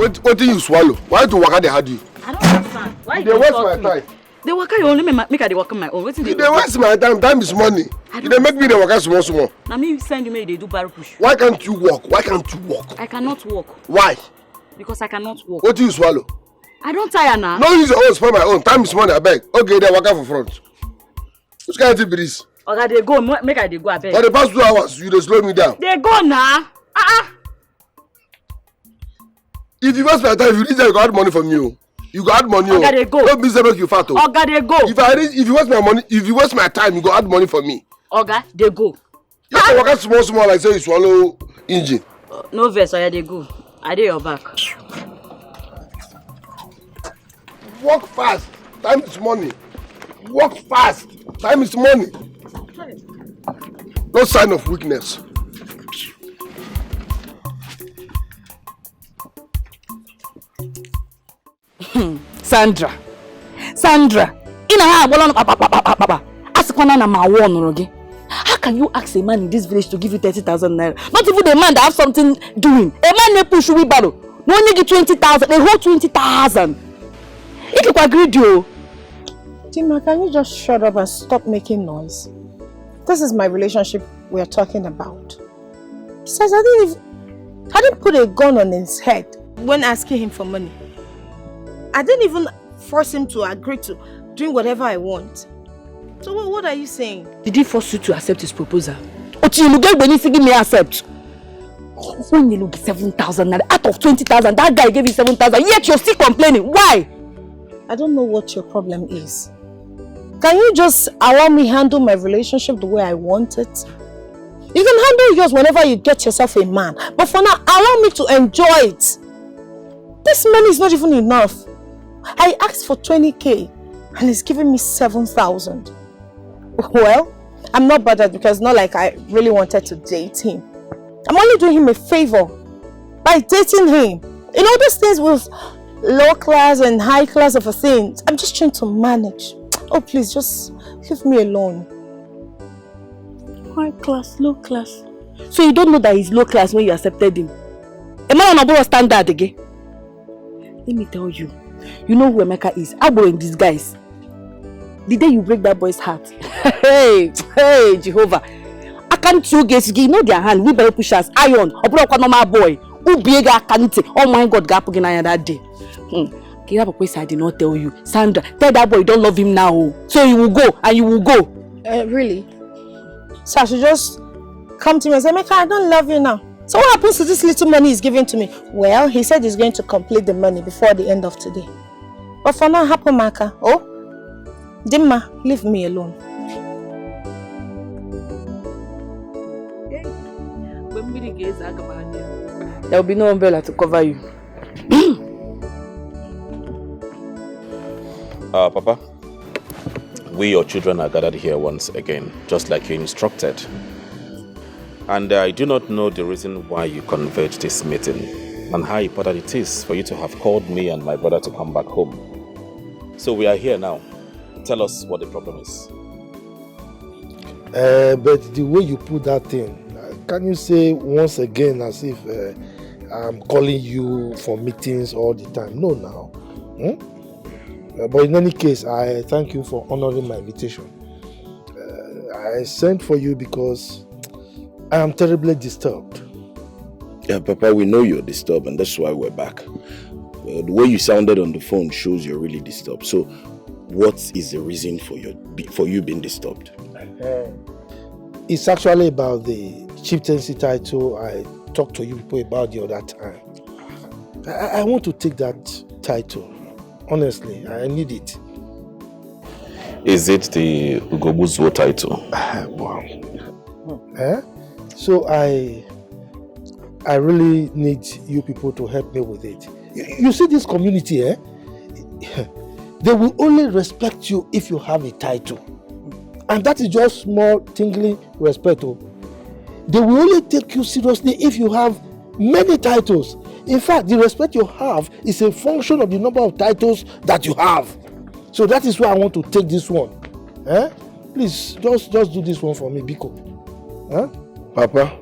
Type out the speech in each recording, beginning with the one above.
What do you swallow? Why do waka they had you? I don't understand. Why they waste my time? They waka you only make I work on my own. They waste my time. Time is money. They make me the waka small. Now me send you they do barrel push. Why can't you walk? Why can't you walk? I cannot walk. Why? Because I cannot walk. What do you swallow? I don't tire now. No use your own, spoil my own. Time is money, I beg. Okay, they waka for front. Which kind of breeze? Okay, they go. Make I they go, I beg. For the past 2 hours, you just slow me down. They go now. If you waste my time, if you reach there, you got money from you. You got money. Okay, they go. Don't be make you fat. Okay, they go. If you waste my money, if you waste my time, you go add money for me. Okay, they go. You have to walk small like say you swallow engine. No verse, okay, they go. I did your back. Walk fast. Time is money. Walk fast. Time is money. No sign of weakness. Sandra. How can you ask a man in this village to give you 30,000 naira? Not even a man that have something doing. A man they push we battle. No one give 20,000. They hold 20,000. It look agreed you. Tima, can you just shut up and stop making noise? This is my relationship we are talking about. Besides, I didn't put a gun on his head when asking him for money. I didn't even force him to agree to doing whatever I want. So what are you saying? Did he force you to accept his proposal? When you accept? When you look 7,000 out of 20,000, that guy gave you 7,000. Yet you're still complaining. Why? I don't know what your problem is. Can you just allow me handle my relationship the way I want it? You can handle yours whenever you get yourself a man. But for now, allow me to enjoy it. This money is not even enough. I asked for 20k and he's giving me 7,000. Well, I'm not bothered because it's not like I really wanted to date him. I'm only doing him a favor by dating him. You know, these things with low class and high class of a thing, I'm just trying to manage. Oh, please, just leave me alone. High class, low class. So you don't know that he's low class when you accepted him? A man on a standard again. Let me tell you, you know who Emeka is? Abo in disguise. The day you break that boy's heart, hey, Jehovah. I can't you guys give no their hand. We better push us iron. Or normal boy. Who big can't? Oh my God, gap again that day. I did not tell you. Sandra, tell that boy you don't love him now. So you will go and you will go. Really? So I should just come to me and say, Emeka, I don't love you now. So what happens to this little money he's giving to me? Well, he said he's going to complete the money before the end of today. But for now, happen, Maka. Oh? Dimma, leave me alone. There will be no umbrella to cover you. Papa, we, your children, are gathered here once again, just like you instructed. And I do not know the reason why you convened this meeting and how important it is for you to have called me and my brother to come back home. So we are here now. Tell us what the problem is. But the way you put that thing, can you say once again as if I'm calling you for meetings all the time? No, now. But in any case, I thank you for honoring my invitation. I sent for you because I am terribly disturbed. Yeah, Papa, we know you're disturbed and that's why we're back. The way you sounded on the phone shows you're really disturbed. So, what is the reason for you being disturbed? It's actually about the chieftaincy title I talked to you people about the other time. I want to take that title. Honestly, I need it. Is it the Ugobuzuo title? Wow. So I really need you people to help me with it. You see this community, they will only respect you if you have a title. And that is just small tingling respect. They will only take you seriously if you have many titles. In fact, the respect you have is a function of the number of titles that you have. So that is why I want to take this one. Please, just do this one for me, Biko. Papa,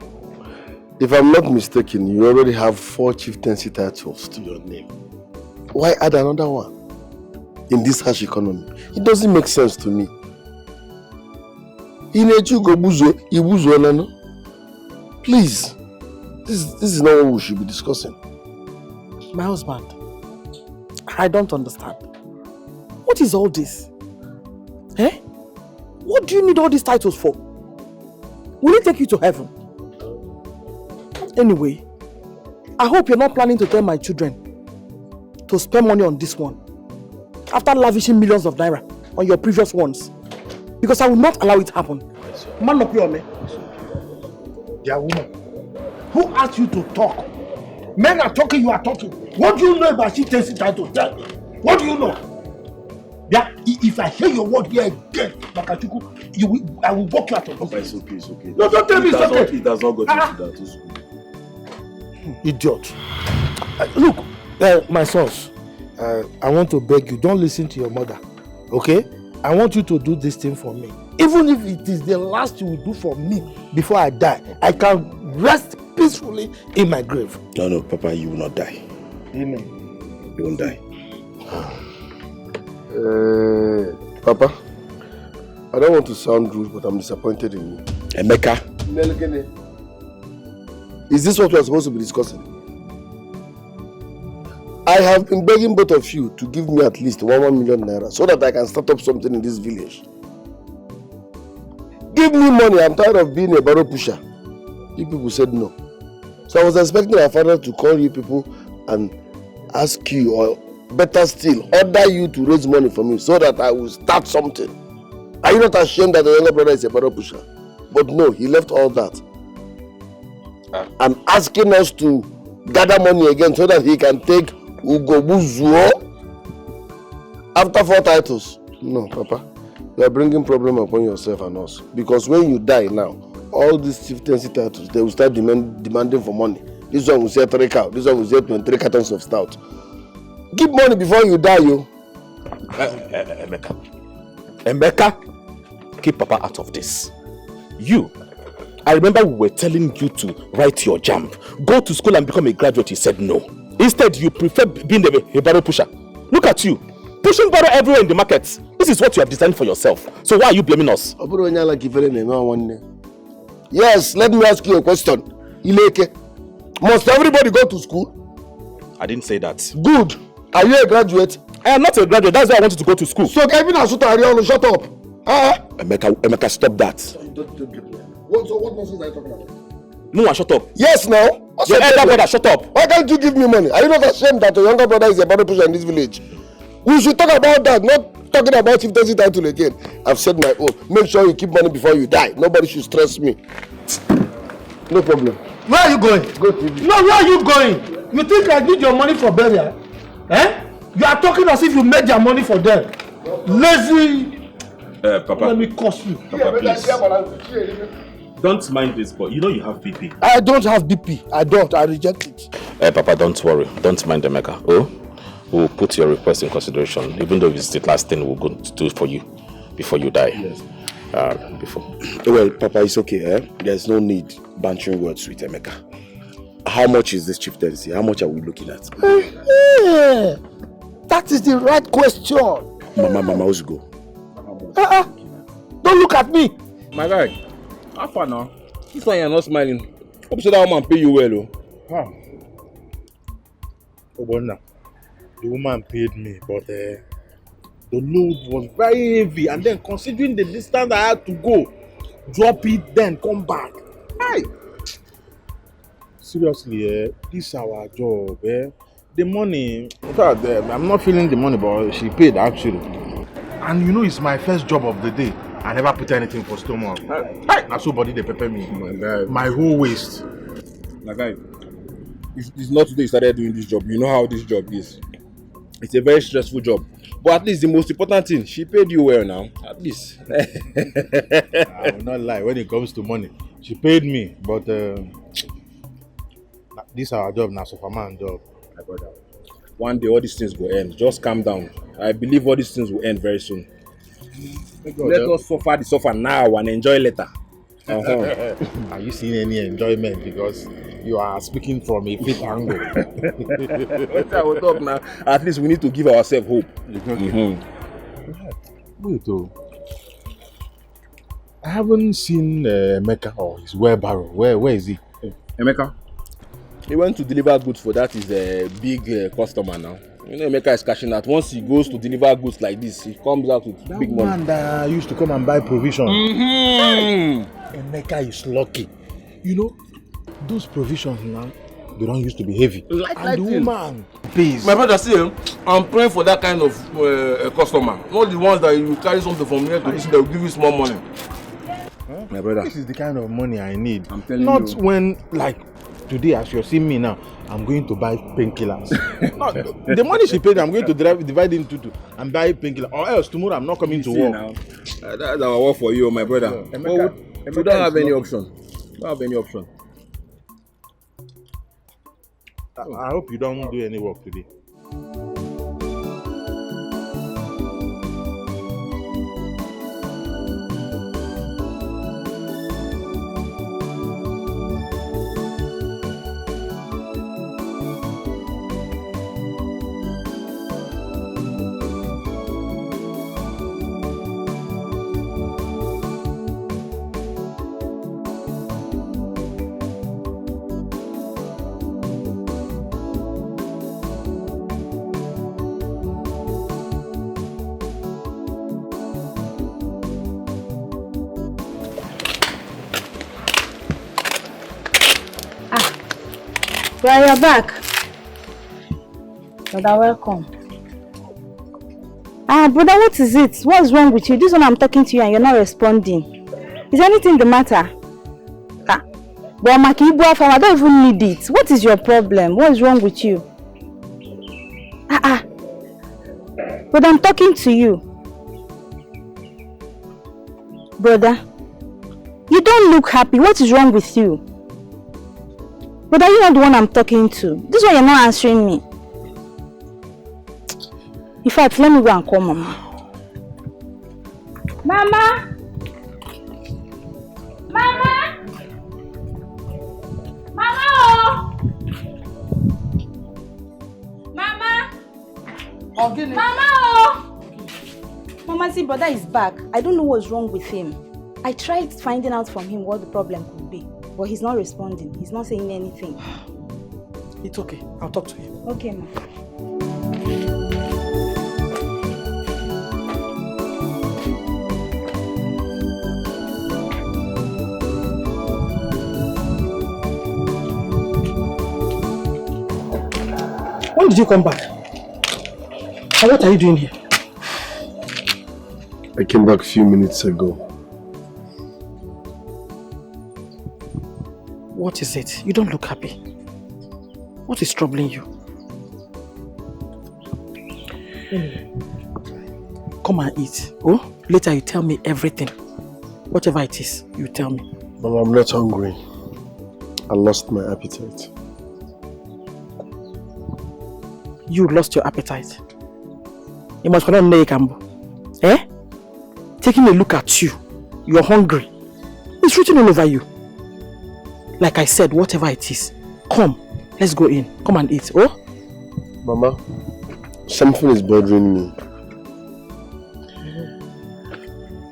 If I'm not mistaken, you already have 4 chieftaincy titles to your name. Why add another one? In this harsh economy, it doesn't make sense to me. Please, this is not what we should be discussing. My husband, I don't understand. What is all this? Eh? What do you need all these titles for? Will it take you to heaven? Anyway, I hope you're not planning to tell my children to spend money on this one after lavishing millions of naira on your previous ones. Because I will not allow it to happen. Man up your me. Dear woman, who asked you to talk? Men are talking, you are talking. What do you know about chieftaincy title? Tell me. What do you know? Yeah, if I hear your word here again, Makachuku, I will walk you out of office. It's okay, it's okay. No, don't tell me it's okay. It does not go into that. It's good. Idiot. Look, my sons, I want to beg you, don't listen to your mother, okay? I want you to do this thing for me. Even if it is the last you will do for me before I die, I can rest peacefully in my grave. No, Papa, you will not die. Amen. You won't die. Papa, I don't want to sound rude, but I'm disappointed in you. Emeka. Is this what we are supposed to be discussing? I have been begging both of you to give me at least 1 million naira so that I can start up something in this village. Give me money, I'm tired of being a barrow pusher. You people said no. So I was expecting my father to call you people and ask you, or better still, order you to raise money for me so that I will start something. Are you not ashamed that the younger brother is a barrow pusher? But no, he left all that. And asking us to gather money again so that he can take Ugobuzuo after 4 titles. No, Papa, you are bringing problem upon yourself and us. Because when you die now, all these chieftaincy titles, they will start demanding for money. This one will say 3 cows, this one will say 23 cartons of stout. Give money before you die, you. Emeka, keep Papa out of this. You, I remember we were telling you to write your JAMB, go to school and become a graduate. You said no. Instead, you prefer being a barrow pusher. Look at you, pushing barrow everywhere in the markets. This is what you have designed for yourself. So why are you blaming us? Yes, let me ask you a question. Ileke, must everybody go to school? I didn't say that. Good. Are you a graduate? I am not a graduate. That's why I wanted to go to school. So Kevin Asuta Ariano, shut up. Emeka, stop that. What nonsense are you talking about? No, shut up. Yes, now. Your elder brother, shut up. Why can't you give me money? Are you not ashamed that your younger brother is a barrow pusher in this village? We should talk about that, not talking about chieftaincy title again. I've said my own. Make sure you keep money before you die. Nobody should stress me. No problem. Where are you going? Go TV. No, where are you going? You think I need your money for burial? Eh? You are talking as if you made their money for them. Lazy. Papa. Let me curse you. Papa, please. Don't mind this, but you know you have BP. I don't have BP. I don't. I reject it. Papa, don't worry. Don't mind Emeka. Oh, we'll put your request in consideration, even though it's the last thing we're going to do for you before you die. Yes. Before. Well, Papa, it's okay. There's no need bantering words with Emeka. How much is this chieftaincy? How much are we looking at? That is the right question. Mama, let's go. Don't look at me. My guy, how far now? This one you're not smiling. Hope so that woman pay you well, oh. Oh, but now, the woman paid me, but the load was very heavy, and then considering the distance I had to go, drop it, then come back. Hey! Seriously, this is our job, The money, in fact, I'm not feeling the money, but she paid actually. And you know, it's my first job of the day. I never put anything for stomach. Now somebody they pepper me. My whole waist. My guy, it's not today you started doing this job. You know how this job is. It's a very stressful job. But at least the most important thing, she paid you well now. At least. I will not lie. When it comes to money, she paid me. But this is our job now, Superman job. One day all these things will end. Just calm down. I believe all these things will end very soon. Let us suffer the suffer now and enjoy later. Are you seeing any enjoyment? Because you are speaking from a fit angle. What I will talk now. At least we need to give ourselves hope. Wait, though. I haven't seen Emeka or his wheelbarrow. Where is he? Emeka? He went to deliver goods for that is a big customer now. You know, Emeka is cashing out. Once he goes to deliver goods like this, he comes out with That big money. man that used to come and buy provisions. Emeka is lucky. You know, those provisions now, they don't used to be heavy. And the woman pays. My brother, see, I'm praying for that kind of customer. Not the ones that you carry something from here to this, they will give you small money. Huh? My brother. This is the kind of money I need. I'm telling Not you. when, like, today, as you're seeing me now, I'm going to buy painkillers. No, the money she paid, I'm going to divide into two and buy painkillers. Or else tomorrow I'm not coming to work. Now, that's our work for you, my brother. Yeah. We don't have any option. Don't have any option. I hope you don't do any work today. Well, you're back. Brother, welcome. Brother, what is it? What's wrong with you? This one I'm talking to you and you're not responding. Is anything the matter? But Makibu Afam, I don't even need it. What is your problem? What is wrong with you? But I'm talking to you. Brother, you don't look happy. What is wrong with you? But are you not the one I'm talking to? This one you're not answering me. In fact, let me go and call Mama. Mama! Mama! Mama! Oh! Mama! Mama! Oh! Mama, see, brother is back. I don't know what's wrong with him. I tried finding out from him what the problem could be. But he's not responding. He's not saying anything. It's okay. I'll talk to him. Okay, ma. When did you come back? And what are you doing here? I came back a few minutes ago. What is it? You don't look happy. What is troubling you? Anyway, come and eat. Oh, later you tell me everything. Whatever it is, you tell me. Mama, I'm not hungry. I lost my appetite. You lost your appetite? You must not know Kambo. Eh? Taking a look at you, you're hungry. It's written all over you. Like I said, whatever it is, come, let's go in. Come and eat, oh? Mama, something is bothering me.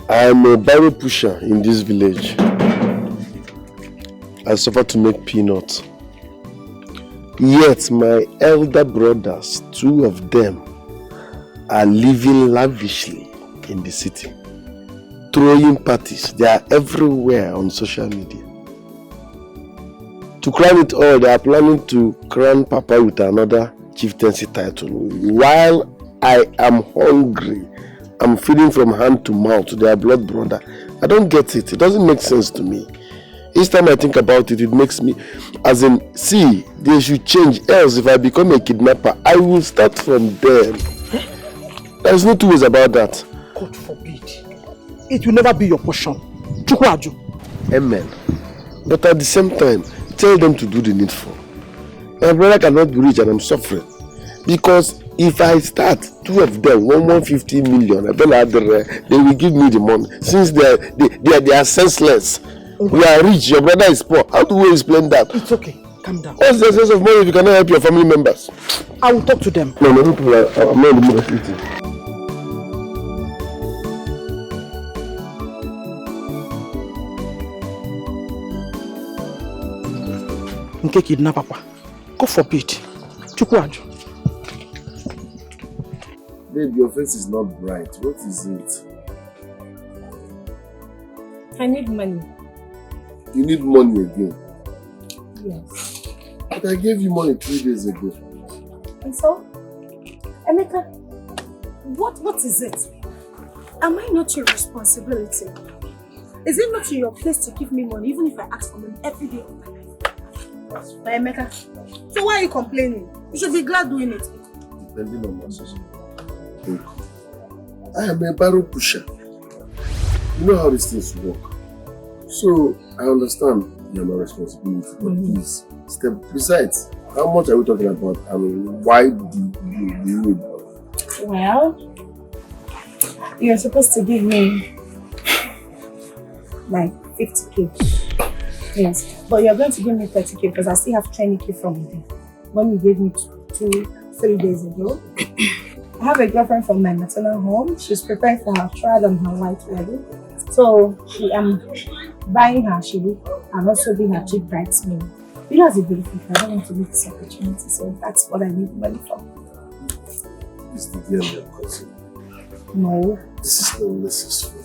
I am a barrel pusher in this village. I suffer to make peanuts. Yet my elder brothers, 2 of them, are living lavishly in the city. Throwing parties, they are everywhere on social media. To crown it all, they are planning to crown Papa with another chieftaincy title. While I am hungry, I'm feeding from hand to mouth to their blood brother. I don't get it. It doesn't make sense to me. Each time I think about it, it makes me, as in, see, they should change. Else, if I become a kidnapper, I will start from them. There's no two ways about that. God forbid. It will never be your portion. Chukwaju. Amen. But at the same time, tell them to do the needful. My brother cannot be rich and I'm suffering. Because if I start 2 of them, 150 million, they will give me the money. Since they are senseless. We are rich, your brother is poor. How do we explain that? It's okay. calm down. What's the essence of money if you cannot help your family members? I will talk to them. No, people I'm not in the mood of eating. Nke kidnapper. God forbid. Chukwuaju. Babe, your face is not bright. What is it? I need money. You need money again? Yes. But I gave you money 3 days ago. And so? Emeka, what is it? Am I not your responsibility? Is it not your place to give me money even if I ask for money every day of my life? But Emeka, so why are you complaining? You should be glad doing it. Depending on my situation. I am a barrel pusher. You know how these things work. So I understand you're my responsibility, but please step. Besides, how much are we talking about? I mean, why do you need money? Well, you're supposed to give me like 50k. Yes, but you're going to give me 30k because I still have 20k from the one you gave me 3 days ago. I have a girlfriend from my maternal home. She's preparing for her trial and her white wedding. So I'm buying her shoe and also being her cheap bridesmaid. You know, as a beautiful girl, I don't want to miss this opportunity, so that's what I need money for. Is the girl your cousin? No. This is not necessary.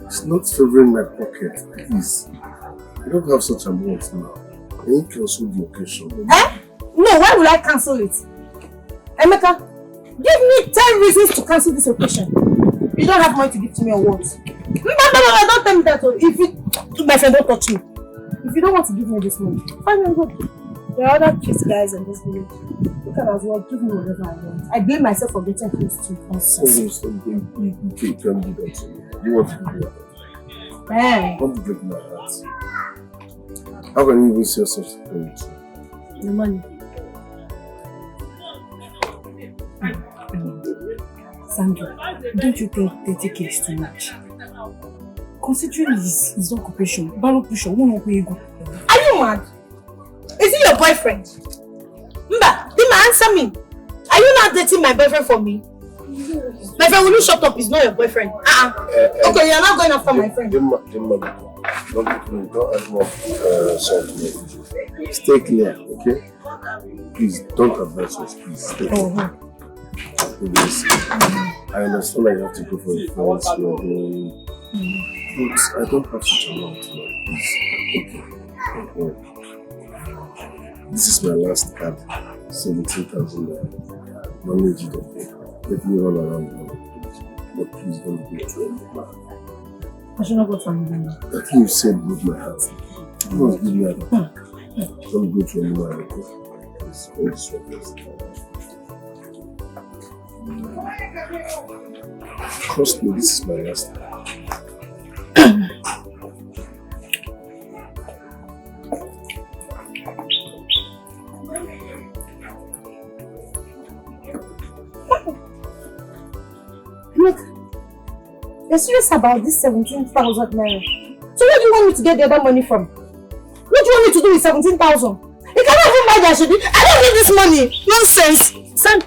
It's not favoring my pocket, please. I don't have such amounts now. I need to cancel the occasion. Eh? No, why would I cancel it? Emeka, give me 10 reasons to cancel this occasion. You don't have money to give to me or what? No, don't tell me that. If you, my friend, don't touch me. If you don't want to give me this money, fine and good. There are other kids guys in this village. You can as well give me whatever I want. I blame myself for getting close to you. You can't do that to me. You want to do that? Man. Don't break my heart. How can you even say such a thing? The money. Sandra, don't you think 30k is too much? Considering his occupation, barrel pusher, won't know where you go. Are you mad? Is he your boyfriend? Mba, Dima, answer me. Are you not dating my boyfriend for me? My friend, will you shut up? He's not your boyfriend. Okay, you're not going after my friend. Don't add more salt to me. Stay clear, okay? Please, don't advise us, please. Stay clear. I understand that you have to go for a friends, you're going. But I don't have such a lot now, please. Okay. This is my last card. 17,000 naira. Manage it, okay? Let me run around the world. But please don't go to anyone. I should not go to anyone. That thing you said broke my heart. You must give me a don't go to anyone, okay? It's all this one. Trust me, this is my last time. Look, you're serious about this 17,000 naira. So where do you want me to get the other money from? What do you want me to do with 17,000? You cannot even buy that shit. I don't need this money. Nonsense. Son.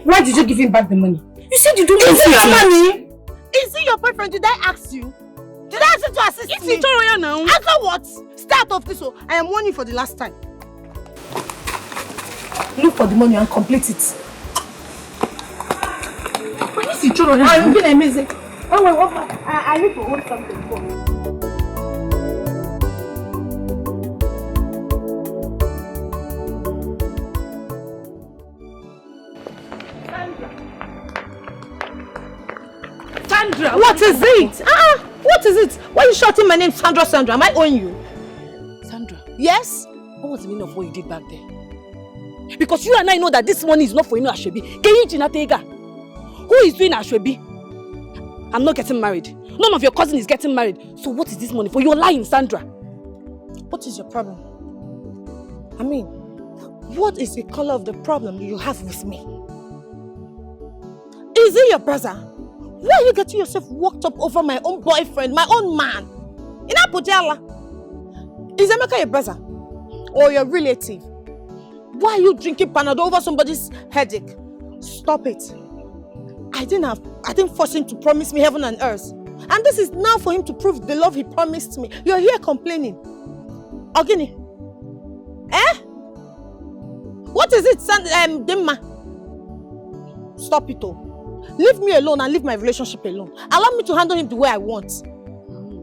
Why did you give him back the money? You said you don't need the money. Is he your boyfriend? Did I ask you? Did I ask you to assist me? It's Victoria now. Answer what? Start off this one. I am warning you for the last time. Look for the money and complete it. But this is Victoria. I'm being amazing. Oh wait, I need to hold something for you. Sandra, what is it? What is it? Why are you shouting my name, Sandra? Sandra, am I owing you? Sandra, Yes? what was the meaning of what you did back there? Because you and I know that this money is not for Ashwebi. Who is doing Ashwebi? I'm not getting married. None of your cousin is getting married. So what is this money for? You're lying, Sandra. What is your problem? I mean, what is the color of the problem you have with me? Is he your brother? Why are you getting yourself worked up over my own boyfriend, my own man? In Apojala. Is Emeka your brother? Or your relative? Why are you drinking Panadol over somebody's headache? Stop it. I didn't force him to promise me heaven and earth. And this is now for him to prove the love he promised me. You're here complaining. Ogini. Eh? What is it, Dimma? Stop it all. Leave me alone and leave my relationship alone. Allow me to handle him the way I want.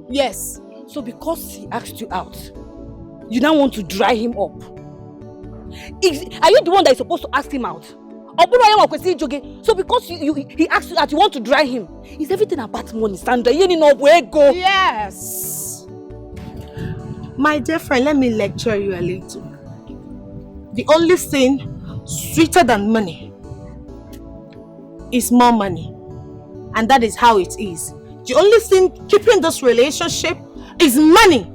Yes. So because he asked you out, you now want to dry him up? Are you the one that is supposed to ask him out? So because he asked you out, you want to dry him? Is everything about money, Sandra? Yes. My dear friend, let me lecture you a little. The only thing sweeter than money is more money. And that is how it is. The only thing keeping this relationship is money.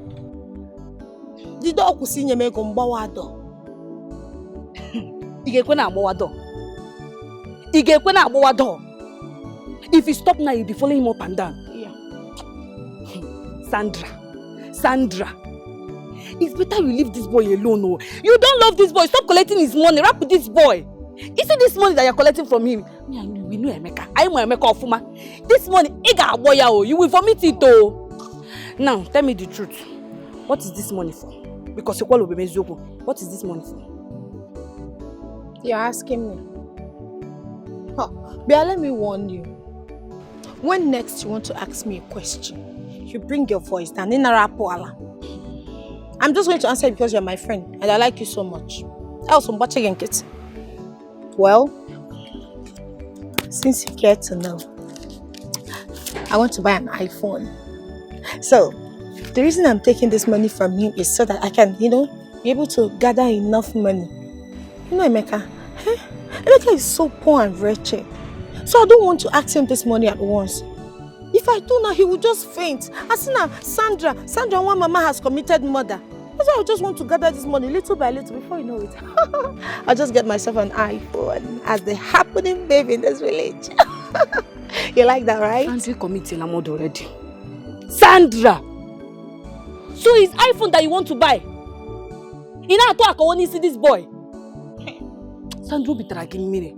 If you stop now, you'll be following him up and down. Yeah. Sandra. It's better you leave this boy alone. Oh. You don't love this boy. Stop collecting his money. Rap with this boy. Is it this money that you're collecting from him? We know Emeka. I know Emeka Ofuma. This money, you will vomit it. Oh. Now, tell me the truth. What is this money for? Because you call Obemeziogo. What is this money for? You're asking me. Oh, but let me warn you. When next you want to ask me a question, you bring your voice down. I'm just going to answer because you're my friend and I like you so much. Well, since you care to know, I want to buy an iPhone. So, the reason I'm taking this money from him is so that I can, be able to gather enough money. You know, Emeka? Emeka is so poor and wretched. So I don't want to ask him this money at once. If I do now, he will just faint. As soon as Sandra, one mama has committed murder. That's why I just want to gather this money little by little before you know it. I'll just get myself an iPhone as the happening babe in this village. You like that, right? Sandra committed a murder already. Sandra! So it's iPhone that you want to buy? You only see this boy. Sandra be dragging me.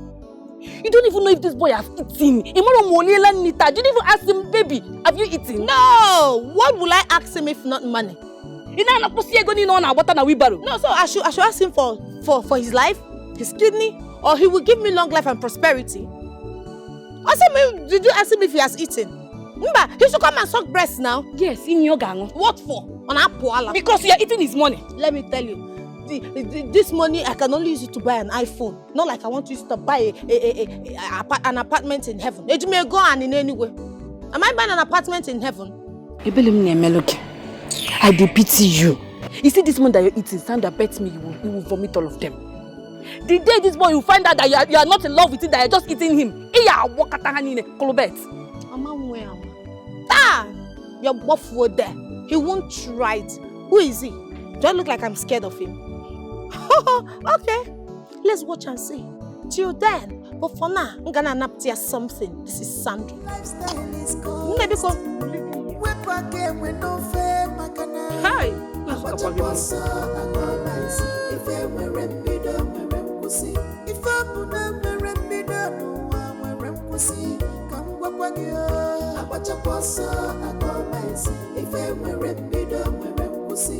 You don't even know if this boy has eaten. You didn't even ask him, baby, have you eaten? No! What will I ask him if not money? No, so I should ask him for his life, his kidney, or he will give me long life and prosperity. Did you ask him if he has eaten? He should come and suck breast now. Yes, in your gang. What for? On Apoala. Because you are eating his money. Let me tell you, this money I can only use it to buy an iPhone. Not like I want to use it to buy an apartment in heaven. It may go on in any way. Am I buying an apartment in heaven? I do pity you. You see this money that you're eating, Sandra bets me you will vomit all of them. The day this boy will find out that you are not in love with him, that you're just eating him. Your buff were there. He won't try it. Who is he? Do I look like I'm scared of him? Okay, let's watch and see. Till then, but for now, I'm gonna nap tear something. This is Sandra. Maybe hi.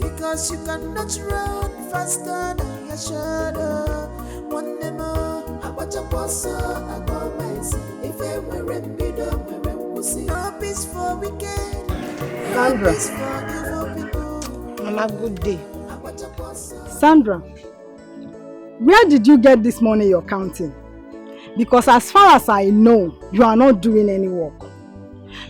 Because you cannot run faster than your shadow. One more, I watch a boss, I go mice. If I were a bidder, no peace for weekend. Sandra. Mama, good day. Sandra, where did you get this money you're counting? Because as far as I know, you are not doing any work.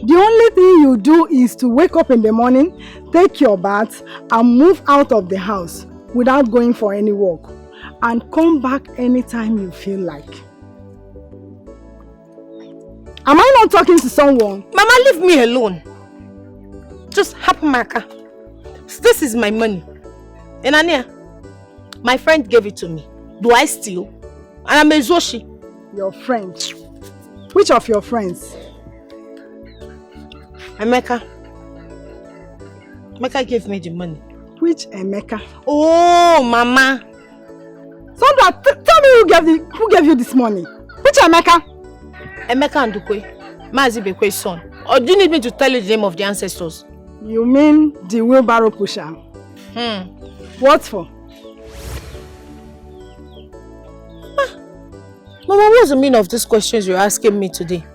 The only thing you do is to wake up in the morning, take your bath, and move out of the house without going for any work, and come back anytime you feel like. Am I not talking to someone? Mama, leave me alone. Just happen my car. This is my money. And Ania, my friend gave it to me. Do I steal? And I'm a Zoshi. Your friend? Which of your friends? Emeka. Emeka gave me the money. Which Emeka? Oh, Mama. Sandra, tell me who gave you this money? Which Emeka? Emeka and Dukwe, Mazi Bekwe's son. Or do you need me to tell you the name of the ancestors? You mean the wheelbarrow pusher? What for? Mama, what's the meaning of these questions you're asking me today?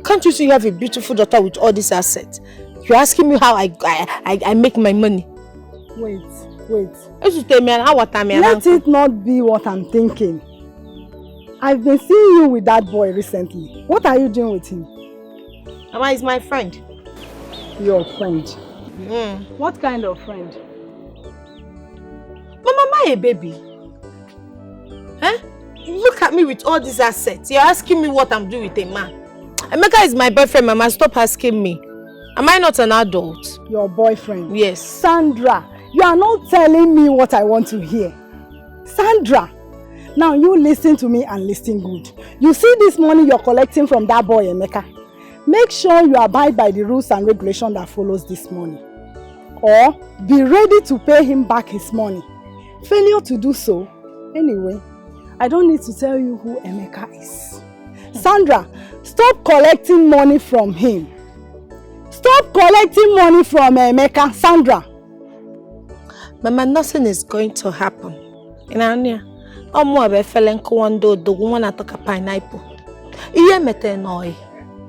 Can't you see you have a beautiful daughter with all these assets? You're asking me how I make my money. Wait. Let it not be what I'm thinking. I've been seeing you with that boy recently. What are you doing with him? Mama is my friend. Your friend? What kind of friend? Mama, am I a baby? Huh? Look at me with all these assets. You're asking me what I'm doing with a man. Emeka is my boyfriend, Mama. Stop asking me. Am I not an adult? Your boyfriend? Yes. Sandra, you are not telling me what I want to hear. Sandra, now you listen to me and listen good. You see this money you're collecting from that boy, Emeka? Make sure you abide by the rules and regulations that follows this money. Or be ready to pay him back his money. Failure to do so, anyway, I don't need to tell you who Emeka is. Sandra, stop collecting money from him. Stop collecting money from Emeka, Sandra. Mama, nothing is going to happen. Inania, omo abe felen kwando dogu na toka pineapple. Iye mete noi,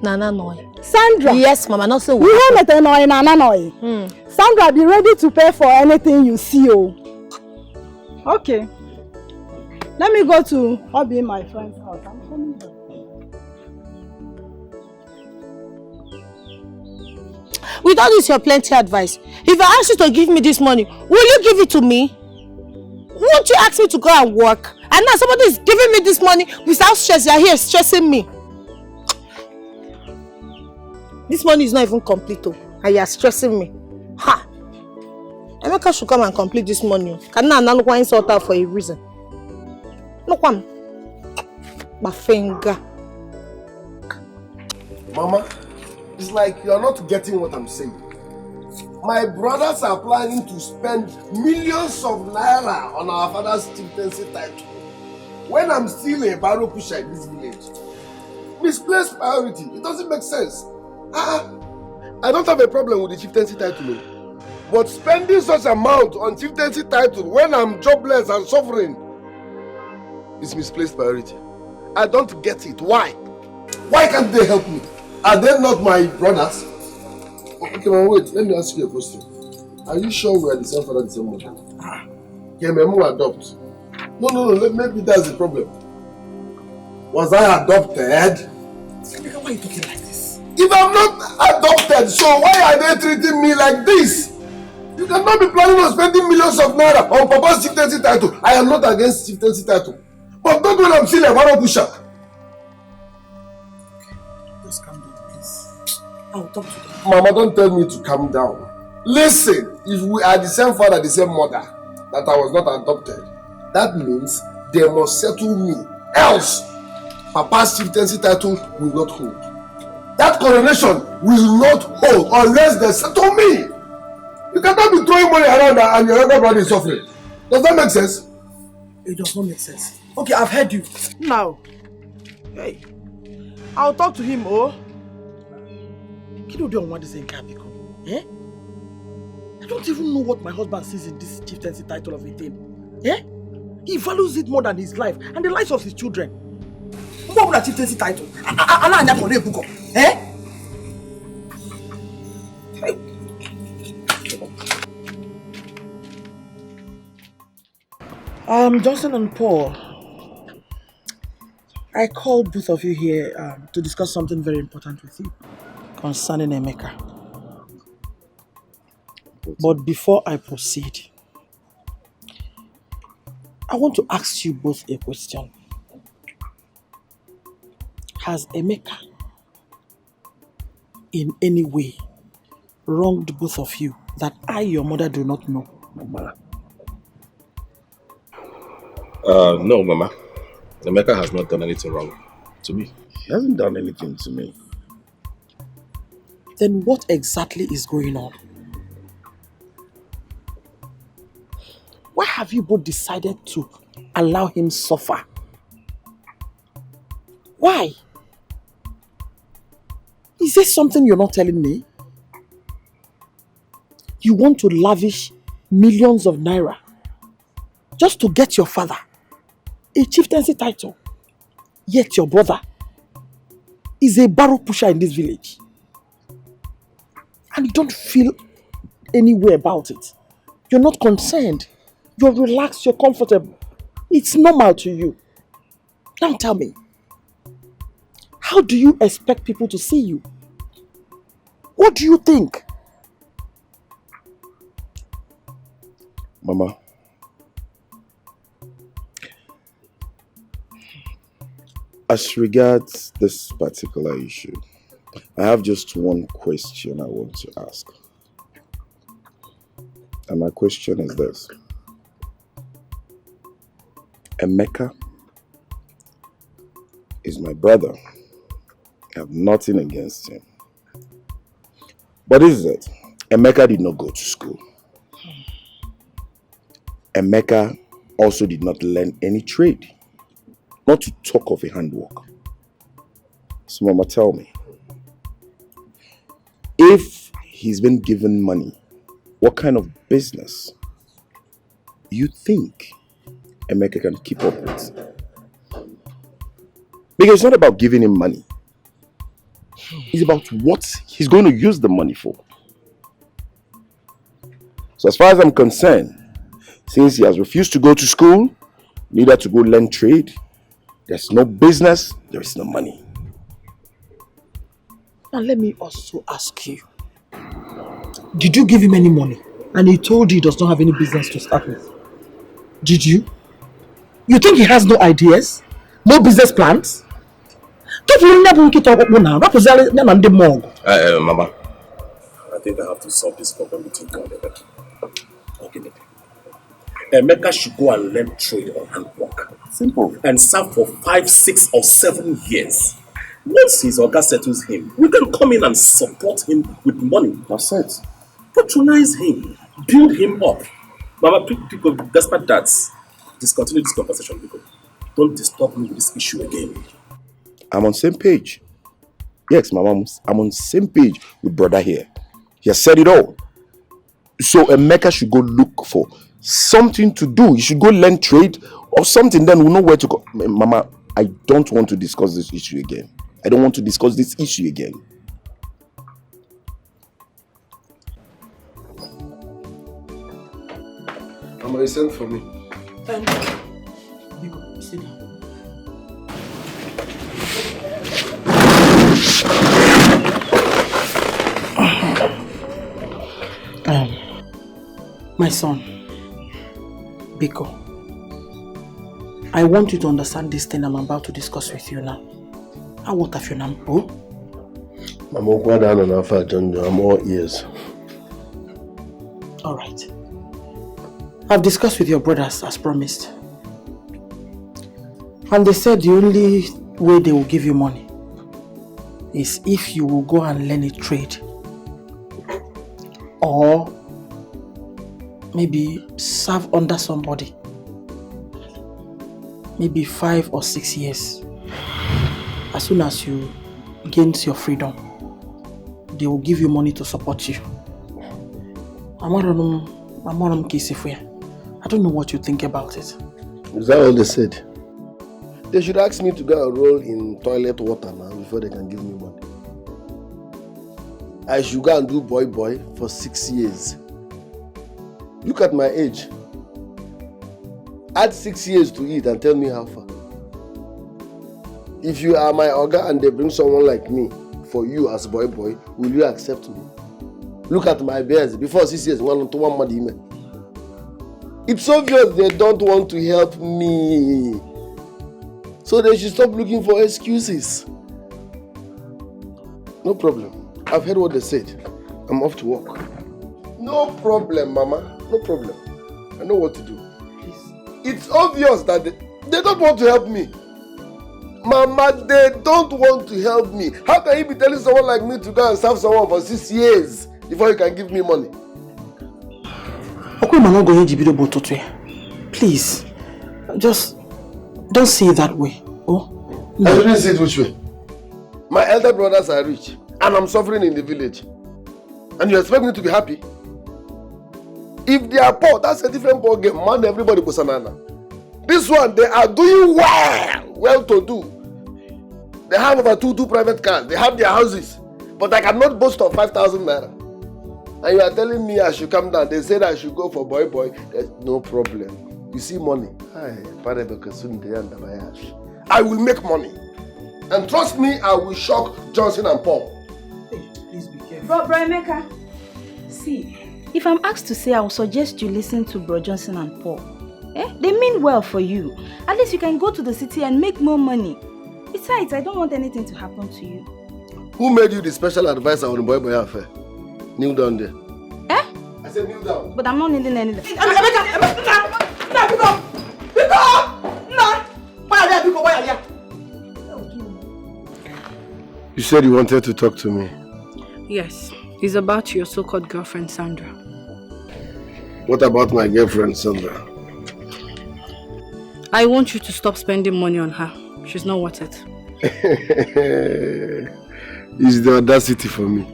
nana noi. Sandra. Yes, Mama, nothing will happen. Iye mete noi, nana noi. Sandra, be ready to pay for anything you see. Oh. Okay. Let me go to Obi, my friend's house. I'm coming back. With all this, your plenty advice. If I ask you to give me this money, will you give it to me? Won't you ask me to go and work? And now somebody is giving me this money without stress. You are here stressing me. This money is not even complete, oh, and you are stressing me. Ha! Emeka should come and complete this money. Can now look one sort out for a reason. Look one. My finger. Mama, it's like you are not getting what I'm saying. My brothers are planning to spend millions of naira on our father's chieftaincy title when I'm still a barrow pusher in this village. Misplaced priority. It doesn't make sense. I don't have a problem with the chieftaincy title, but spending such amount on chieftaincy title when I'm jobless and suffering is misplaced priority. I don't get it. Why? Why can't they help me? Are they not my brothers? Okay, man, wait. Let me ask you a question. Are you sure we are the same father, the same mother? Can Memu adopt? No. Maybe that's the problem. Was I adopted? Why are you talking like this? If I'm not adopted, so why are they treating me like this? You cannot be planning on spending millions of naira on Papa's chieftaincy title. I am not against chieftaincy title. But not when I'm still a barrow pusher. Just calm down, please. I'll talk to them. Mama, don't tell me to calm down. Listen, if we are the same father, the same mother, that I was not adopted, that means they must settle me. Else, Papa's chieftaincy title will not hold. That coronation will not hold unless they settle me. You cannot be throwing money around and your younger brother is suffering. Does that make sense? It does not make sense. Okay, I've heard you. Now, hey, I'll talk to him, oh. Kiddo don't want this Nkabiko. Eh? I don't even know what my husband sees in this chieftaincy title of a thing. Eh? He values it more than his life and the lives of his children. What would a chieftaincy title? Eh? Johnson and Paul, I called both of you here to discuss something very important with you concerning Emeka. But before I proceed, I want to ask you both a question. Has Emeka in any way wronged both of you that I, your mother, do not know? No, Mama. Emeka has not done anything wrong. to me. He hasn't done anything to me. Then what exactly is going on? Why have you both decided to allow him suffer? Why? Is there something you're not telling me? You want to lavish millions of naira just to get your father a chieftaincy title, yet your brother is a barrow pusher in this village. And you don't feel any way about it. You're not concerned. You're relaxed, you're comfortable. It's normal to you. Now tell me, how do you expect people to see you? What do you think? Mama, as regards this particular issue, I have just one question I want to ask. And my question is this. Emeka is my brother. I have nothing against him. But this is it. Emeka did not go to school. Emeka also did not learn any trade. Not to talk of a handwork. So Mama, tell me. If he's been given money, what kind of business you think Emeka can keep up with? Because it's not about giving him money. It's about what he's going to use the money for. So as far as I'm concerned, since he has refused to go to school, neither to go learn trade, there's no business, there is no money. Now let me also ask you, did you give him any money? And he told you he does not have any business to start with. Did you? You think he has no ideas? No business plans? Mama, I think I have to solve this problem between God and Emeka. Okay, Emeka should go and learn trade or handwork. Simple. And serve for 5, 6 or 7 years. Once his Oga settles him, we can come in and support him with money. That's it. Patronize him, build him up. Mama, people, despite that, discontinue this conversation, because don't disturb me with this issue again. I'm on the same page. Yes, Mama, I'm on the same page with brother here. He has said it all. So Emeka should go look for something to do. He should go learn trade or something, then we'll know where to go. Mama, I don't want to discuss this issue again. I don't want to discuss this issue again. Mama, you sent for me. Biko, sit down. My son, Biko, I want you to understand this thing I'm about to discuss with you now. I want to feel now. Oh? I'm all ears. Alright. I've discussed with your brothers as promised. And they said the only way they will give you money is if you will go and learn a trade. Or maybe serve under somebody. Maybe 5 or 6 years. As soon as you gain your freedom, they will give you money to support you. I don't know what you think about it. Is that all they said? They should ask me to go and roll in toilet water now before they can give me money. I should go and do boy for 6 years. Look at my age. Add 6 years to it and tell me how far. If you are my Oga and they bring someone like me for you as boy, will you accept me? Look at my bears. Before 6 years, one to one money. It's obvious they don't want to help me. So they should stop looking for excuses. No problem. I've heard what they said. I'm off to work. No problem, Mama. No problem. I know what to do. It's obvious that they don't want to help me. Mama, they don't want to help me. How can you be telling someone like me to go and serve someone for 6 years before you can give me money? Please, just don't say it that way. Oh, no. I didn't say it which way. My elder brothers are rich and I'm suffering in the village. And you expect me to be happy? If they are poor, that's a different ball game. Man, everybody goes banana. This one, they are doing well to do. They have over two private cars. They have their houses. But I cannot boast of 5,000 naira. And you are telling me I should come down. They said I should go for boy. There's no problem. You see money. I will make money. And trust me, I will shock Johnson and Paul. Hey, please be careful. Bro Emeka, see, if I'm asked to say, I will suggest you listen to Bro Johnson and Paul. They mean well for you. At least you can go to the city and make more money. Besides, I don't want anything to happen to you. Who made you the special advisor on the boy affair? Kneel down there. I said kneel down. But I'm not kneeling anything. You said you wanted to talk to me. Yes, it's about your so-called girlfriend, Sandra. What about my girlfriend, Sandra? I want you to stop spending money on her. She's not worth it. It's the audacity for me.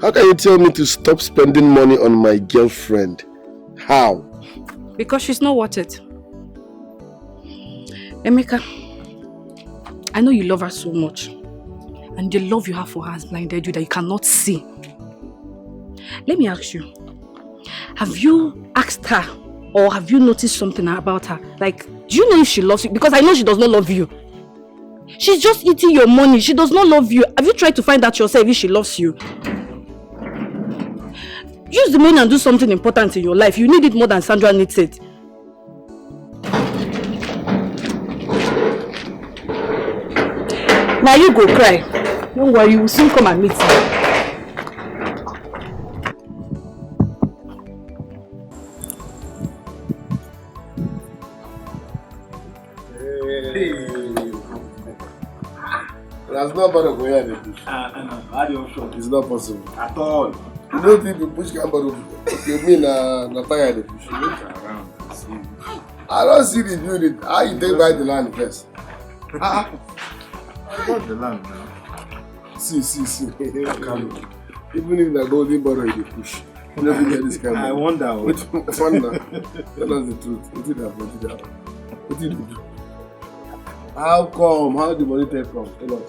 How can you tell me to stop spending money on my girlfriend? How? Because she's not worth it. Emeka, I know you love her so much. And the love you have for her has blinded you that you cannot see. Let me ask you. Have you asked her or have you noticed something about her? Like, do you know if she loves you? Because I know she does not love you. She's just eating your money. She does not love you. Have you tried to find out yourself if she loves you? Use the money and do something important in your life. You need it more than Sandra needs it. Now you go cry. Don't worry, you will soon come and meet me. That's not bottle for you. It's not possible. At all. You don't think the push can bottle. You mean Nataya the push? I don't see the building. How you take by the land first? I got the land now. See. Even if the golden bottle you push. You don't get this kind of. I wonder. Tell us the truth. What did you do? How come? How did the money take from? Tell us.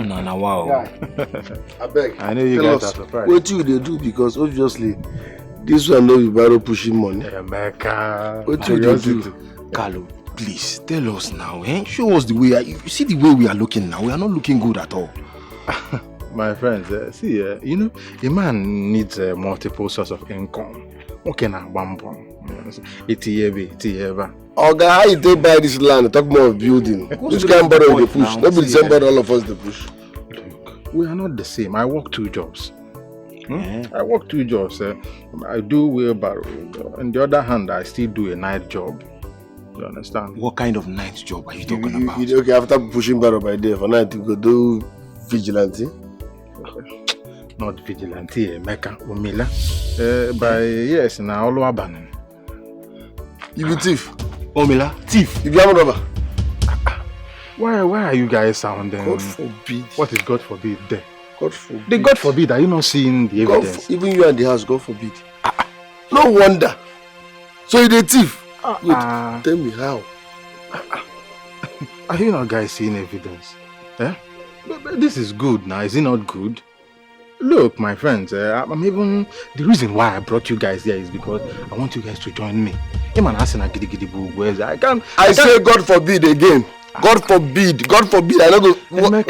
No, wow. I beg. I know you guys are surprised. What you they do? Because obviously, this one no be borrow pushing money. America. What you they do? Carlo, please tell us now. Show us the way. You see the way we are looking now. We are not looking good at all. My friends, see, you know, a man needs multiple sources of income. Okay, now, bamboo. Oga, how you take buy this land? Talk more of building. Which can borrow the push? Not be the same borrow all of us the push. Look, we are not the same. I work 2 jobs. I work 2 jobs. I do wheelbarrow. On the other hand, I still do a night job. You understand? What kind of night job are you talking about? Okay, after pushing barrow by day for night, you go do vigilante. Not vigilante, Mecca, Umila. By yes, now all abandoning. You be thief. Omila, thief. You be a robber. Why are you guys sounding? God forbid. What is God forbid there? God forbid. The God forbid, are you not seeing the evidence? Even you and the house, God forbid. No wonder. So you the thief. Wait, tell me how. Are you not guys seeing evidence? Eh? But this is good now, is it not good? Look, my friends, I'm even... The reason why I brought you guys here is because I want you guys to join me. I say God forbid again. God forbid. God forbid. I don't go... Why I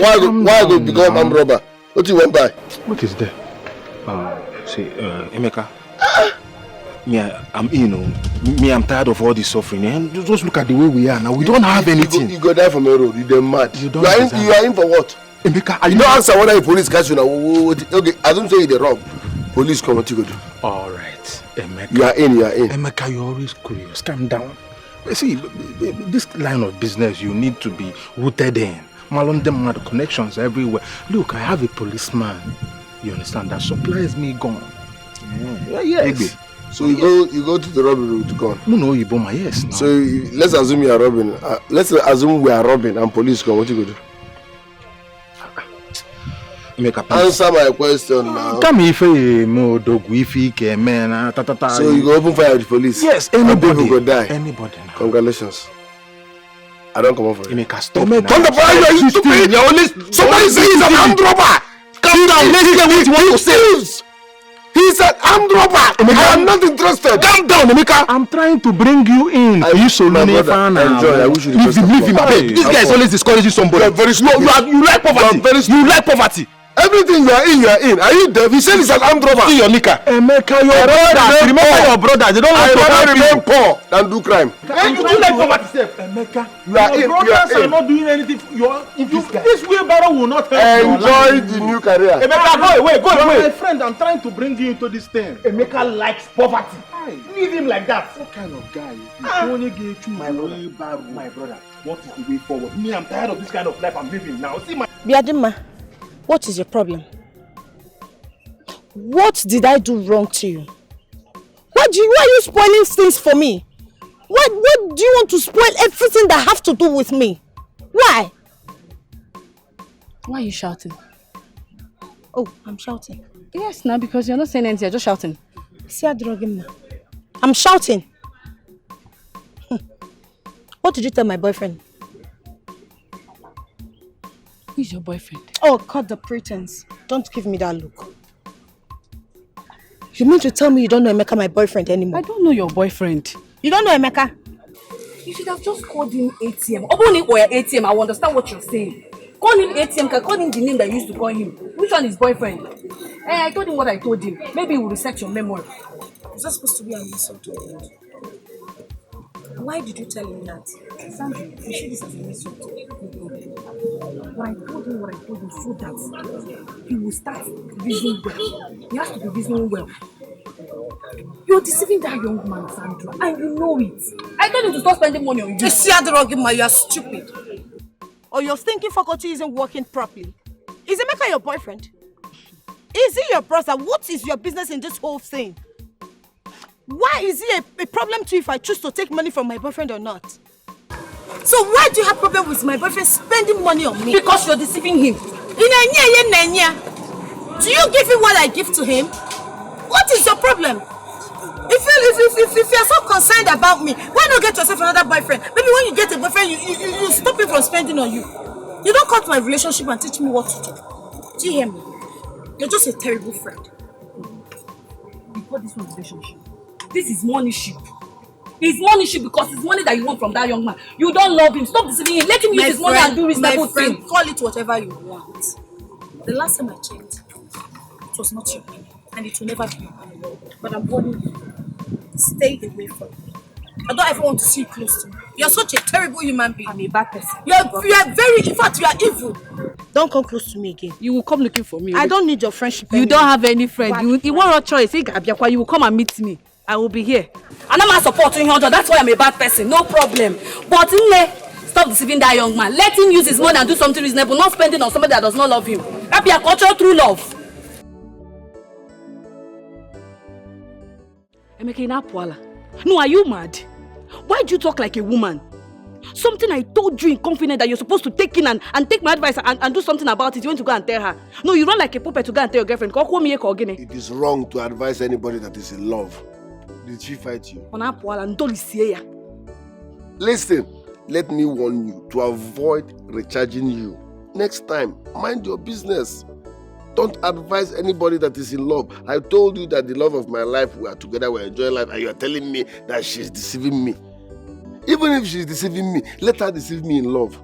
go become armed robber? What do you want by? What is there? Emeka. I'm tired of all this suffering. And just look at the way we are now. We don't have anything. You go die from a road. You're mad. You are in for what? Emeka, you don't answer whether the police catch you now. Okay, I don't say they rob. Police come, what you go do? All right, Emeka. You are in. Emeka, you're always curious. Calm down. See, this line of business you need to be rooted in. Malondem had connections everywhere. Look, I have a policeman. You understand? That supplies me gun. Yes. So you go to the robbery with gun? No, you bomb my yes. No. So let's assume you are robbing. Let's assume we are robbing and police come. What you go do? Answer my question now. So you go open fire with the police? Yes, anybody. People go die. Anybody now. Congratulations. I don't come over for you. Stop. You stupid. Somebody say he's an armed robber. Calm down. Let's hear what you want to say. He's an armed robber. I am not interested. Calm down, Emeka. I'm trying to bring you in. Are you so lonely? Enjoy. I wish you leave him. This guy is always discouraging somebody. You are very slow. You like poverty. You like poverty. Everything you are in. Are you deaf? He said he's an armed robber. See your nika. Emeka, your brother. Remember your brother. They don't want to help you. Remain poor than do crime. You like poverty, Emeka. Your brothers are not doing anything. This wheelbarrow will not help you. Enjoy the new career. Emeka, go away. My friend, I'm trying to bring you into this thing. Emeka likes poverty. Leave him like that. What kind of guy is this? My brother. What is the way forward? Me, I'm tired of this kind of life I'm living now. See my... Biadima, what is your problem? What did I do wrong to you? Why are you spoiling things for me? What do you want to spoil everything that have to do with me? Why? Why are you shouting? Oh, I'm shouting. Yes, now because you're not saying anything, you're just shouting. I'm shouting. What did you tell my boyfriend? Who's your boyfriend? Oh, cut the pretense. Don't give me that look. You mean to tell me you don't know Emeka, my boyfriend, anymore? I don't know your boyfriend. You don't know Emeka? You should have just called him ATM. Open him for your ATM. I understand what you're saying. Call him ATM. Call him the name that you used to call him. Which one is boyfriend? I told him what I told him. Maybe he will reset your memory. Is that supposed to be an insult to him? Why did you tell him that? Sandra, you see this as an insult. But I told him so that he will start reasoning well. He has to be reasoning well. You're deceiving that young man, Sandra, and you know it. I told him to stop spending money on you. You are stupid. Or your thinking faculty isn't working properly. Is Emeka your boyfriend? Is he your brother? What is your business in this whole thing? Why is it a problem to you if I choose to take money from my boyfriend or not? So why do you have problem with my boyfriend spending money on me? Because you're deceiving him. Do you give him what I give to him? What is your problem? If you're so concerned about me, why not get yourself another boyfriend? Maybe when you get a boyfriend, you stop him from spending on you. You don't cut my relationship and teach me what to do. Do you hear me? You're just a terrible friend. You call this one relationship? This is money ship. It's money ship because it's money that you want from that young man. You don't love him. Stop deceiving him. Let him use his money and do reasonable things. Call it whatever you want. The last time I checked, it was not your money. And it will never be your money. But I'm warning you. Stay away from me. I don't ever want to see you close to me. You're such a terrible human being. I'm a bad person. You are very, in fact, you are evil. Don't come close to me again. You will come looking for me. I don't need your friendship anymore. You don't have any friend. You want a choice. You will come and meet me. I will be here. And I'm not supporting him. That's why I'm a bad person. No problem. But stop deceiving that young man. Let him use his money and do something reasonable. Not spending on somebody that does not love him. That be a culture through love. Emeka, no, are you mad? Why do you talk like a woman? Something I told you in confidence that you're supposed to take in and take my advice and do something about it. You want to go and tell her. No, you run like a puppet to go and tell your girlfriend. It is wrong to advise anybody that is in love. Did she fight you? Listen, let me warn you to avoid recharging you. Next time, mind your business. Don't advise anybody that is in love. I told you that the love of my life, we are together, we are enjoying life, and you are telling me that she's deceiving me. Even if she's deceiving me, let her deceive me in love.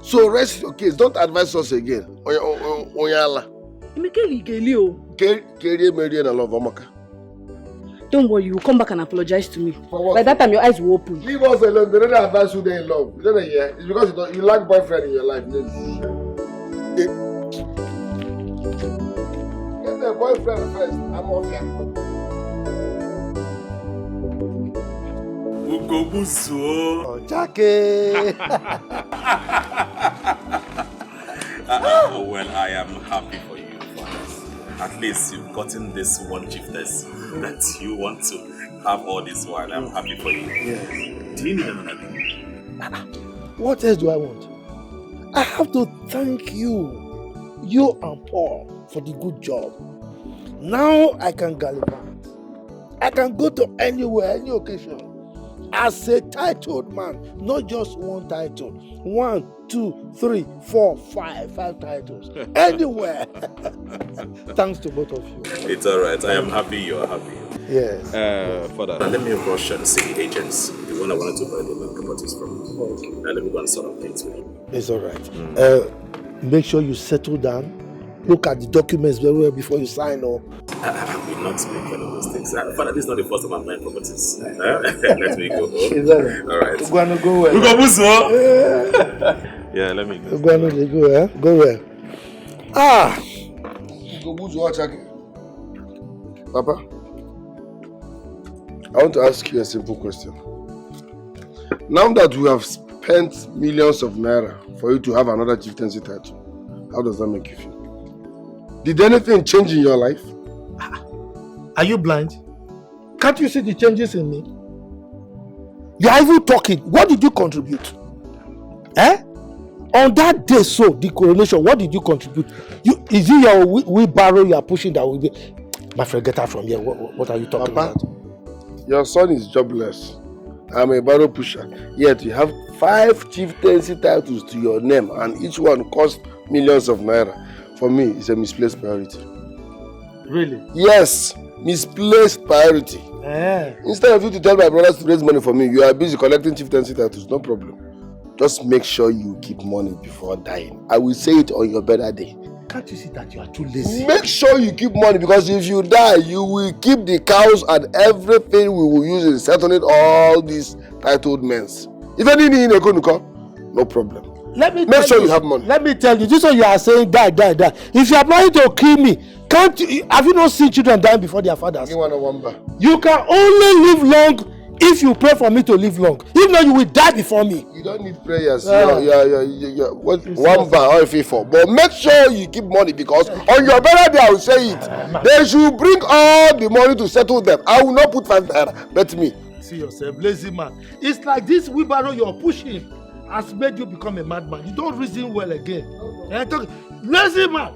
So rest your case. Don't advise us again. Onyala. Don't worry, you will come back and apologize to me. By that time, your eyes will open. Leave us alone. They don't advise you they're in love. You don't hear? It's because you lack boyfriend in your life. Get the boyfriend first. I'm off here. Oh, Jackie. Well, I am happy for you. At least you've gotten this one chiefess that you want to have all this while. I'm happy for you. Yes. Do you need another thing? What else do I want? I have to thank you and Paul, for the good job. Now I can gallivant. I can go to anywhere, any occasion. As a titled man, not just one title. 1, 2, 3, 4, 5 titles. Anywhere. Thanks to both of you. It's alright. I am happy you are happy. Yes. Father, let me rush and see the agents. The one I wanted to buy the land properties from. Okay. Let me go and sort of things with him. It's alright. Make sure you settle down. Look at the documents very well before you sign off. I will not make any mistakes. Father, this is not the first time I'm buying properties. Let me go. Is that right? Alright. We're going to go well. We go, Buso! Yeah, let me go. We're going to go, eh? Go well. Go Buso, Papa, I want to ask you a simple question. Now that we have spent millions of naira for you to have another chieftaincy title, how does that make you feel? Did anything change in your life? Are you blind? Can't you see the changes in me? You are even talking. What did you contribute? On that day, so the coronation, what did you contribute? Is it your wheelbarrow you are pushing that will be? My friend, get out from here. What are you talking about? Your son is jobless. I'm a barrow pusher. Yet you have 5 chieftaincy titles to your name, and each one costs millions of naira. For me, it's a misplaced priority. Really? Yes, misplaced priority. Instead of you to tell my brothers to raise money for me, you are busy collecting chieftaincy titles. No problem. Just make sure you keep money before dying. I will say it on your better day. Can't you see that you are too lazy? Make sure you keep money, because if you die, you will keep the cows and everything we will use in settling all these titled men. If anything in a no problem. Make sure you have money. Let me tell you, this is what you are saying, die. If you are planning to kill me, have you not seen children dying before their fathers? You can only live long if you pray for me to live long. If not, you will die before me. You don't need prayers. One bar or FIFA. But make sure you keep money, because on your better day, I will say it. They should bring all the money to settle them. I will not put 5 naira. Bet me. See yourself, lazy man. It's like this wheelbarrow you're pushing has made you become a madman. You don't reason well again. Lazy man.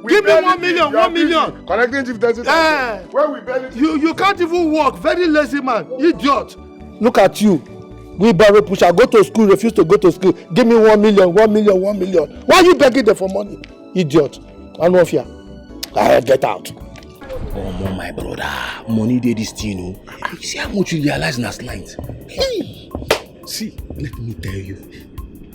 Give me 1 million, 1 million. Connecting chieftaincy. Where we barely. You can't even walk. Very lazy man. Idiot. Look at you. Wheelbarrow pusher. Go to school, refuse to go to school. Give me 1 million, 1 million, 1 million. Why are you begging them for money? Idiot. I know fear. Get out. Oh, my brother. Money did this thing, you know. You see how much you realize last night? Hey. See, let me tell you.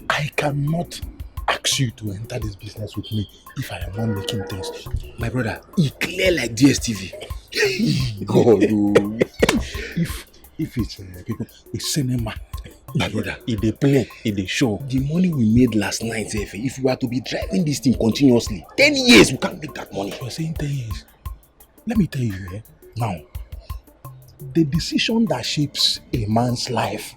I cannot ask you to enter this business with me if I am not making things. My brother, he clear like DSTV. God, if it's people, a cinema, my brother, if they play, if they show, the money we made last night, if we were to be driving this thing continuously, 10 years, we can't make that money. You're saying 10 years. Let me tell you, now, the decision that shapes a man's life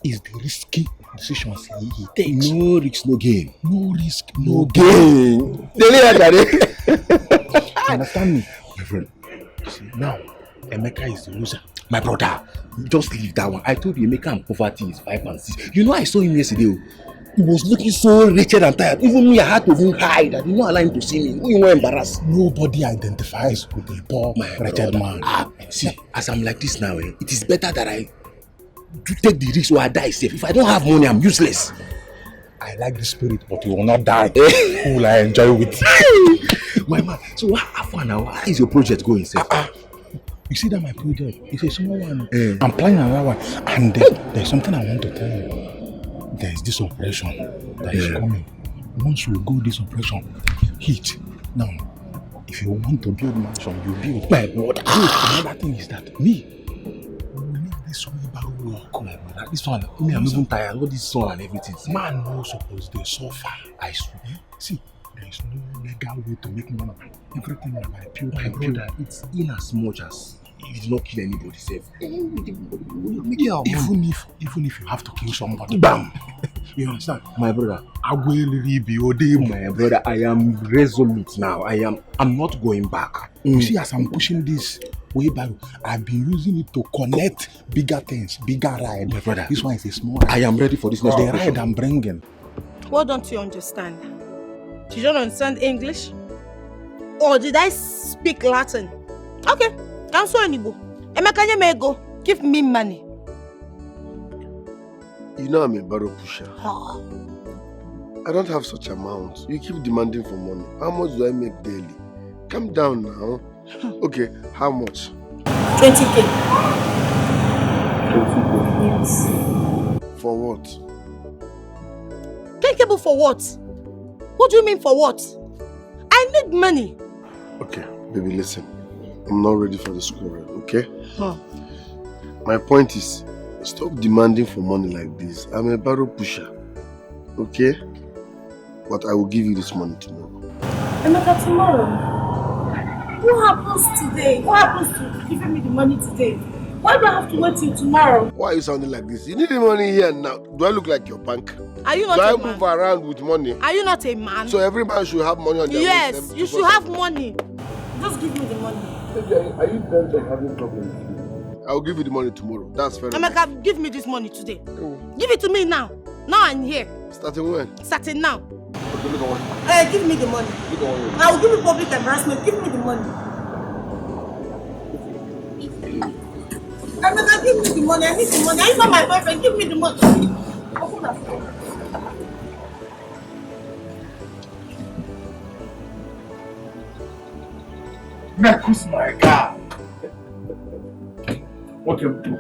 is the risky decisions he takes. No risk, no gain. No risk, no gain. Understand me? My friend, see, now, Emeka is the loser. My brother, just leave that one. I told you Emeka and poverty is 5 and 6. You know, I saw him yesterday. He was looking so wretched and tired. Even me, I had to even hide. I did not allow him to see me. You were embarrassed. Nobody identifies with a poor, wretched man. See, as I'm like this now, it is better that I to take the risk or I die safe. If I don't have money, I'm useless. I like the spirit, but you will not die. Who will I enjoy with? My man, so how is your project going, sir? You see that my project is a small one. I'm planning another one. And there's something I want to tell you. There's this operation that is coming. Once we go this operation, hit. Now, if you want to build mansion, you build. My brother. Another thing is that me, this one about work. My brother. This one, me, I'm even tired. All this sun and everything. Man, no suppose they suffer. I swear. See, there is no legal way to make money. Everything is by pure. My brother, it's in as much as you did not kill anybody, safe. Even if you have to kill somebody, bam! You understand? My brother, I will really be ordained. My brother, I am resolute now. I'm not going back. You see, as I'm pushing this way back, I've been using it to connect bigger things, bigger ride. My brother, this one is a small ride. I am ready for this next the ride I'm bringing. What don't you understand? You don't understand English? Or did I speak Latin? Okay. I'm so Igbo. Emeka may go. Give me money. You know I'm a barrow pusher. I don't have such amount. You keep demanding for money. How much do I make daily? Calm down now. Okay, how much? 20K. 20K. Yes. For what? 10K for what? What do you mean for what? I need money. Okay, baby, listen. I'm not ready for the quarrel, okay? My point is, stop demanding for money like this. I'm a barrow pusher, okay? But I will give you this money tomorrow. Emeka, tomorrow? What happens today? What happens to giving me the money today? Why do I have to wait till tomorrow? Why are you sounding like this? You need the money here now. Do I look like your bank? Are you not a man? Do I move around with money? Are you not a man? So every man should have money on their own. Yes, you should have money. Just give me the money. Are you bent on having problems? I will give you the money tomorrow. That's fair enough. Emeka, give me this money today. Give it to me now. Now I'm here. Starting when? Starting now. Okay, look at what. Give me the money. Look at what. I will give you public embarrassment. Give me the money. Emeka, give me the money. I need the money. I'm not my boyfriend. Give me the money. Open that door. Marcus, my God. What you do?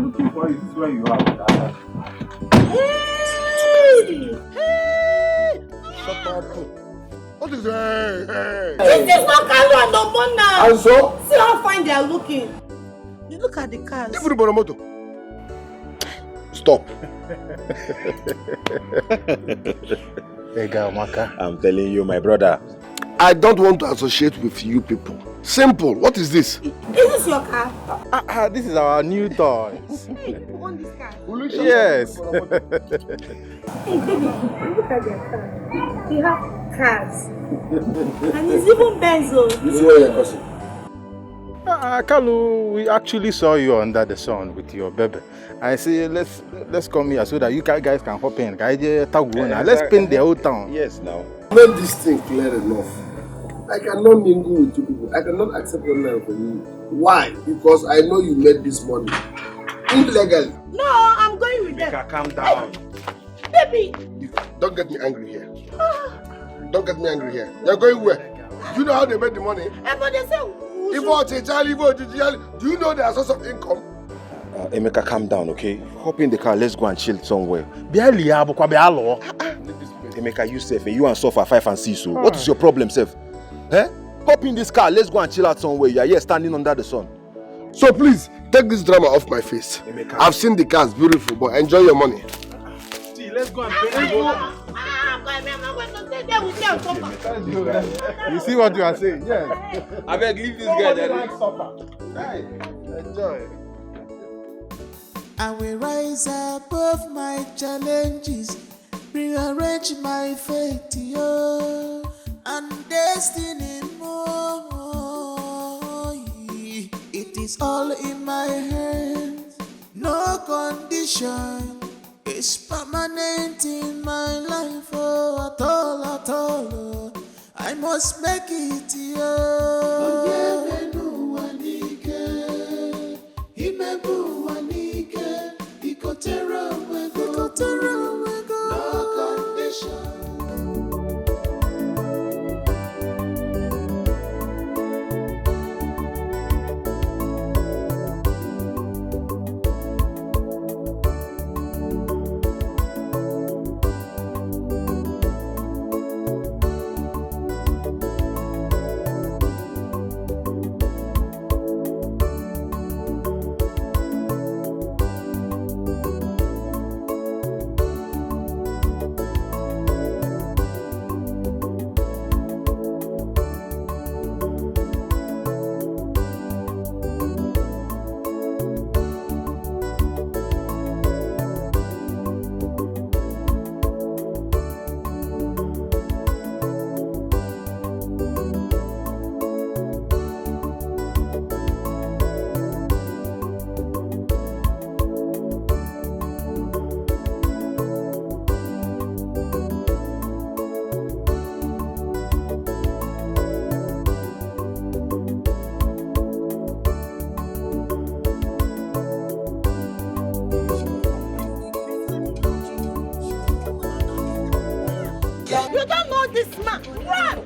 Looking for you. This is where you are. Hey! Shut up. What is hey? This is not Carlo and Obona. And so? See how fine they are looking. You look at the cars. Give me the motor. Stop. Hey, Maka. I'm telling you, my brother. I don't want to associate with you people. Simple. What is this? Is this your car? This is our new toy. Hey, who own this car? Yes. Hey, baby, look at their car. They have cars. And it's even Benzo. This is where you're crossing. Kalu, we actually saw you under the sun with your baby. I say let's come here so that you guys can hop in. Let's paint the whole town. Yes, now. Make this thing clear enough. I cannot mingle with two people. I cannot accept money from you. Why? Because I know you made this money illegally. No, I'm going with them. Calm down. Baby. Don't get me angry here. Don't get me angry here. You're going where? Do you know how they made the money? But they say, do you know their source of income? Emeka, calm down, okay? Hop in the car, let's go and chill somewhere. Emeka, you safe, you and Sofa 5 and 6. So what is your problem, Seth? Eh? Hop in this car, let's go and chill out somewhere. You are here standing under the sun. So please, take this drama off my face. Emeka. I've seen the cars, beautiful, but enjoy your money. See, let's go and pay. You see what you are saying? Yes. I beg, leave this guy there. Enjoy. I will rise above my challenges, rearrange my fate, yo, and destiny more. It is all in my hands, no condition is permanent in my life, oh, at all, I must make it, yo. You don't know this man. Run!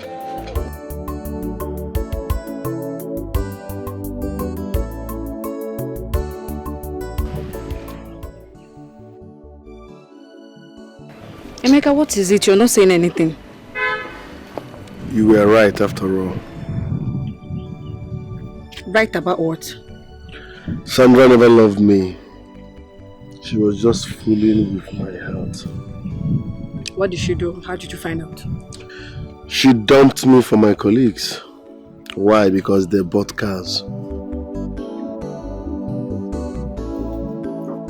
Emeka, what is it? You're not saying anything. You were right after all. Right about what? Sandra never loved me. She was just fooling with my heart. What did she do? How did you find out? She dumped me for my colleagues. Why? Because they bought cars.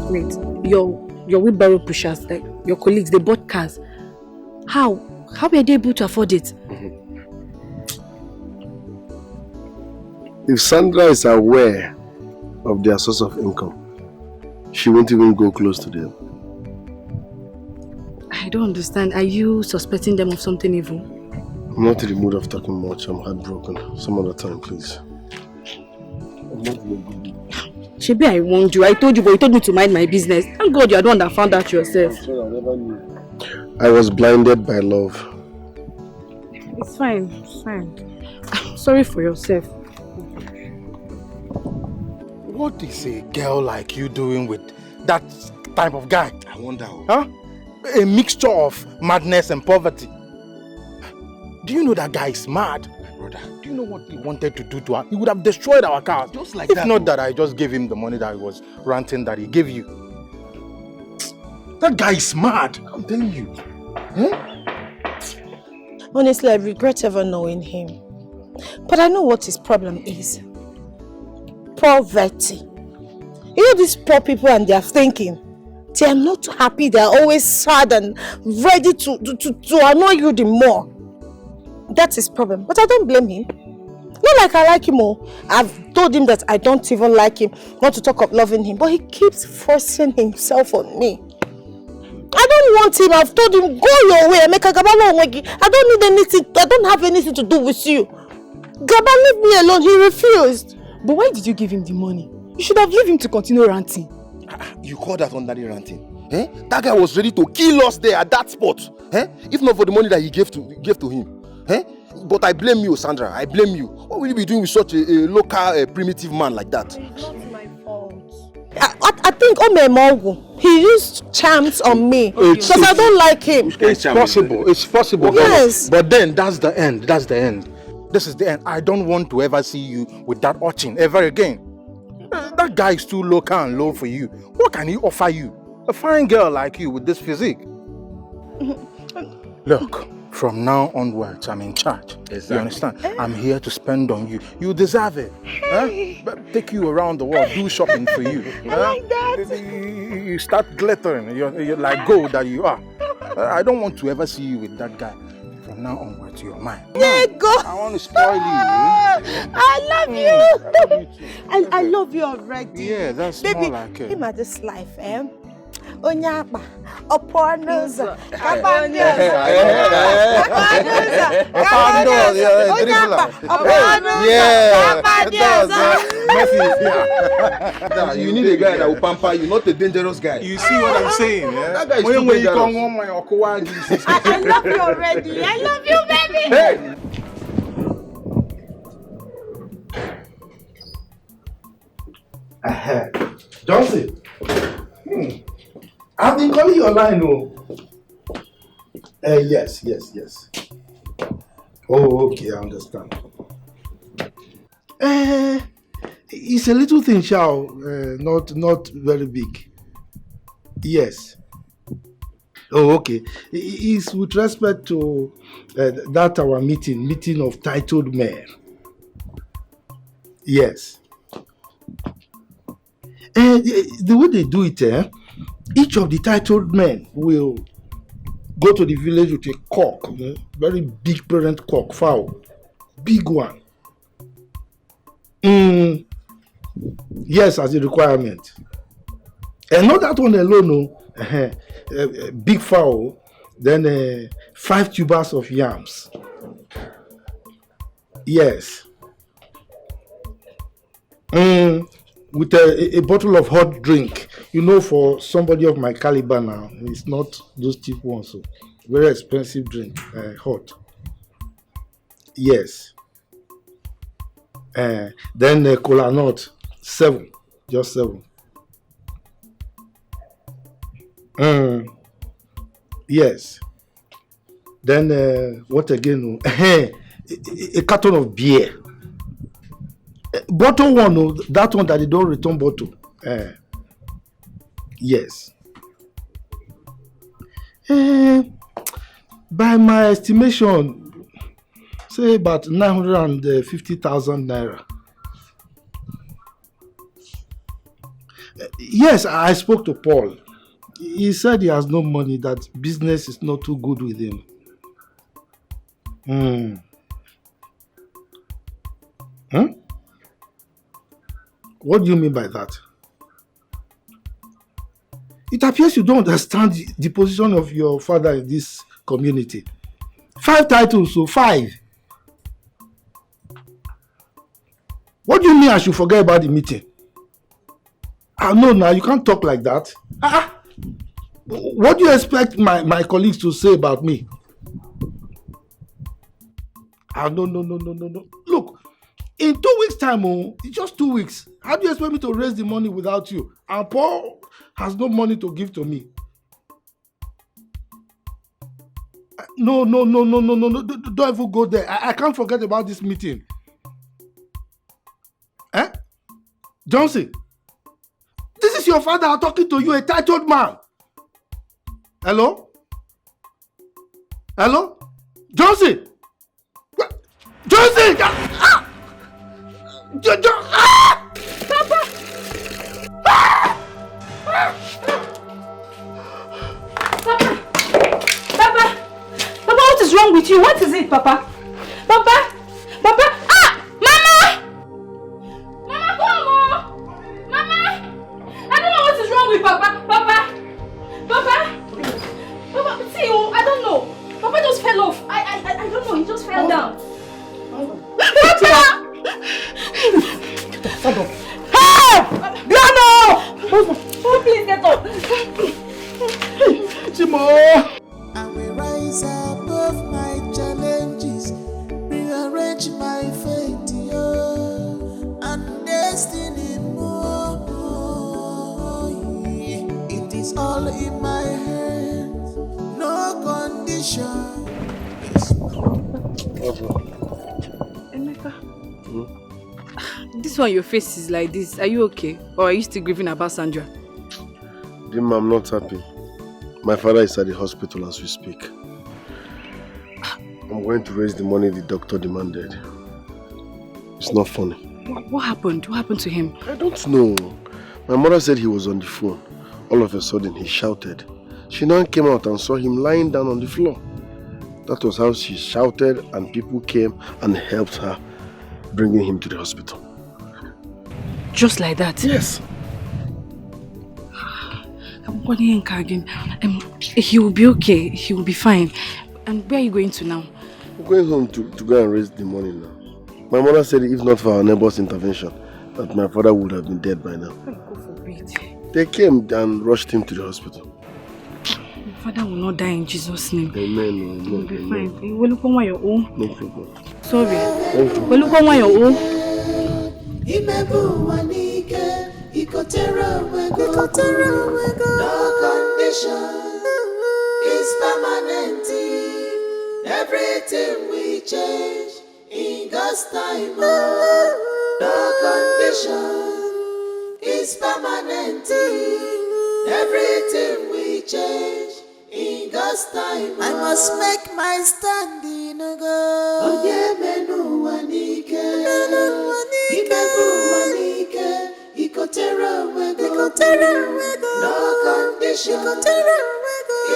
Wait, your wheelbarrow pushers, like your colleagues, they bought cars. How? How were they able to afford it? If Sandra is aware of their source of income, she won't even go close to them. I don't understand. Are you suspecting them of something evil? I'm not in the mood of talking much. I'm heartbroken. Some other time, please. Shebi, I warned you. I told you, but you told me to mind my business. Thank God you're the one that found out yourself. I'm sorry, I never knew. I was blinded by love. It's fine. It's fine. I'm sorry for yourself. What is a girl like you doing with that type of guy? I wonder. Huh? A mixture of madness and poverty. Do you know that guy is mad? My brother. Do you know what he wanted to do to her? He would have destroyed our cars. Just like if that. If not that I just gave him the money that he was ranting that he gave you. That guy is mad. I'm telling you. Honestly, I regret ever knowing him. But I know what his problem is. Poverty. You know these poor people and they are thinking. They are not happy. They are always sad and ready to annoy you the more. That's his problem. But I don't blame him. Not like I like him. I've told him that I don't even like him. Not to talk of loving him. But he keeps forcing himself on me. I don't want him. I've told him, go your way. I don't need anything. I don't have anything to do with you. Gaba, leave me alone. He refused. But why did you give him the money? You should have left him to continue ranting. You call that ordinary ranting? Eh? That guy was ready to kill us there at that spot. Eh? If not for the money that he gave to him. Eh? But I blame you, Sandra. I blame you. What will you be doing with such a local primitive man like that? It's not my fault. I think Omemongu, he used charms on me because I don't like him. It's possible. It's possible. Yes. But then that's the end. That's the end. This is the end. I don't want to ever see you with that urchin ever again. That guy is too local and low for you. What can he offer you? A fine girl like you with this physique. Look, from now onwards, I'm in charge. Exactly. You understand? I'm here to spend on you. You deserve it. Hey. Huh? Take you around the world, do shopping for you. I like that. You start glittering. You're like gold that you are. I don't want to ever see you with that guy. From now onwards, you're mine. There you go. I want to spoil you. I love you. I love you too. And I love you already. Yeah, that's Baby, more like it. him at this life, Onyapa, Oponoza, You need a guy that will pamper you, not a dangerous guy. You see what I'm saying? Yeah? That guy is too dangerous. I love you already. I love you, baby. Hey. Johnson, I've been calling your line, yes. Oh, okay, I understand. It's a little thing, Shao, not very big. Yes. Oh, okay. It's with respect to that our meeting of titled men. Yes. The way they do it, each of the titled men will go to the village with a cock, very big parent cock, fowl, big one. Yes, as a requirement. And not that one alone, big fowl, then 5 tubers of yams. Yes. With a bottle of hot drink, for somebody of my caliber now. It's not those cheap ones. So. Very expensive drink. Hot. Yes. Then cola nut. 7. Just 7. Yes. Then what again? A carton of beer. Bottle one, that one that they don't return bottle. Yes. By my estimation, say about 950,000 naira. Yes, I spoke to Paul. He said he has no money, that business is not too good with him. What do you mean by that? It appears you don't understand the position of your father in this community. 5 titles, so 5. What do you mean I should forget about the meeting? No, now you can't talk like that. What do you expect my colleagues to say about me? No. Look, in 2 weeks' time, it's just 2 weeks. How do you expect me to raise the money without you? And Paul has no money to give to me. No. Don't even go there. I can't forget about this meeting. Johnson, this is your father talking to you, a titled man. Hello? Johnson! Johnson! Papa! Papa, what is wrong with you? What is it, Papa? Papa! Mama! Mama, come on! Mama! I don't know what is wrong with Papa. Papa, see, I don't know. Papa just fell off. I don't know, he just fell down. Papa! Stand up. Help! Piano! Oh, please get up. Chimo! I will rise above my challenges, rearrange my fate, and destiny more. It is all in my hands, no condition is Emeka, this one your face is like this. Are you okay? Or are you still grieving about Sandra? Dima, I'm not happy. My father is at the hospital as we speak. I'm going to raise the money the doctor demanded. It's not funny. What happened? What happened to him? I don't know. My mother said he was on the phone. All of a sudden, he shouted. She now came out and saw him lying down on the floor. That was how she shouted, and people came and helped her, bringing him to the hospital. Just like that? Yes. Again. He will be okay. He will be fine. And where are you going to now? I'm going home to go and raise the money now. My mother said if not for our neighbor's intervention, that my father would have been dead by now. God forbid. They came and rushed him to the hospital. My father will not die in Jesus' name. Amen. He will be fine. You will look on your own. No problem. Sorry. We'll look on your own. No condition is permanent. Everything we change in God's time. No condition is permanent. Everything we change in God's time. I must make my stand in a God. Oh yeah, menu wanike. No condition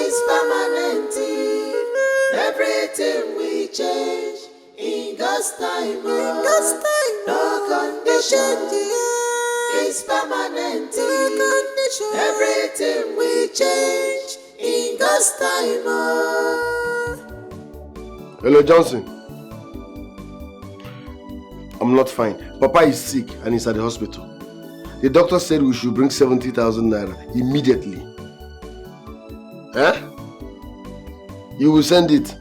is permanent. Everything we change in God's time. No condition is permanent. Everything we change in God's time. Hello, Johnson. I'm not fine. Papa is sick and he's at the hospital. The doctor said we should bring 70,000 naira immediately. You will send it.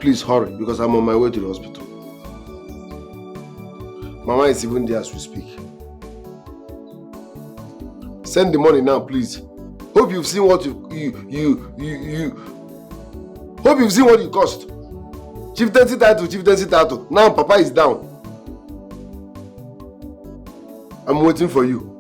Please hurry, because I'm on my way to the hospital. Mama is even there as we speak. Send the money now, please. Hope you've seen what hope you've seen what you cost. Chieftaincy title. Now Papa is down. I'm waiting for you.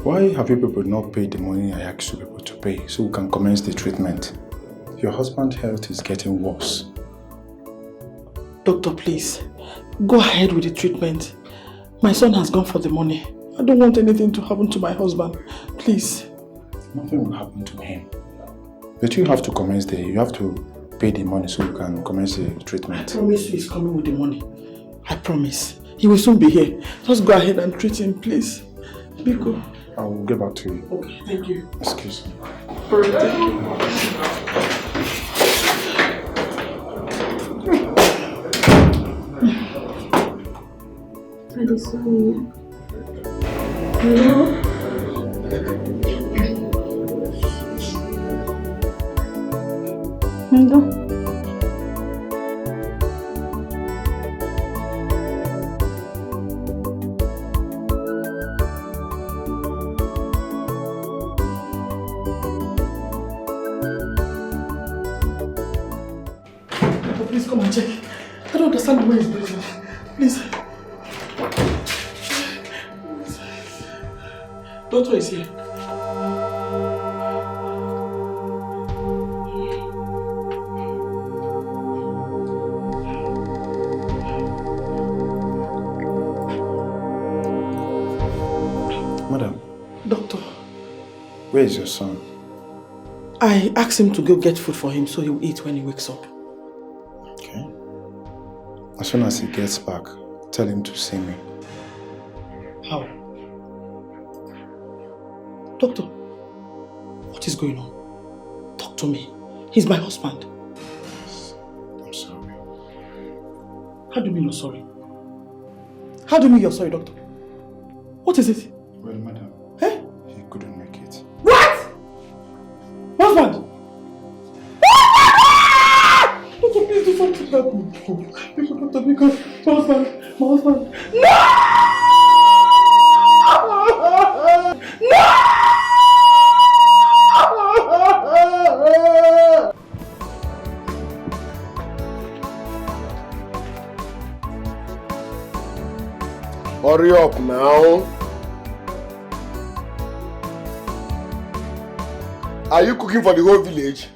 Why have you people not paid the money I asked you people to pay so we can commence the treatment? Your husband's health is getting worse. Doctor, please, go ahead with the treatment. My son has gone for the money. I don't want anything to happen to my husband. Please. Nothing will happen to him. But you have to you have to pay the money so you can commence the treatment. I promise you he's coming with the money. I promise. He will soon be here. Just go ahead and treat him, please. Biko. I will get back to you. Okay, thank you. Excuse me. Alright, thank you. I just saw you. Hello? Hello? Please come and check. I don't understand the way he's breathing. Please. Doctor is here. Madam. Doctor. Where is your son? I asked him to go get food for him so he will eat when he wakes up. Okay. As soon as he gets back, tell him to see me. How? Doctor, what is going on? Talk to me. He's my husband. I'm sorry. How do you mean you're sorry? How do you mean you're sorry, doctor? What is it? Well, madam, he couldn't make it. What? Husband? Doctor, please do something. Help me. Doctor, because my husband. No! No! Hurry up now. Are you cooking for the whole village?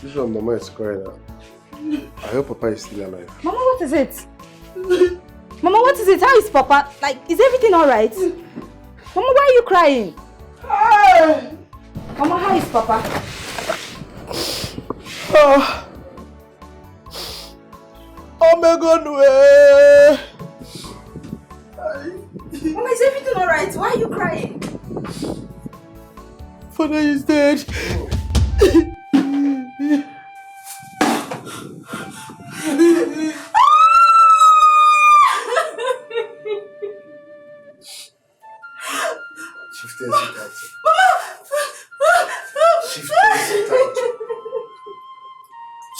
This one, Mama is crying now. I hope Papa is still alive. Mama, what is it? Mama, what is it? How is Papa? Like, is everything alright? Mama, why are you crying? Mama, how is Papa? Oh my God, Mama, is everything alright? Why are you crying? Father is dead.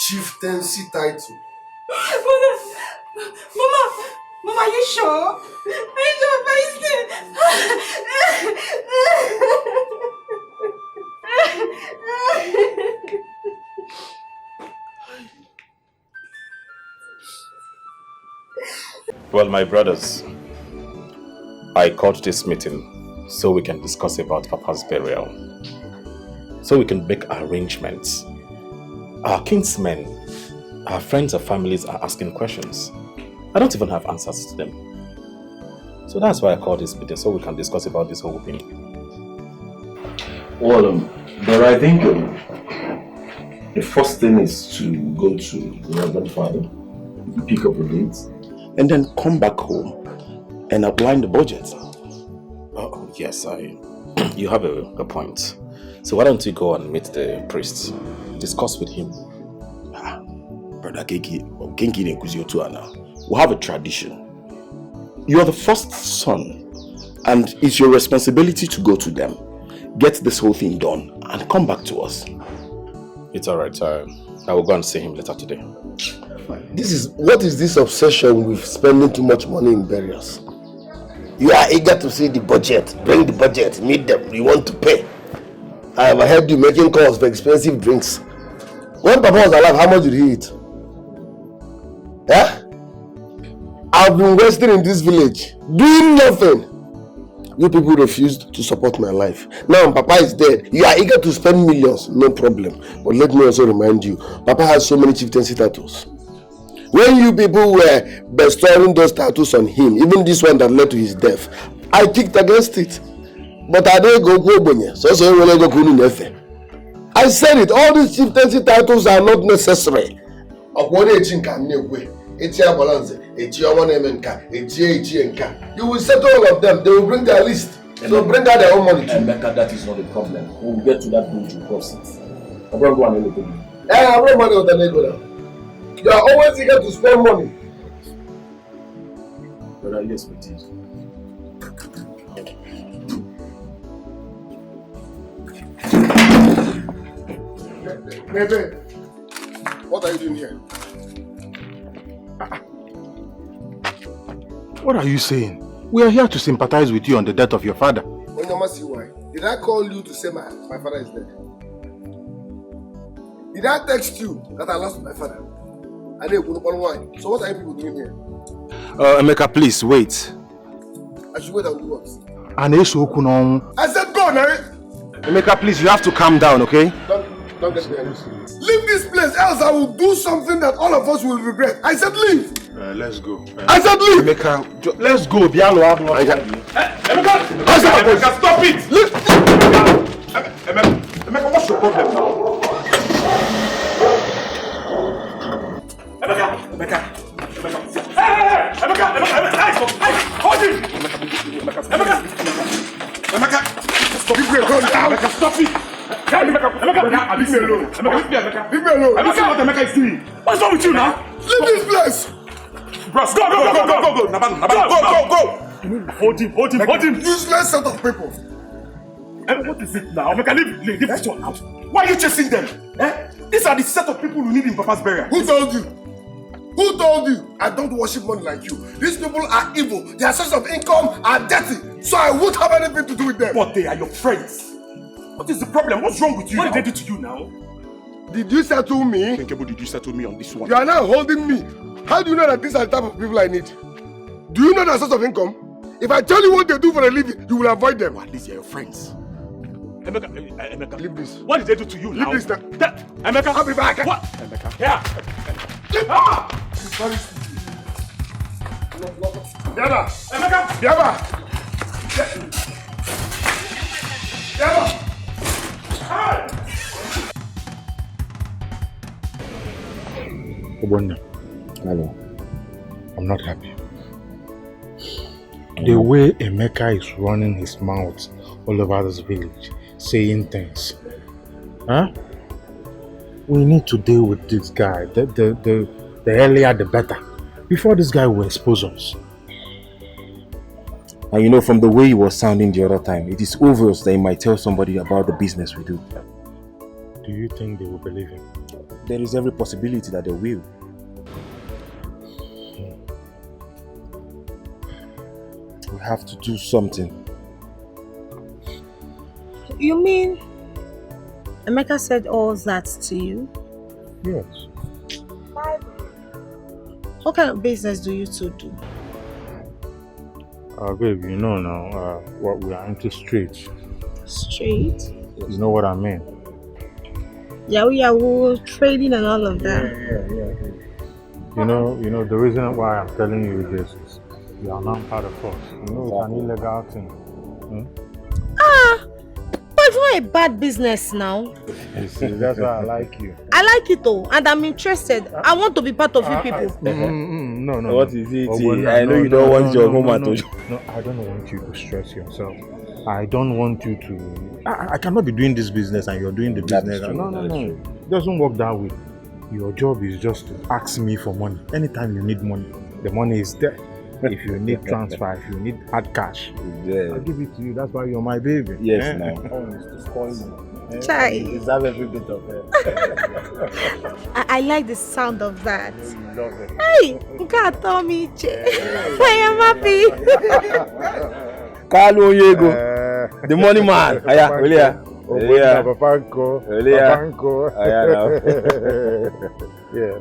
Chieftaincy title. Mama, are you sure? Are you sure? Well, my brothers, I called this meeting so we can discuss about Papa's burial. So we can make arrangements. Our kinsmen, our friends and families are asking questions. I don't even have answers to them. So that's why I called this meeting, so we can discuss about this whole thing. Well, but I think the first thing is to go to the Reverend Father, pick up a date, and then come back home and outline the budget. Oh, yes, you have a point. So why don't you go and meet the priest, discuss with him? Brother Genki now. We have a tradition. You are the first son, and it's your responsibility to go to them, get this whole thing done, and come back to us. It's alright. I will go and see him later today. What is this obsession with spending too much money in burials? You are eager to see the budget, bring the budget, meet them, you want to pay. I have heard you making calls for expensive drinks. When Papa was alive, how much did he eat? Yeah? I've been wasting in this village, doing nothing. You people refused to support my life. Now Papa is dead. You are eager to spend millions, no problem. But let me also remind you, Papa has so many chieftaincy titles. When you people were bestowing those titles on him, even this one that led to his death, I kicked against it. But I didn't go bonye. I said it, all these chieftaincy titles are not necessary. You will settle all of them, they will bring their list. They will bring out their own money too. That is not a problem. When we get to that bridge, we'll cross it. You are always eager to spend money. Brother, yes, we did. Bebe, what are you doing here? What are you saying? We are here to sympathize with you on the death of your father. Why? Did I call you to say my father is dead? Did I text you that I lost my father? So what are you people doing here? Emeka, please wait. I should wait and do what? I said go, Nari! Emeka, please, you have to calm down, okay? Don't get me angry. Leave this place, else I will do something that all of us will regret. I said leave! Let's go. I said leave! Emeka, let's go. Emeka, stop it! Leave! Emeka, what's your problem now? Emeka! Hold him! Emeka! Stop it! Leave me alone! Emeka, what Emeka is doing? What's wrong with you now? Leave this place! Bros, go! Naban, go! Hold him! Useless set of people! What is it now? Emeka, leave this one out. Why are you chasing them? These are the set of people we need in Papa's burial. Who told you? Who told you? I don't worship money like you. These people are evil. Their source of income are dirty. So I won't have anything to do with them. But they are your friends. What is the problem? What's wrong with you? What did they do to you now? Did you settle me? Kenkebo, did you settle me on this one? You are now holding me. How do you know that these are the type of people I need? Do you know their source of income? If I tell you what they do for a living, you will avoid them. Well, at least they are your friends. Emeka, leave this. What did they do to you now? Leave this now. Emeka, I'll be back. What? Emeka, here. Very stupid. Biaba! Emeka! Biaba! Obonna. Hello. I'm not happy. The way Emeka is running his mouth all over this village, saying things. We need to deal with this guy. The earlier the better. Before this guy will expose us. And you know, from the way he was sounding the other time, it is obvious that he might tell somebody about the business we do. Do you think they will believe him? There is every possibility that they will. Well, have to do something. You mean Emeka said all that to you? Yes. What kind of business do you two do? Babe, you know now what we are into street. Street? You know what I mean? Yahoo, trading and all of that. Yeah. You know the reason why I'm telling you this is you are not part of us. You know it's an illegal thing. But it's not a bad business now. You see, that's why I like you. I like it though, and I'm interested. I want to be part of you people. No. What is it? I know you don't want your woman to. No, I don't want you to stress yourself. I don't want you to. I cannot be doing this business and you're doing the business. No. It doesn't work that way. Your job is just to ask me for money. Anytime you need money, the money is there. If you need transfer, if you need hard cash, I'll give it to you. That's why you're my baby. Yes, now. Chai. You deserve every bit of it. I like the sound of that. You love it. Hey, God told me, I am happy. Carlo Yego, the money man. Aya, Olia. Papanko. Yes.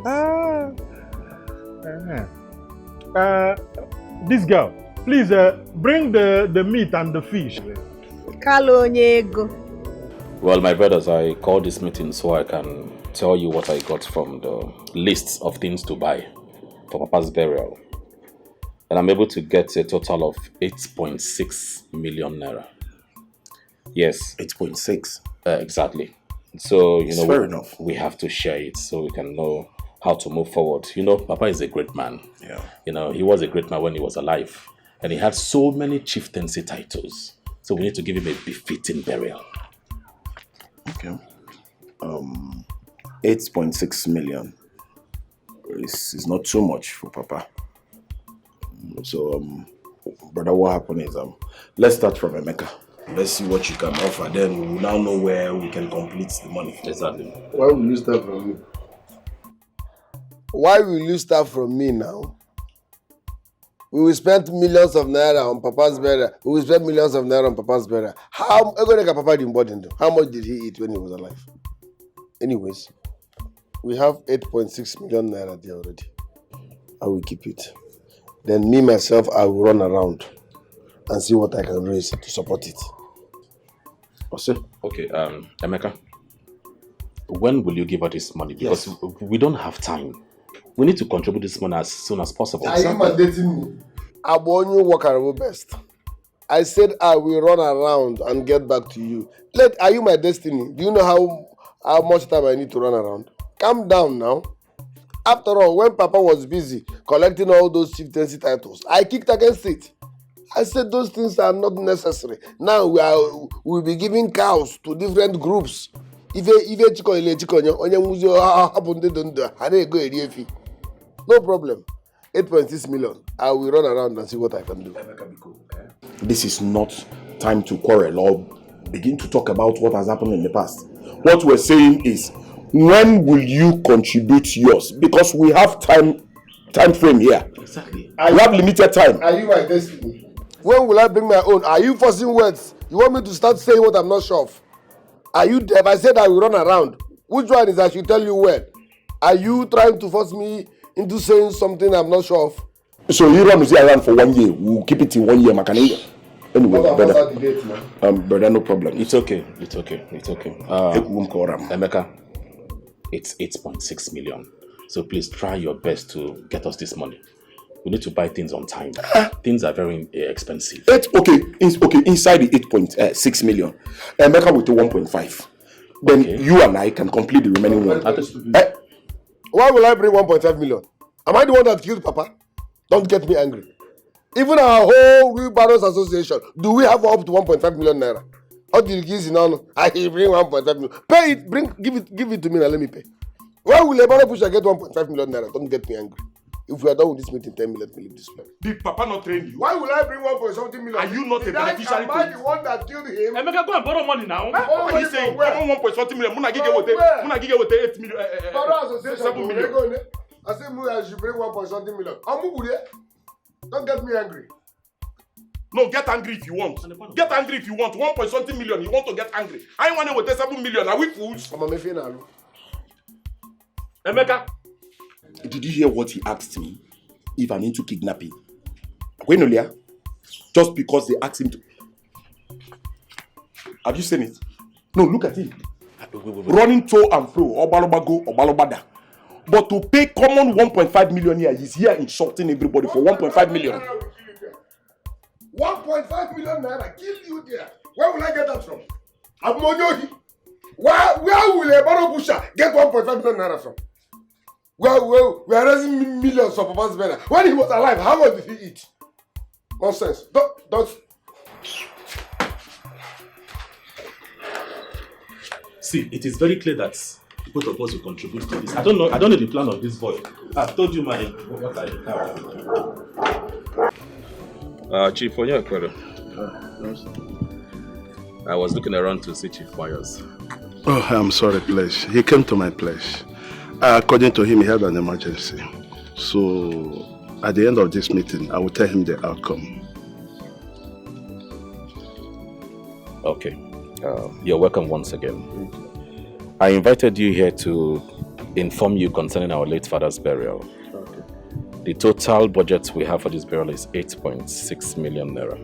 This girl, please bring the meat and the fish. Carlo Onyego. Well, my brothers, I called this meeting so I can tell you what I got from the lists of things to buy for Papa's burial. And I'm able to get a total of 8.6 million naira. Yes. 8.6. Exactly. So, fair enough. We have to share it so we can know how to move forward. Papa is a great man. Yeah. He was a great man when he was alive. And he had so many chieftaincy titles. So we need to give him a befitting burial. Okay. 8.6 million is not too much for Papa. So, brother, what happened is, let's start from Emeka. Let's see what you can offer. Then we will now know where we can complete the money. Exactly. Why will you start from me? Why will you start from me now? We will spend millions of naira on Papa's burial. We will spend millions of naira on Papa's burial. How Papa didn't bother? How much did he eat when he was alive? Anyways, we have 8.6 million naira there already. I will keep it. Then me, myself, I will run around and see what I can raise to support it. Okay, Emeka, when will you give her this money? Because we don't have time. We need to contribute this money as soon as possible. Are you mandating me? I want you work our best. I said I will run around and get back to you. Are you my destiny? Do you know how much time I need to run around? Calm down now. After all, when Papa was busy collecting all those chieftaincy titles, I kicked against it. I said those things are not necessary. Now we'll be giving cows to different groups. No problem. 8.6 million. I will run around and see what I can do. This is not time to quarrel or begin to talk about what has happened in the past. What we're saying is, when will you contribute yours? Because we have time frame here. Exactly. We have limited time. Are you my destiny? When will I bring my own? Are you forcing words? You want me to start saying what I'm not sure of? If I said I will run around, which one is I should tell you when? Are you trying to force me into saying something I'm not sure of? So you run around for 1 year. We'll keep it in 1 year, Makaninga. Anyway, brother, no problem. It's okay. Emeka, it's 8.6 million. So please try your best to get us this money. We need to buy things on time. Things are very expensive. Inside the 8.6 million, Emeka with the 1.5. Then you and I can complete the remaining one. Why will I bring 1.5 million? Am I the one that killed Papa? Don't get me angry. Even our whole Wheelbarrows Association, do we have up to 1.5 million naira? How did you give it now? I bring 1.5 million. Pay it, give it to me and let me pay. Why will a barrow pusher get 1.5 million naira? Don't get me angry. If we are done with this meeting, tell me, let me leave this place. Did Papa not train you? Why will I bring 1.something million? Are you not a beneficiary? Am I the one that killed him? Emeka, go and borrow money now. What are you saying? Where? 1.something million. Muna gige with 8 million. Barrow Association. 7 million. I said I should bring 1.something million. Don't get me angry. No, get angry if you want. Get angry if you want. 1.something million, you want to get angry. I ain't want to 7 million. Are we fools? Emeka, did you hear what he asked me? If I'm into kidnapping. Just because they asked him to. Have you seen it? No, look at him. Wait. Running to and fro, Obalobago, Obalobada. But to pay common 1.5 million here, he's here insulting everybody for 1.5 million. 1.5 million naira, kill you there. Where will I get that from? Abmonyohi. Where will a Baro Busha get 1.5 million naira from? Well, we are raising millions of Papa's better. When he was alive, how much did he eat? Nonsense. Don't. See, it is very clear that both of us will contribute to this. I don't know the plan of this boy. I've told you what I have. Chief, for your query. I was looking around to see Chief Fires. Oh, I'm sorry, please. He came to my place. According to him, he had an emergency. So, at the end of this meeting, I will tell him the outcome. Okay. You're welcome once again. I invited you here to inform you concerning our late father's burial. Okay. The total budget we have for this burial is 8.6 million naira.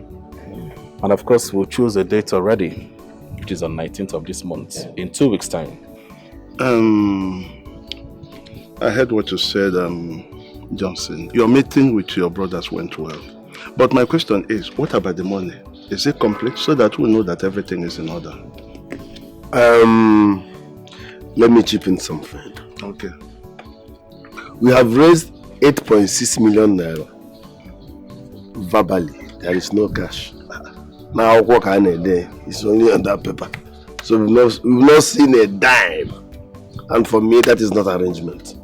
And of course, we'll choose a date already, which is on 19th of this month, in 2 weeks' time. I heard what you said, Johnson. Your meeting with your brothers went well. But my question is, what about the money? Is it complete so that we know that everything is in order? Let me chip in something. Okay. We have raised 8.6 million naira. Verbally, there is no cash. Now, what can I do? It's only on that paper. So we've not seen a dime. And for me, that is not arrangement.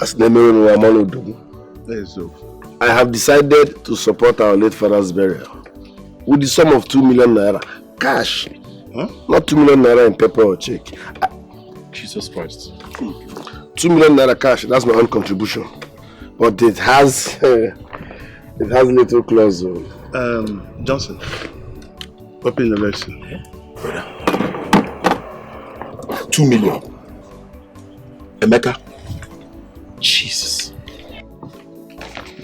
As I have decided to support our late father's burial with the sum of 2 million naira cash. Huh? Not 2 million naira in paper or check. Jesus Christ. 2 million naira cash, that's my own contribution. But it has little clause. Johnson, open the lesson. 2 million. Emeka. Jesus.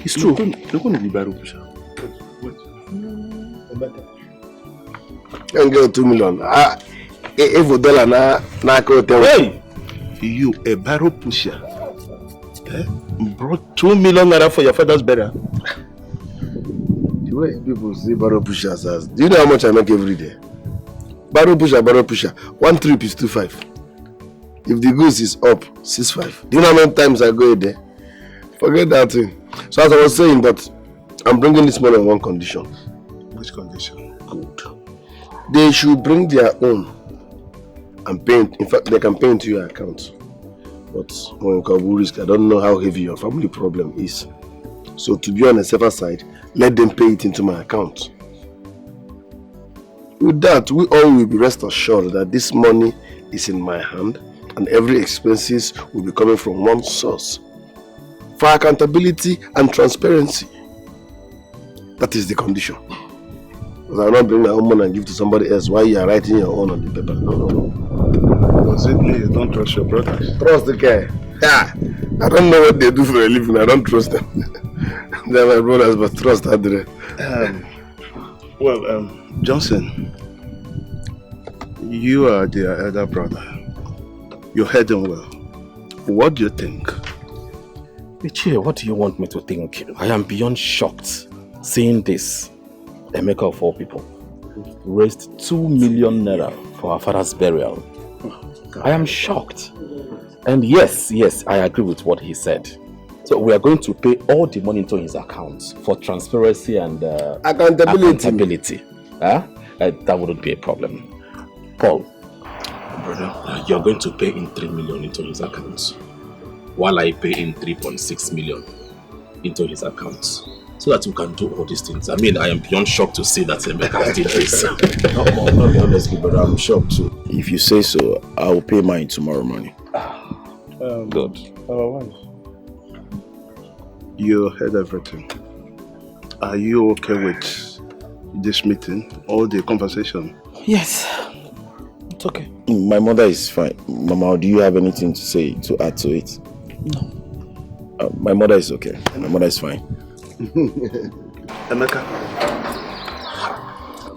It's true. You're going to be bad. Can't get 2 million. If you dollar na hey, you a barrel pusher. Brought 2 million naira for your father's burial. The way people see barrel pushers as, do you know how much I make every day? Barrel pusher. 1 trip is 2.5. If the goose is up, 6.5. Do you know how many times I go a day? Forget that thing. So as I was saying, but I'm bringing this money on one condition. Which condition? Good. They should bring their own and pay. In fact, they can pay into your account. But when you risk, I don't know how heavy your family problem is. So to be on the safer side, let them pay it into my account. With that, we all will be rest assured that this money is in my hand and every expenses will be coming from one source. For accountability and transparency. That is the condition. Because I will not bring my own money and give to somebody else while you are writing your own on the paper. No. Does it mean you don't trust your brothers? Trust the guy. Yeah. I don't know what they do for a living. I don't trust them. They are my brothers, but trust Adre. Johnson, you are their elder brother. You heard them well. What do you think? Ichie, what do you want me to think? I am beyond shocked seeing this. Emeka of all people raised 2 million naira for our father's burial. I am shocked. And yes, I agree with what he said. So we are going to pay all the money into his account for transparency and accountability. That wouldn't be a problem. Paul, brother, you're going to pay in 3 million into his account, while I pay in 3.6 million into his account, so that we can do all these things. I mean, I am beyond shocked to see that Emeka did this. No, be honestly, but I'm shocked too. If you say so, I will pay mine tomorrow morning. Good. You heard everything. Are you okay with this meeting? All the conversation? Yes. It's okay. My mother is fine. Mama, do you have anything to say, to add to it? No. My mother is okay. My mother is fine. Emeka.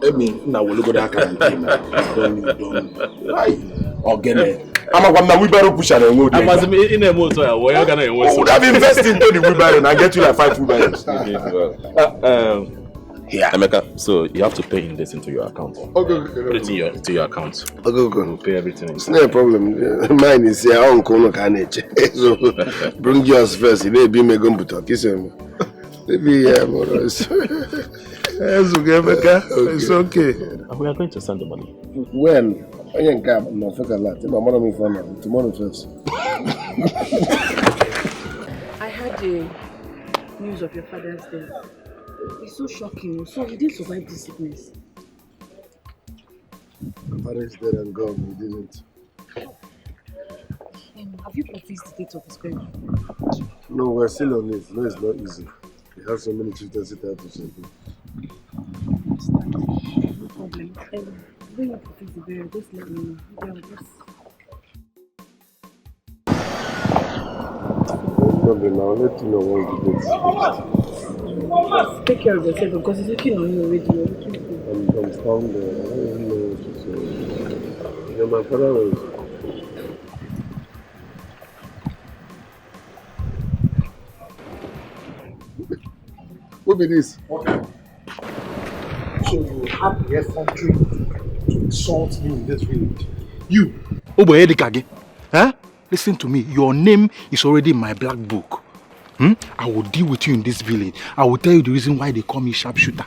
I mean, now we'll look at that kind of thing. Don't. Organic. I'm a wheelbarrow pusher. I must be in a motor. Where are you going to would have invested in the wheelbarrow and I get you like 5 wheelbarrows. Yeah, Emeka, so you have to pay in this into your account. Okay. Put it into your account. Okay. We'll pay everything. It's not a problem. Mine is here. I don't so bring yours first. It may be me going to talk. Maybe it's okay, Emeka. It's okay. We are going to send the money. When? I ain't got no fucking lot. My mother me phone tomorrow first. I heard the news of your father's death. It's so shocking. So he didn't survive this sickness. My father is dead and gone. He didn't. Have you confused the date of his burial? No, we're still on it. No, it's not easy. We have so many chieftaincy titles. No problem. When you confuse the burial, just let me know. Maybe I'll let you know once the date is. Take care of yourself because he's looking on you already. I'm found there. I don't even know what to say. You know, my father was. What be this? Okay. So you have the effrontery to insult me in this village. You, Oboye Dikeh, huh? Listen to me. Your name is already in my black book. I will deal with you in this village. I will tell you the reason why they call me sharpshooter.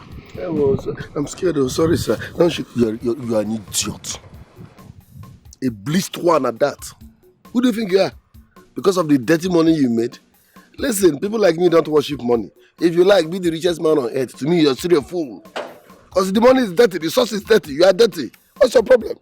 I'm scared. Oh, sorry, sir. Don't shoot. You are an idiot. A bleached one at that. Who do you think you are? Because of the dirty money you made? Listen, people like me don't worship money. If you like, be the richest man on earth. To me, you're still a fool. Because the money is dirty, the source is dirty. You are dirty. What's your problem?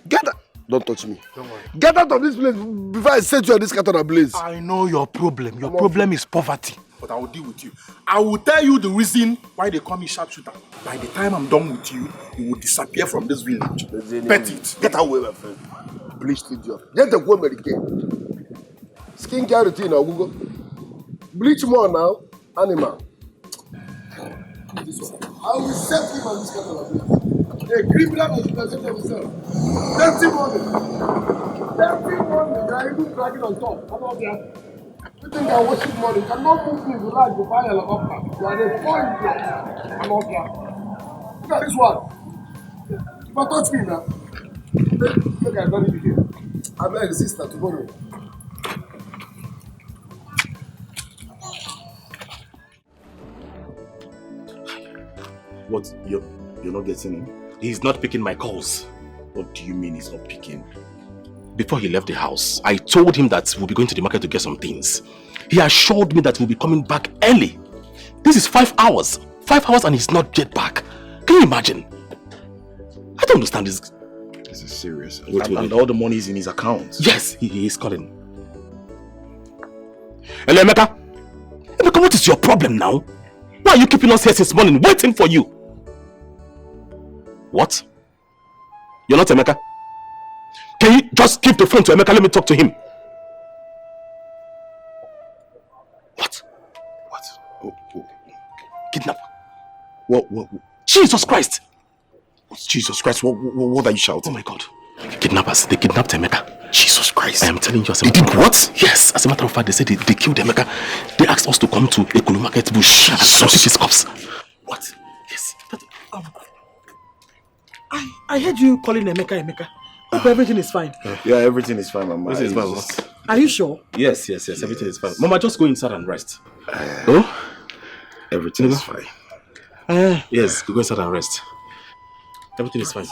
Get out. Don't touch me. Don't worry. Get out of this place before I set you on this carton ablaze. I know your problem. Your problem is poverty. But I will deal with you. I will tell you the reason why they call me sharpshooter. By the time I'm done with you, you will disappear from this village. Bet it. Get away, my friend. Bleached idiot. Get the woman again. Skincare routine, Google. Bleach more now. Animal. This one. I will set him on this carton ablaze. A criminal must present himself. Dirty money. Dirty money. You are even dragging on top. Come on there. You think I worship money? You cannot move me to like to buy a helicopter. You are a poor idiot. Come on there. Look at this one. If I touch me now, look at money again. I'm like a sister tomorrow. What? You're not getting him? He's not picking my calls. What do you mean he's not picking? Before he left the house, I told him that we'll be going to the market to get some things. He assured me that we'll be coming back early. This is 5 hours. 5 hours and he's not yet back. Can you imagine? I don't understand this. This is serious. Wait. And all the money is in his account. Yes, he is calling. Hello, Emeka. Emeka, what is your problem now? Why are you keeping us here since morning, waiting for you? What? You're not Emeka? Can you just give the phone to Emeka? Let me talk to him. What? Kidnapper? What? Jesus Christ! Jesus Christ, what are you shouting? Oh my God. Kidnappers, they kidnapped Emeka. Jesus Christ. I am telling you. They did what? Yes, as a matter of fact, they said they killed Emeka. They asked us to come to Ekulu Market Bush and come see these cops. What? Yes. I heard you calling Emeka. Hope everything is fine. Yeah, everything is fine, Mama. Everything is fine. Are you sure? Yes, everything is fine. Mama, just go inside and rest. Everything is fine. Yes, go inside and rest. Everything is fine.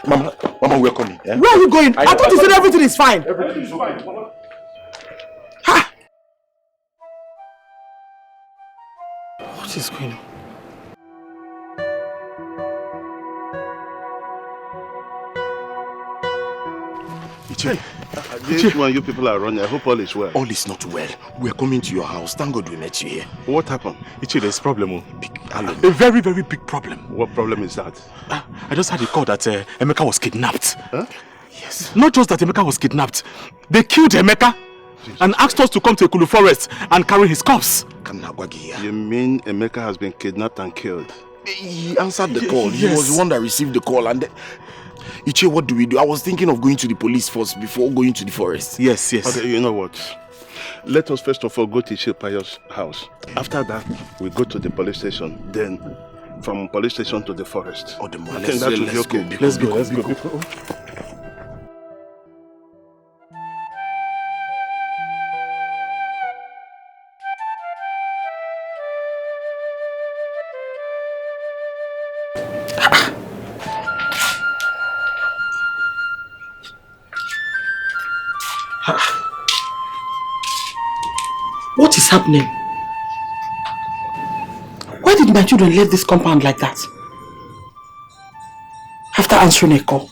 Mama, we're coming. Yeah? Where are you going? I thought you said everything is fine. Everything is fine, Mama. Ha! What is going on? This one you people are running. I hope all is well. All is not well. We are coming to your house. Thank God we met you here. What happened? Ichi, there's a problem. A very, very big problem. What problem is that? I just had a call that Emeka was kidnapped. Huh? Yes. Not just that Emeka was kidnapped. They killed Emeka and asked us to come to Ekulu Forest and carry his corpse. You mean Emeka has been kidnapped and killed? He answered the call. Yes. He was the one that received the call. And Iche, what do we do? I was thinking of going to the police first before going to the forest. Yes. Okay, you know what? Let us first of all go to Iche Payo's house. After that, we go to the police station. Then, from police station to the forest. Oh, the man. I think that will be okay. Let's go. What is happening? Why did my children leave this compound like that? After answering a call.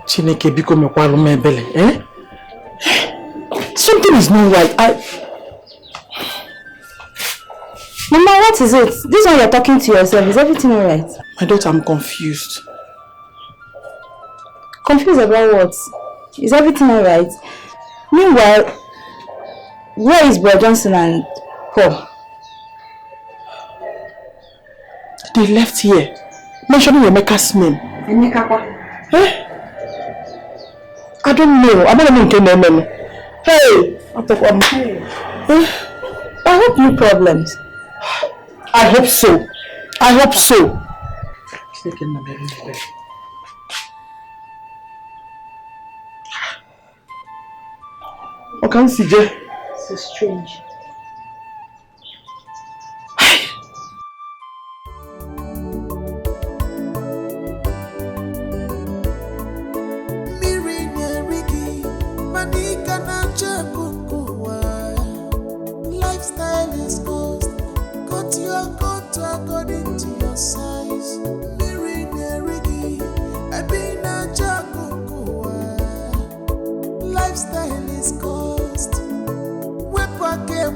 Chineke biko mekwaru m ebele, eh? Something is not right. Mama, what is it? This one you're talking to yourself. Is everything alright? My daughter, I'm confused. Confused about what? Is everything alright? Meanwhile, where is Bro Johnson and Paul? They left here, mentioning Emeka's name. Emeka? Eh? I don't know. I'm not even telling them. Hey! I hope no problems. I hope so. I hope so. Okay, CJ. So strange. Lifestyle is cost. Cut your coat according to your size. Lifestyle is cost.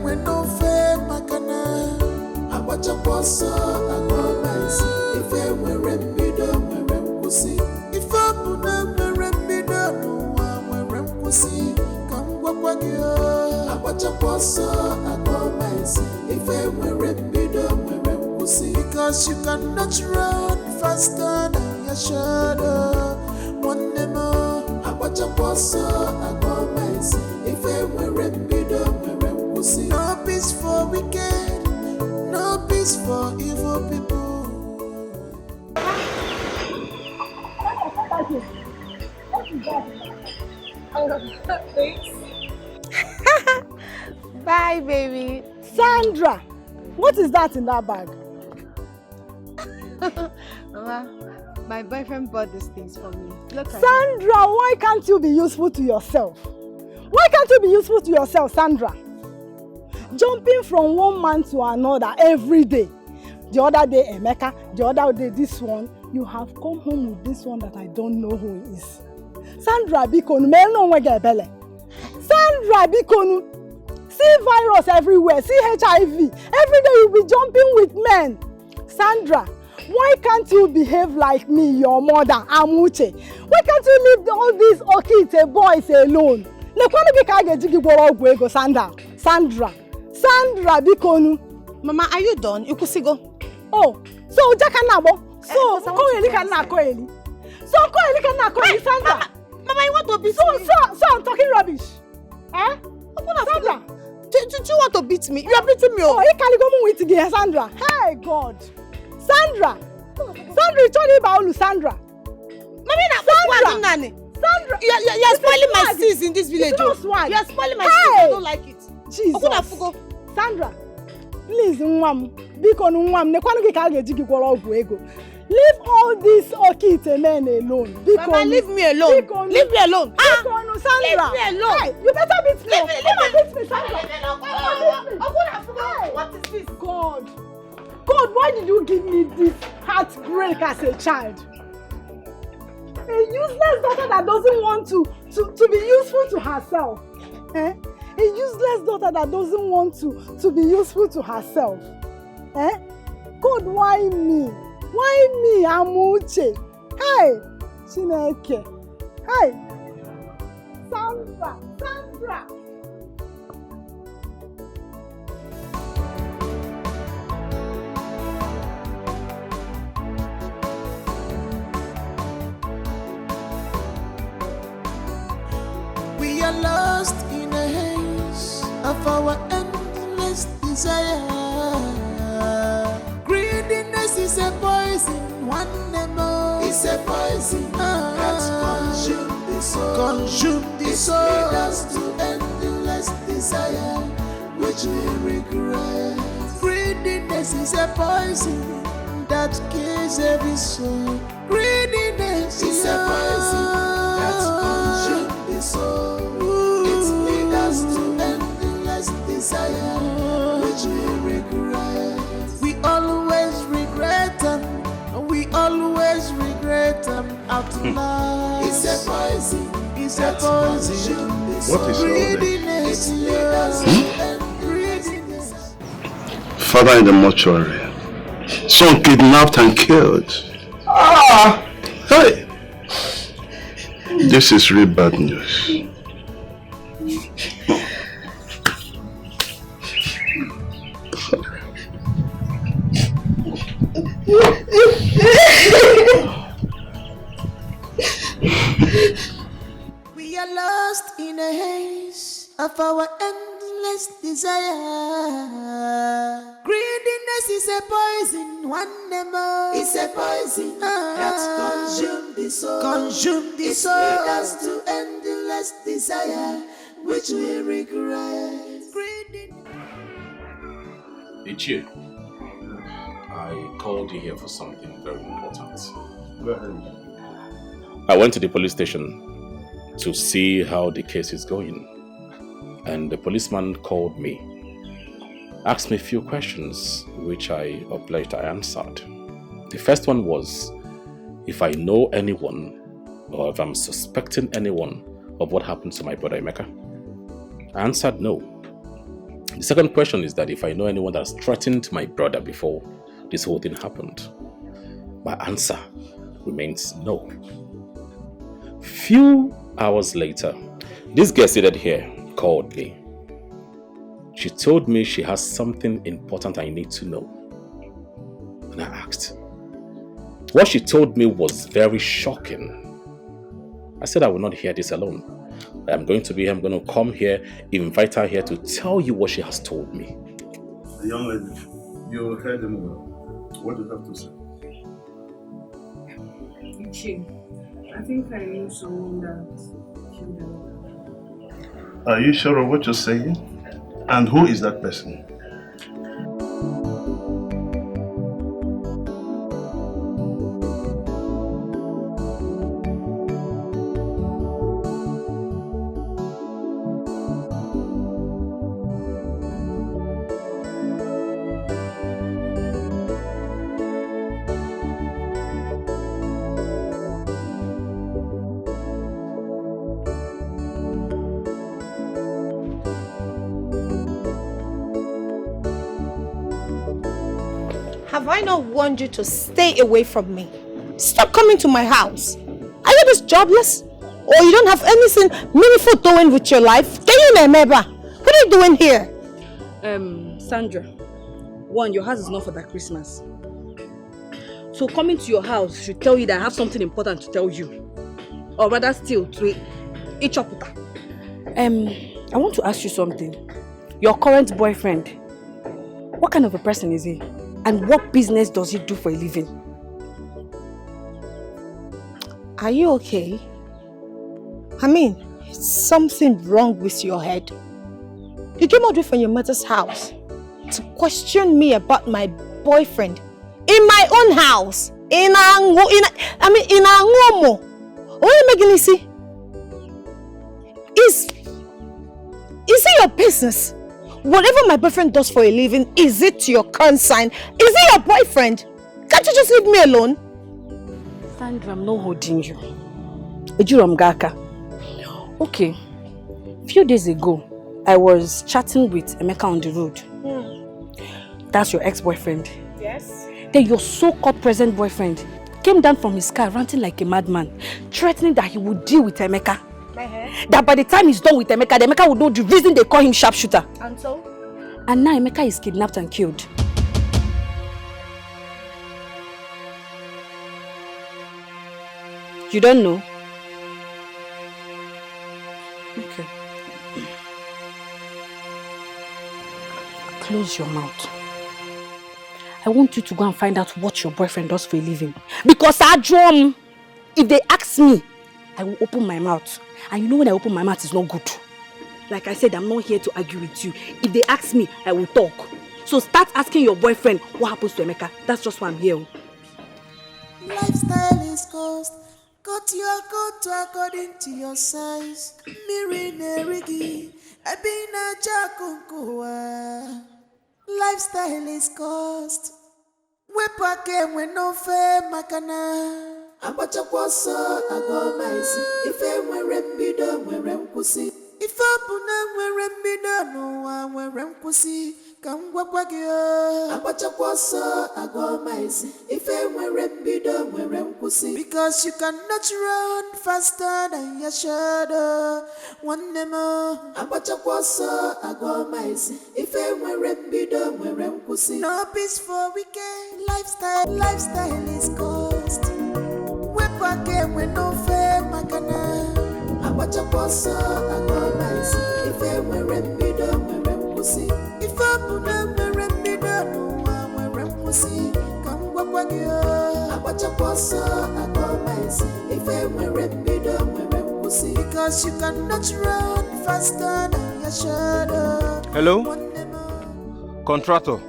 When no fair makana, I watch a boss, I go nice. If I were rembido, we're pussy. If I put them a rembido, no one we're pussy. Come walk with you. I watch a boss, I go nice. If I were rembido, we're pussy. Because you cannot run faster than your shadow. One day more, I watch a boss, I go nice. If I were rembido, no peace for wicked, no peace for evil people. Bye, baby. Sandra, what is that in that bag? Mama, my boyfriend bought these things for me. Look at Sandra, why can't you be useful to yourself? Why can't you be useful to yourself, Sandra? Jumping from one man to another every day. The other day, Emeka. The other day, this one. You have come home with this one that I don't know who he is. Sandra Bikonu, Sandra Bikonu, see virus everywhere, see HIV. Every day you'll be jumping with men. Sandra, why can't you behave like me, your mother, Amuche? Why can't you leave all these Okite boys alone? Sandra Bikonu. Mama, are you done? You could go. Oh, so Jakanabo. So Koeli cannot Koeli. So Koeli cannot Koeli, Sandra. Mama, you want to beat me? So I'm talking rubbish. Eh? Sandra. Do you want to beat me? You are beating me. Oh, you can't go with again, Sandra. Hey God. Sandra. Sandra, you told me about Sandra. Sandra. Sandra, you are spoiling my sins in this village. You are spoiling my sins. I don't like it. Jesus. Sandra, please, leave all these Okite men alone. Mama, leave me alone. Leave me alone. Sandra. Leave me alone. Hey, you better beat me. Beat me, Sandra. What is this? God, why did you give me this heartbreak as a child? A useless daughter that doesn't want to be useful to herself. Eh? A useless daughter that doesn't want to be useful to herself. Eh? God, why me? Why me, Amuche? Hey, Chineke. Hey, Sandra. We are lost in a haze of our endless desire. Greediness is a poison, one more is a poison that consume the soul, lead us to endless desire, which we regret. Greediness is a poison that kills every soul. Greediness is a poison that consumes the soul. It leads us to endless desire, which we regret. We always regret them. We always regret them out loud. It's a poison. It's a poison. What is all Greediness leads us to endless. Father in the mortuary. Son kidnapped and killed. Hey! This is really bad news. We are lost in a haze of our endless desire. Greediness is a poison, one more is a poison that consumes the soul. Consume the soul. It leads us to endless desire, which we regret. Ichie, I called you here for something very important. Go ahead. I went to the police station to see how the case is going. And the policeman called me, asked me a few questions, which I obliged I answered. The first one was if I know anyone or if I'm suspecting anyone of what happened to my brother Emeka. I answered no. The second question is that if I know anyone that's threatened my brother before this whole thing happened. My answer remains no. Few hours later, this girl seated here called me. She told me she has something important I need to know. And I asked. What she told me was very shocking. I said I will not hear this alone. I'm going to come here, invite her here to tell you what she has told me. The young lady, you heard him well. What do you have to say? Ichie, I think I know someone that killed them. Are you sure of what you're saying? And who is that person? Have I not warned you to stay away from me? Stop coming to my house. Are you just jobless? Or you don't have anything meaningful doing with your life? What are you doing here? Sandra, one, your house is not for that Christmas. So coming to your house should tell you that I have something important to tell you. Or rather still, to each up. I want to ask you something. Your current boyfriend, what kind of a person is he? And what business does he do for a living? Are you okay? I mean, is something wrong with your head? You came all the way from your mother's house to question me about my boyfriend in my own house. In Angomo. What are you making me see? Is it your business? Whatever my boyfriend does for a living, is it your concern? Is it your boyfriend? Can't you just leave me alone? Sandra, I'm not holding you. Ejuromgaka. Okay. A few days ago, I was chatting with Emeka on the road. That's your ex-boyfriend. Yes. Then your so-called present boyfriend came down from his car ranting like a madman, threatening that he would deal with Emeka. That by the time he's done with Emeka, the Emeka would know the reason they call him sharpshooter. And so? And now Emeka is kidnapped and killed. You don't know? Okay. Close your mouth. I want you to go and find out what your boyfriend does for a living. Because if they ask me, I will open my mouth. And you know when I open my mouth, it's not good. Like I said, I'm not here to argue with you. If they ask me, I will talk. So start asking your boyfriend what happens to Emeka. That's just why I'm here. Lifestyle is cost. Cut your coat according to your size. Mirinerigi, Abina Jakunkoa. Lifestyle is cost. We pack we no fair makana. Abacha kwasa agomaizi. Ife rembido remkusi. Ife abuna rembido no remkusi. Kangwa kwagyo. Abacha kwasa agomaizi. Ife rembido remkusi. Because you cannot run faster than your shadow. One nemo. Abacha kwasa agomaizi. Ife rembido remkusi. No peace for weekend. Lifestyle is cost. We pack we no fair makana. Abacha kwasa agomaizi. Ife rembido remkusi. If abuna rembido no remkusi. Kangwa kwagyo. Abacha kwasa agomaizi. Ife rembido remkusi. Because you cannot run faster than your shadow. Hello? Contractor.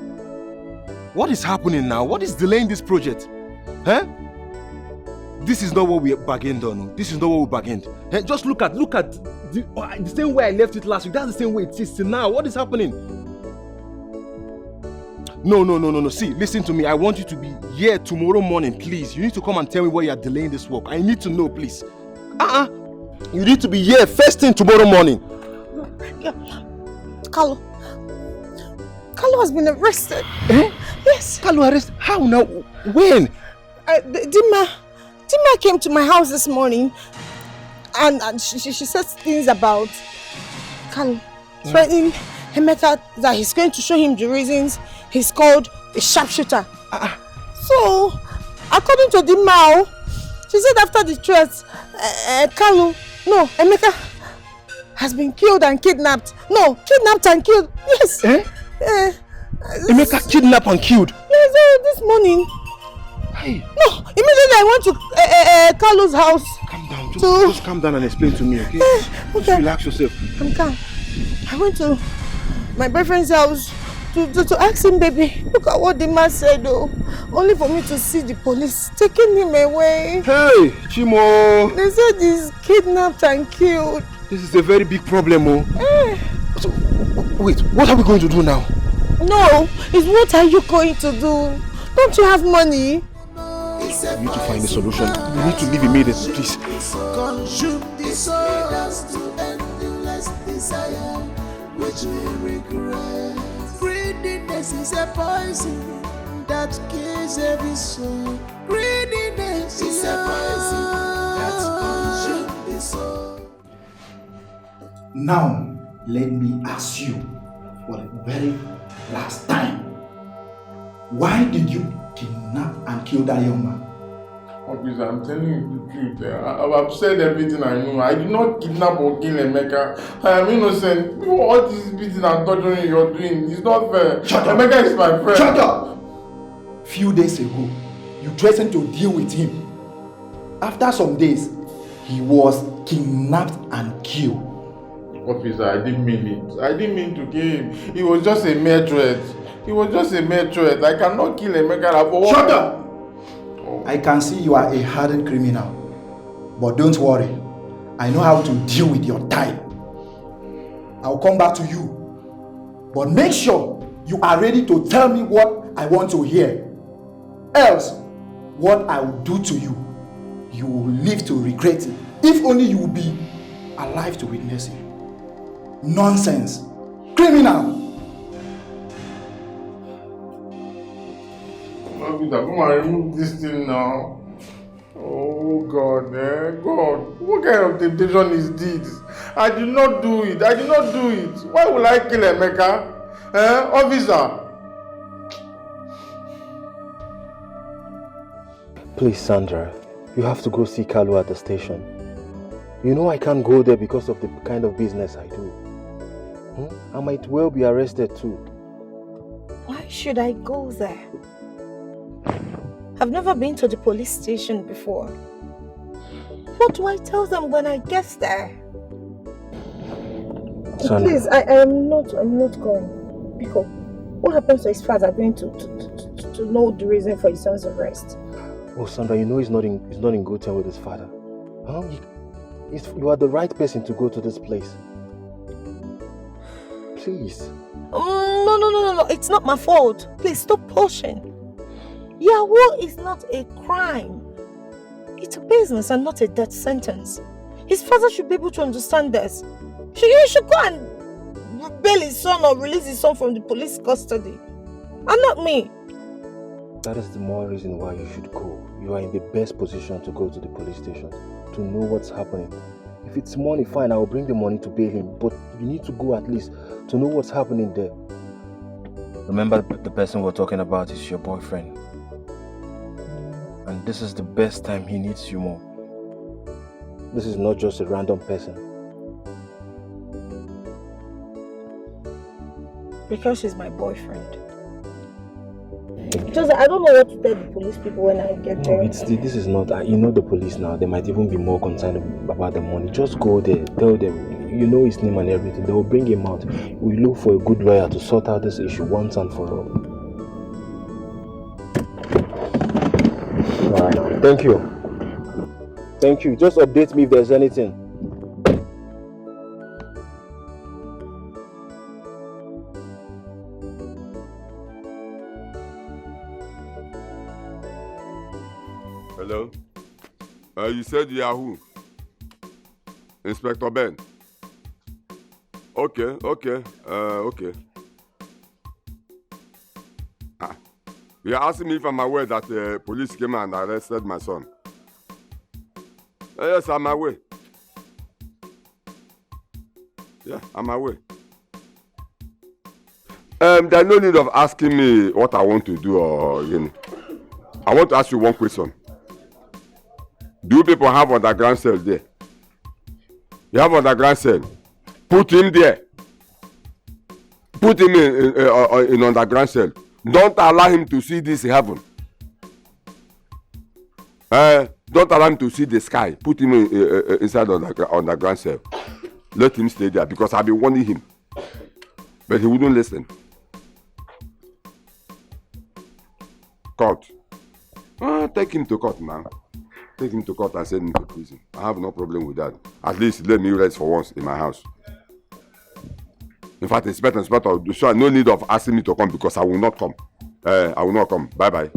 What is happening now? What is delaying this project? Huh? This is not what we bargained on. This is not what we bargained. Hey, just look at the same way I left it last week. That's the same way it is till now. What is happening? No. See, listen to me. I want you to be here tomorrow morning, please. You need to come and tell me why you are delaying this work. I need to know, please. You need to be here first thing tomorrow morning. Yeah. Carlo has been arrested. Eh? Yes. Carlo arrested? How now? When? Dima came to my house this morning and she said things about Carlo threatening Emeka that he's going to show him the reasons he's called a sharpshooter. So, according to Dima, she said after the threats, Emeka has been killed and kidnapped. No, kidnapped and killed. Yes. Emeka kidnapped and killed? Yes, this morning. Hey. No, immediately I went to Carlo's house. Calm down. Just calm down and explain to me, okay? Just relax yourself. I'm calm. I went to my boyfriend's house to ask him, baby, look at what the man said, though. Only for me to see the police taking him away. Hey, Chimo. They said he's kidnapped and killed. This is a very big problem, So, wait, what are we going to do now? No, it's what are you going to do? Don't you have money? We need to find a solution. We need to leave immediately, please. Consume this to endless desire, which we regret. Greediness is a poison that kills every soul. Greediness is a poison that consumes the soul. Now, let me ask you for the very last time. Why did you kidnap and kill that young man? Officer, I'm telling you the truth. I've said everything I know. I did not kidnap or kill Emeka. I am innocent. All this beating and torturing you're doing is not fair. Shut up. Emeka is my friend. Shut up! Few days ago, you threatened to deal with him. After some days, he was kidnapped and killed. Officer, I didn't mean it. I didn't mean to kill him. It was just a mere threat. I cannot kill Emeka. Shut up! I can see you are a hardened criminal. But don't worry. I know how to deal with your type. I'll come back to you. But make sure you are ready to tell me what I want to hear. Else, what I will do to you, you will live to regret it. If only you will be alive to witness it. Nonsense. Criminal. computer. Come and remove this thing now. Oh God, God. What kind of temptation is this? I did not do it. I did not do it. Why will I kill Emeka? Officer. Please, Sandra, you have to go see Kalu at the station. You know I can't go there because of the kind of business I do. I might well be arrested too. Why should I go there? I've never been to the police station before. What do I tell them when I get there? Sandra. Please, I'm not going. Because what happens to his father going to know the reason for his son's arrest? Oh, Sandra, you know he's not in good terms with his father. You are the right person to go to this place. Please. No, it's not my fault. Please stop pushing. Yahoo is not a crime. It's a business and not a death sentence. His father should be able to understand this. He should go and bail his son or release his son from the police custody. And not me. That is the more reason why you should go. You are in the best position to go to the police station to know what's happening. If it's money, fine, I will bring the money to bail him. But you need to go at least to know what's happening there. Remember, the person we're talking about is your boyfriend. And this is the best time he needs you more. This is not just a random person. Because he's my boyfriend. Just I don't know what to tell the police people when I get there. No, this is not, you know the police now, they might even be more concerned about the money. Just go there, tell them, you know his name and everything, they will bring him out. We look for a good lawyer to sort out this issue once and for all. Alright, thank you. Thank you, just update me if there's anything. Hello? You said Yahoo. Inspector Ben. Okay. Okay. You're asking me if I'm aware that the police came and arrested my son. Yes, I'm aware. Yeah, I'm aware. There's no need of asking me what I want to do or, I want to ask you one question. Do you people have underground cell there? You have underground cell. Put him there. Put him in underground cell. Don't allow him to see this heaven. Don't allow him to see the sky. Put him inside underground cell. Let him stay there because I've been warning him. But he wouldn't listen. Court. Take him to court now. Take him to court and send him to prison. I have no problem with that. At least let me rest for once in my house. In fact, Inspector, so no need of asking me to come because I will not come. I will not come. Bye-bye.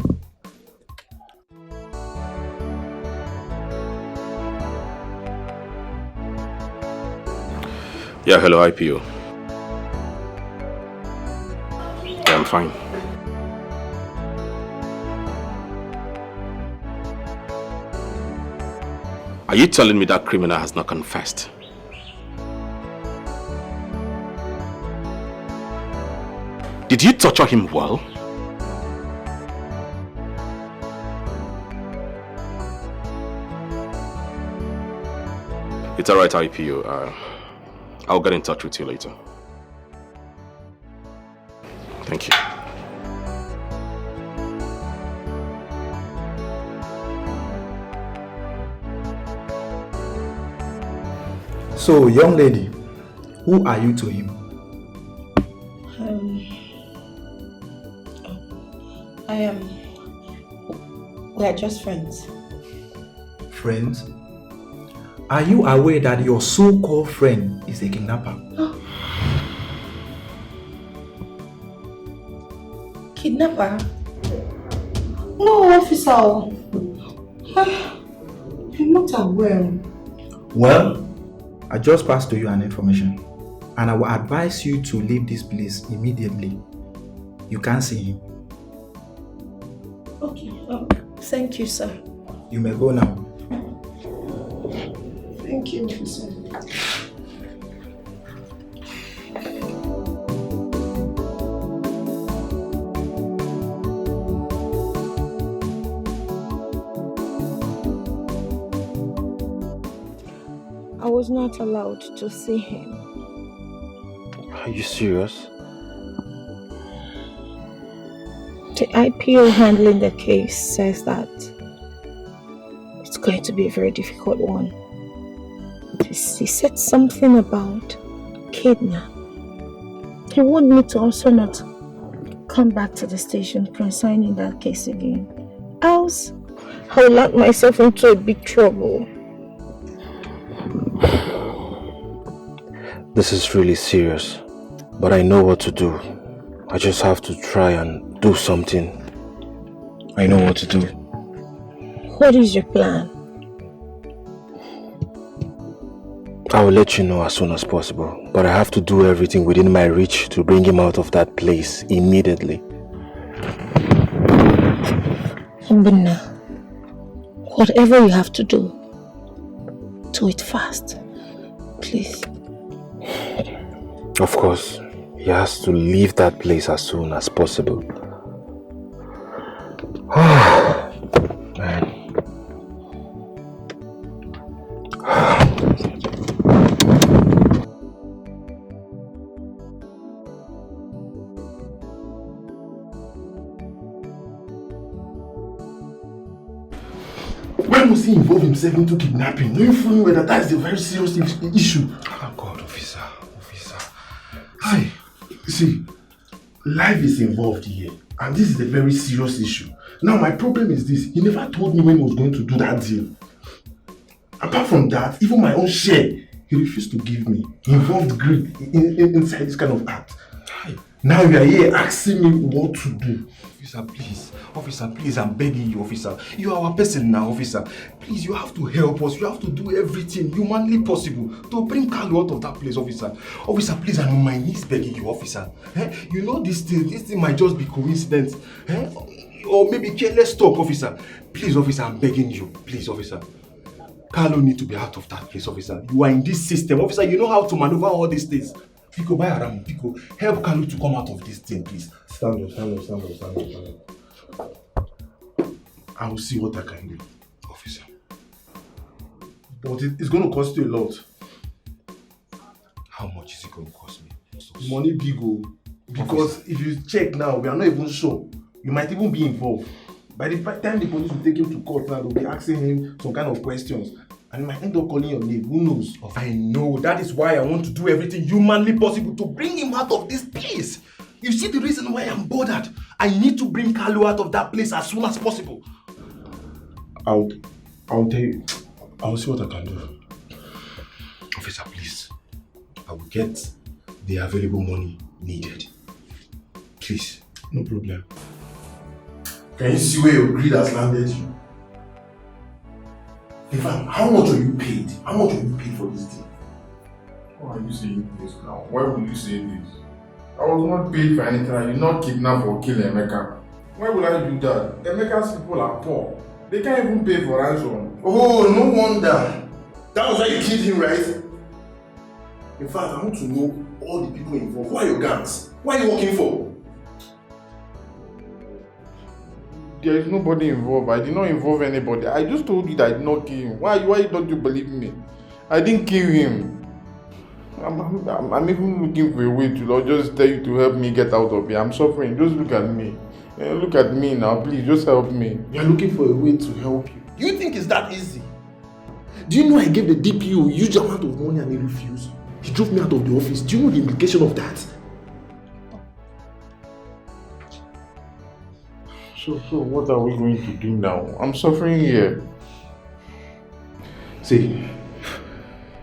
Yeah, hello, IPO. Yeah, I'm fine. Are you telling me that criminal has not confessed? Did you torture him well? It's alright, IPO. I'll get in touch with you later. Thank you. So, young lady, who are you to him? We are just friends. Friends? Are you aware that your so-called friend is a kidnapper? Kidnapper? No, officer. I'm not aware. Well, I just passed to you an information, and I will advise you to leave this place immediately. You can't see him. Okay. Thank you, sir. You may go now. Thank you, sir. I was not allowed to see him. Are you serious? The IPO handling the case says that it's going to be a very difficult one. He said something about kidnap. He wanted me to also not come back to the station concerning that case again. Else, I'll lock myself into a big trouble. This is really serious, but I know what to do. I just have to try and do something. I know what to do. What is your plan? I will let you know as soon as possible, but I have to do everything within my reach to bring him out of that place immediately. Mbuna, whatever you have to do it fast. Please. Of course, he has to leave that place as soon as possible. Man. Why must he involve himself into kidnapping? Knowing fully well that is a very serious issue. Oh God, officer. Hi. See, life is involved here, and this is a very serious issue. Now, my problem is this: he never told me when he was going to do that deal. Apart from that, even my own share, he refused to give me. He involved greed inside this kind of act. Hi. Now you are here asking me what to do. Officer, please, I'm begging you, officer. You are our person now, officer. Please, you have to help us. You have to do everything humanly possible to bring Carlo out of that place, officer. Officer, please, I'm on my knees begging you, officer. You know this thing might just be coincidence. Or maybe careless talk, officer. Please, officer, I'm begging you. Please, officer. Carlo needs to be out of that place, officer. You are in this system, officer. You know how to maneuver all these things. Pico, buy around. Pico, help Carlo to come out of this thing, please. Stand up. I will see what I can do, officer. But it's going to cost you a lot. How much is it going to cost me? Money big, because if you check now, we are not even sure. You might even be involved. By the time the police will take him to court now, they'll be asking him some kind of questions. And he might end up calling your name. Who knows? I know. That is why I want to do everything humanly possible to bring him out of this place. You see the reason why I'm bothered. I need to bring Carlo out of that place as soon as possible. I'll tell you. I'll see what I can do. Officer, please. I will get the available money needed. Please. No problem. Can you see where your greed has landed you? In fact, how much are you paid? How much are you paid for this deal? Why are you saying this now? Why would you say this? I was not paid for anything. I did not kidnap or kill Emeka. Why would I do that? Emeka's people are poor. They can't even pay for ransom. Oh, no wonder. That was why you killed him, right? In fact, I want to know all the people involved. Who are your gangs? What are you working for? There is nobody involved. I did not involve anybody. I just told you that I did not kill him. Why don't you believe me? I didn't kill him. I'm even looking for a way to just tell you to help me get out of here. I'm suffering. Just look at me. Look at me now. Please, just help me. You're looking for a way to help you. Do you think it's that easy? Do you know I gave the DPO a huge amount of money and he refused? He drove me out of the office. Do you know the implication of that? So what are we going to do now? I'm suffering here. See,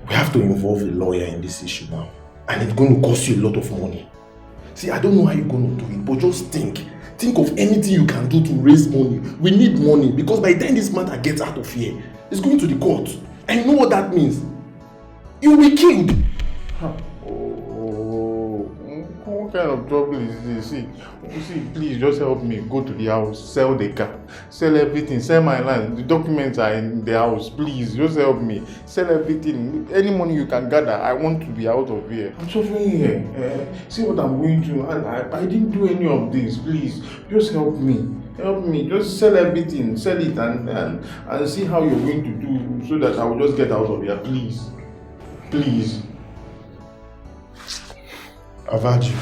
we have to involve a lawyer in this issue now. And it's going to cost you a lot of money. See, I don't know how you're going to do it, but just think. Think of anything you can do to raise money. We need money because by the time this matter gets out of here, it's going to the court. And you know what that means? You will be killed. What kind of trouble is this? See, please just help me. Go to the house, sell the car, sell everything, sell my land. The documents are in the house. Please, just help me. Sell everything. Any money you can gather. I want to be out of here. I'm suffering here. See what I'm going through. I didn't do any of this. Please, just help me. Help me. Just sell everything. Sell it and see how you're going to do so that I will just get out of here. Please. Please. I've had you.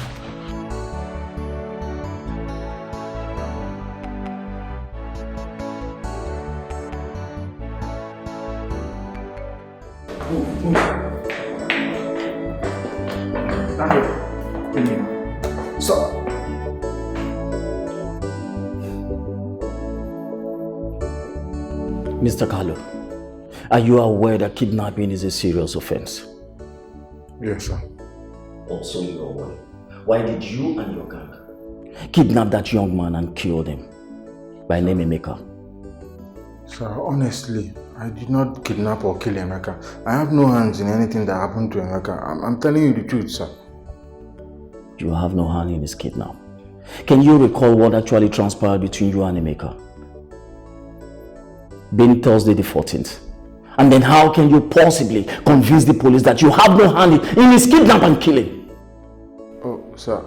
Stop. Mr. Carlo, are you aware that kidnapping is a serious offense? Yes, sir. Also, you're aware. Why did you and your gang kidnap that young man and kill him by name Emeka? Sir, honestly, I did not kidnap or kill Emeka. I have no hands in anything that happened to Emeka. I'm telling you the truth, sir. You have no hand in his kidnap. Can you recall what actually transpired between you and Emeka? Being Thursday the 14th. And then how can you possibly convince the police that you have no hand in his kidnap and killing? Oh, sir.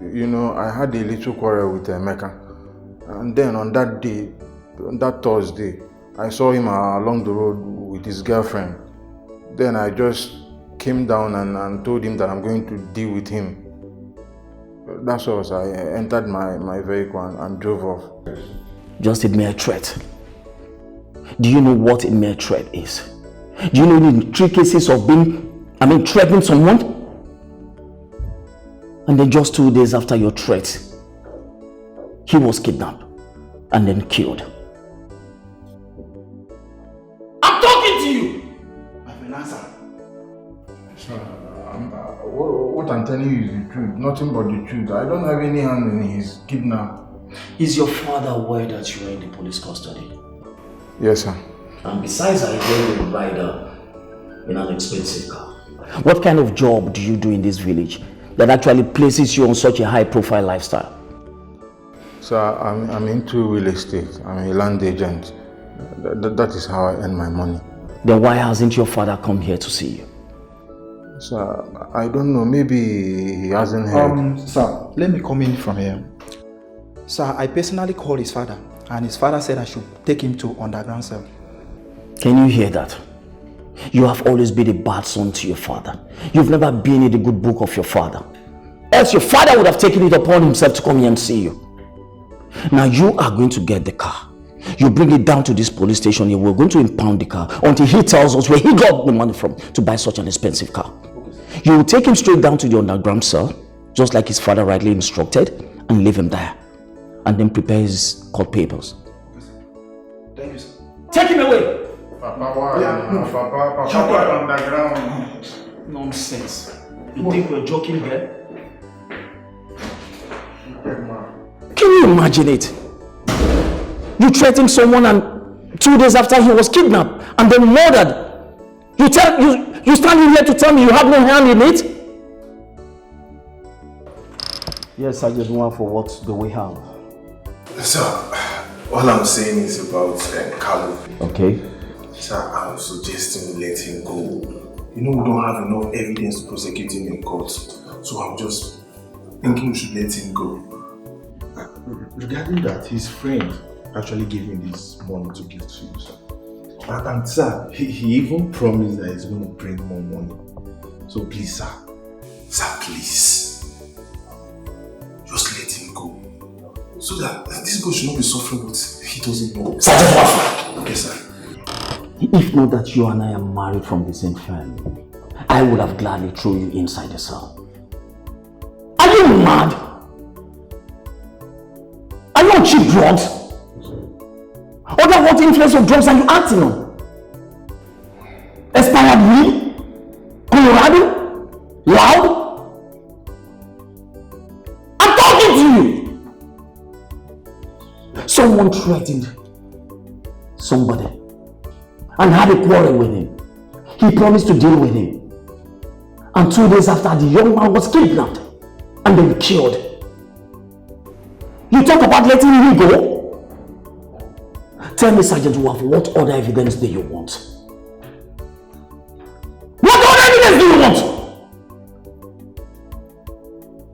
You know, I had a little quarrel with Emeka. And then on that day, on that Thursday, I saw him along the road with his girlfriend. Then I just came down and told him that I'm going to deal with him. That's all. I entered my vehicle and drove off. Just a mere threat. Do you know what a mere threat is? Do you know the intricacies of threatening someone? And then just 2 days after your threat, he was kidnapped and then killed. I'm talking to you! I have an answer. Sir, what I'm telling you is the truth, nothing but the truth. I don't have any hand in his kidnap. Is your father aware that you are in the police custody? Yes, sir. And besides, I hear you ride in an expensive car. What kind of job do you do in this village that actually places you on such a high-profile lifestyle? Sir, I'm into real estate. I'm a land agent. That is how I earn my money. Then why hasn't your father come here to see you? Sir, I don't know. Maybe he hasn't heard. Sir, let me come in from here. Sir, I personally called his father, and his father said I should take him to underground cell. Can you hear that? You have always been a bad son to your father. You've never been in the good book of your father. Else your father would have taken it upon himself to come here and see you. Now you are going to get the car. You bring it down to this police station here. We're going to impound the car until he tells us where he got the money from to buy such an expensive car. You will take him straight down to the underground cell, just like his father rightly instructed, and leave him there. And then prepare his court papers. Thank you, sir. Take him away! Papa, Papa, underground. Nonsense. You think we're joking here? Can you imagine it? You threatened someone and 2 days after he was kidnapped and then murdered. You standing here to tell me you have no hand in it? Yes, I just want for what do we have? Sir, all I'm saying is about Carlo. Okay. Sir, I'm suggesting we let him go. You know, we don't have enough evidence to prosecute him in court. So I'm just thinking we should let him go. Regarding that, his friend actually gave me this money to give to you, sir. And sir, he even promised that he's going to bring more money. So please, sir. Sir, please. Just let him go. So that this boy should not be suffering what he doesn't know. Sir, okay, sir. If not that you and I are married from the same family, I would have gladly thrown you inside the cell. Are you mad? Are you on cheap drugs? Or what influence of drugs are you acting on? Expired weed? Colorado? Loud? I'm talking to you! Someone threatened somebody and had a quarrel with him. He promised to deal with him. And 2 days after, the young man was kidnapped. and then killed. You talk about letting him go? Tell me, Sergeant Wolf, what other evidence do you want? What other evidence do you want?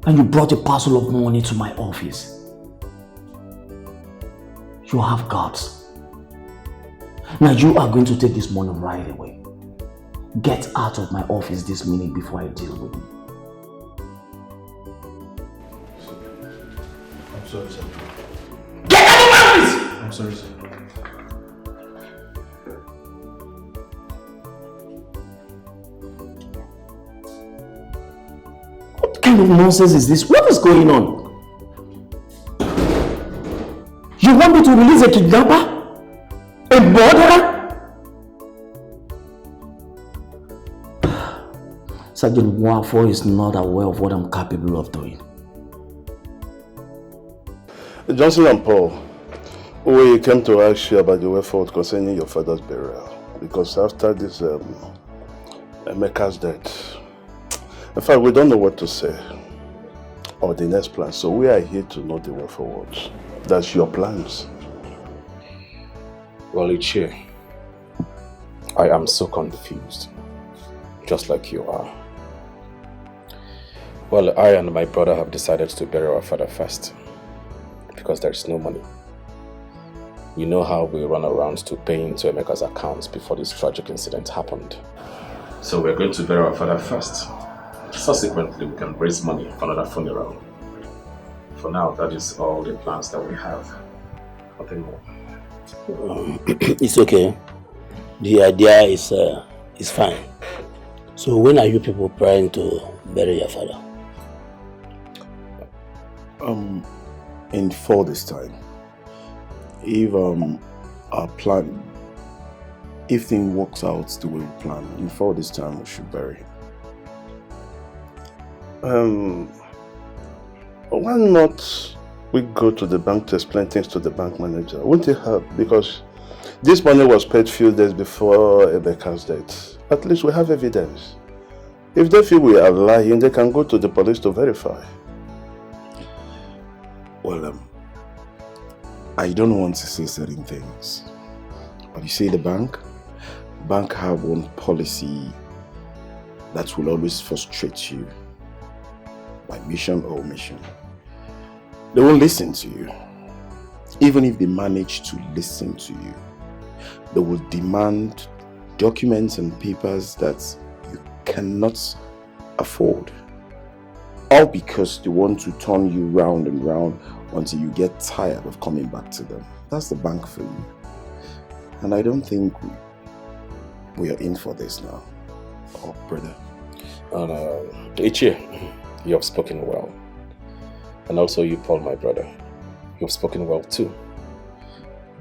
And you brought a parcel of money to my office. You have guts. Now you are going to take this money right away. Get out of my office this minute before I deal with you. I'm sorry, sir. Get out of my office! I'm sorry, sir. What kind of nonsense is this? What is going on? You want me to release a kidnapper? A murderer? Sergeant Wafo is not aware of what I'm capable of doing. Johnson and Paul, we came to ask you about the way forward concerning your father's burial. Because after this Emeka's death, in fact, we don't know what to say or the next plan. So we are here to know the way forward. That's your plans. Well, Ichie, I am so confused, just like you are. Well, I and my brother have decided to bury our father first, because there is no money. You know how we run around to pay into Emeka's accounts before this tragic incident happened. So we're going to bury our father first. Subsequently, we can raise money for another funeral. For now, that is all the plans that we have. Nothing more. It's okay. The idea is fine. So when are you people planning to bury your father? In 4 days time. If our plan, if things works out the way we plan, in 4 days time we should bury him. Why not we go to the bank to explain things to the bank manager? Wouldn't it help? Because this money was paid few days before Emeka's death. At least we have evidence. If they feel we are lying, they can go to the police to verify. Well, I don't want to say certain things, but you see the bank have one policy that will always frustrate you by mission or omission. They won't listen to you. Even if they manage to listen to you, they will demand documents and papers that you cannot afford. All because they want to turn you round and round until you get tired of coming back to them. That's the bank for you. And I don't think we are in for this now. Oh, brother. Ichie, you have spoken well. And also you, Paul, my brother. You have spoken well too.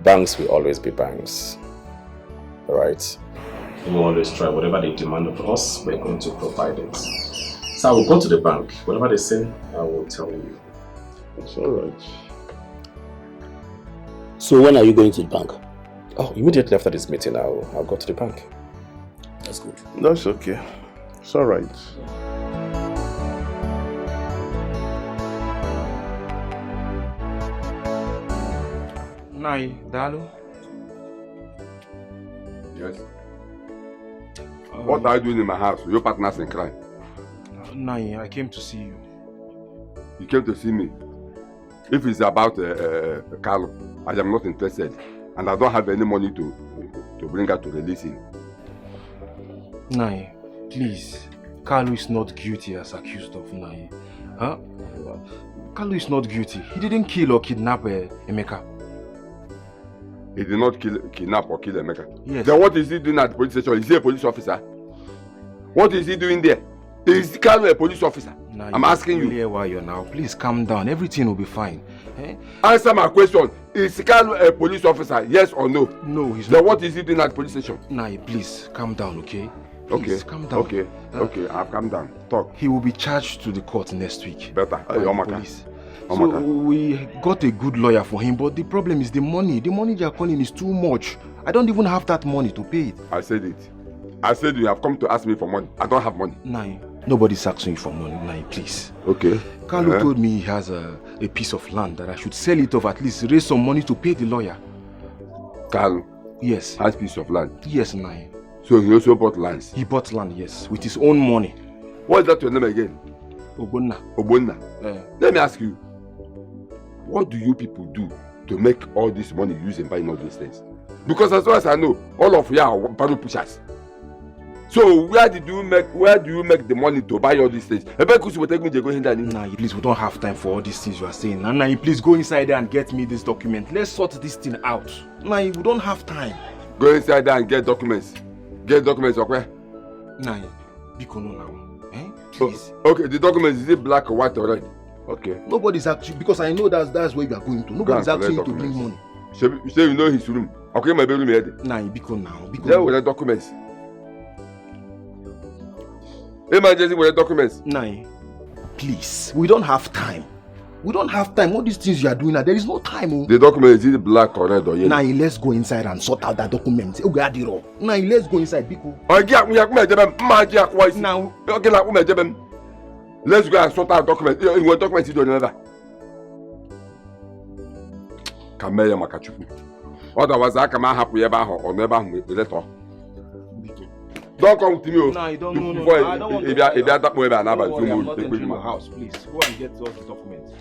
Banks will always be banks. Alright? We will always try whatever they demand of us, we're going to provide it. So I will go to the bank. Whatever they say, I will tell you. It's alright. So when are you going to the bank? Oh, immediately after this meeting, I'll go to the bank. That's good. That's okay. It's alright. Nai, Dalu. Yes. What are you doing in my house? Your partners in crime. Nai, I came to see you. You came to see me. If it's about Carlo, I am not interested, and I don't have any money to bring her to release him. Nai, please. Carlo is not guilty as accused of, Nai. Huh? Carlo is not guilty. He didn't kill or kidnap Emeka. He did not kidnap or kill Emeka? Yes. Then what is he doing at the police station? Is he a police officer? What is he doing there? Is Carlo a police officer? Nah, I'm asking you. Really why you're now. Please calm down. Everything will be fine. Eh? Answer my question. Is Carlo a police officer? Yes or no? No, he's then not. What is he doing at the police station? Nah, please calm down, okay? Please, okay, calm down. Okay, okay, I've calmed down. Talk. He will be charged to the court next week. Better. By the police. So we got a good lawyer for him, but the problem is the money. The money they are calling is too much. I don't even have that money to pay it. I said it. I said you have come to ask me for money. I don't have money. Nah, Nobody's asking you for money, Nai, please. Okay. Carlo told me he has a piece of land that I should sell it off, at least raise some money to pay the lawyer. Carlo? Yes. Has a piece of land? Yes, Nai. So he also bought land? He bought land, yes, with his own money. What is that your name again? Ogbonna. Ogbonna. Let me ask you, what do you people do to make all this money used in buying all these things? Because as far as I know, all of you are barrel pushers. So where do you make the money to buy all these things? Nah, please, we don't have time for all these things you are saying. Nah, please go inside there and get me this document. Let's sort this thing out. Nah, we don't have time. Go inside there and get documents. Get documents, okay? Nah, Biko no now. Please. Okay, the documents, is it black or white or red? Okay. Nobody's actually, because I know that's where you are going to. Nobody's asking you to bring money. So you know his room. Okay, my bedroom here. Nah, Biko now. Biko. There with the documents. Emergency with the documents. Nah, please. We don't have time. We don't have time. All these things you are doing now, there is no time. Oh. The document, is it black or red or yellow? Nah, let's go inside and sort out that document. Nah, let's go inside, Biko. Now, let's go and sort out documents. What documents you do another? Kamaya Makachuku. Otherwise, I come happy about her or never with the letter. Don't come to me. No, I don't know. I don't want to. If you are that way, I'm not entering my house. Please go and get all the documents.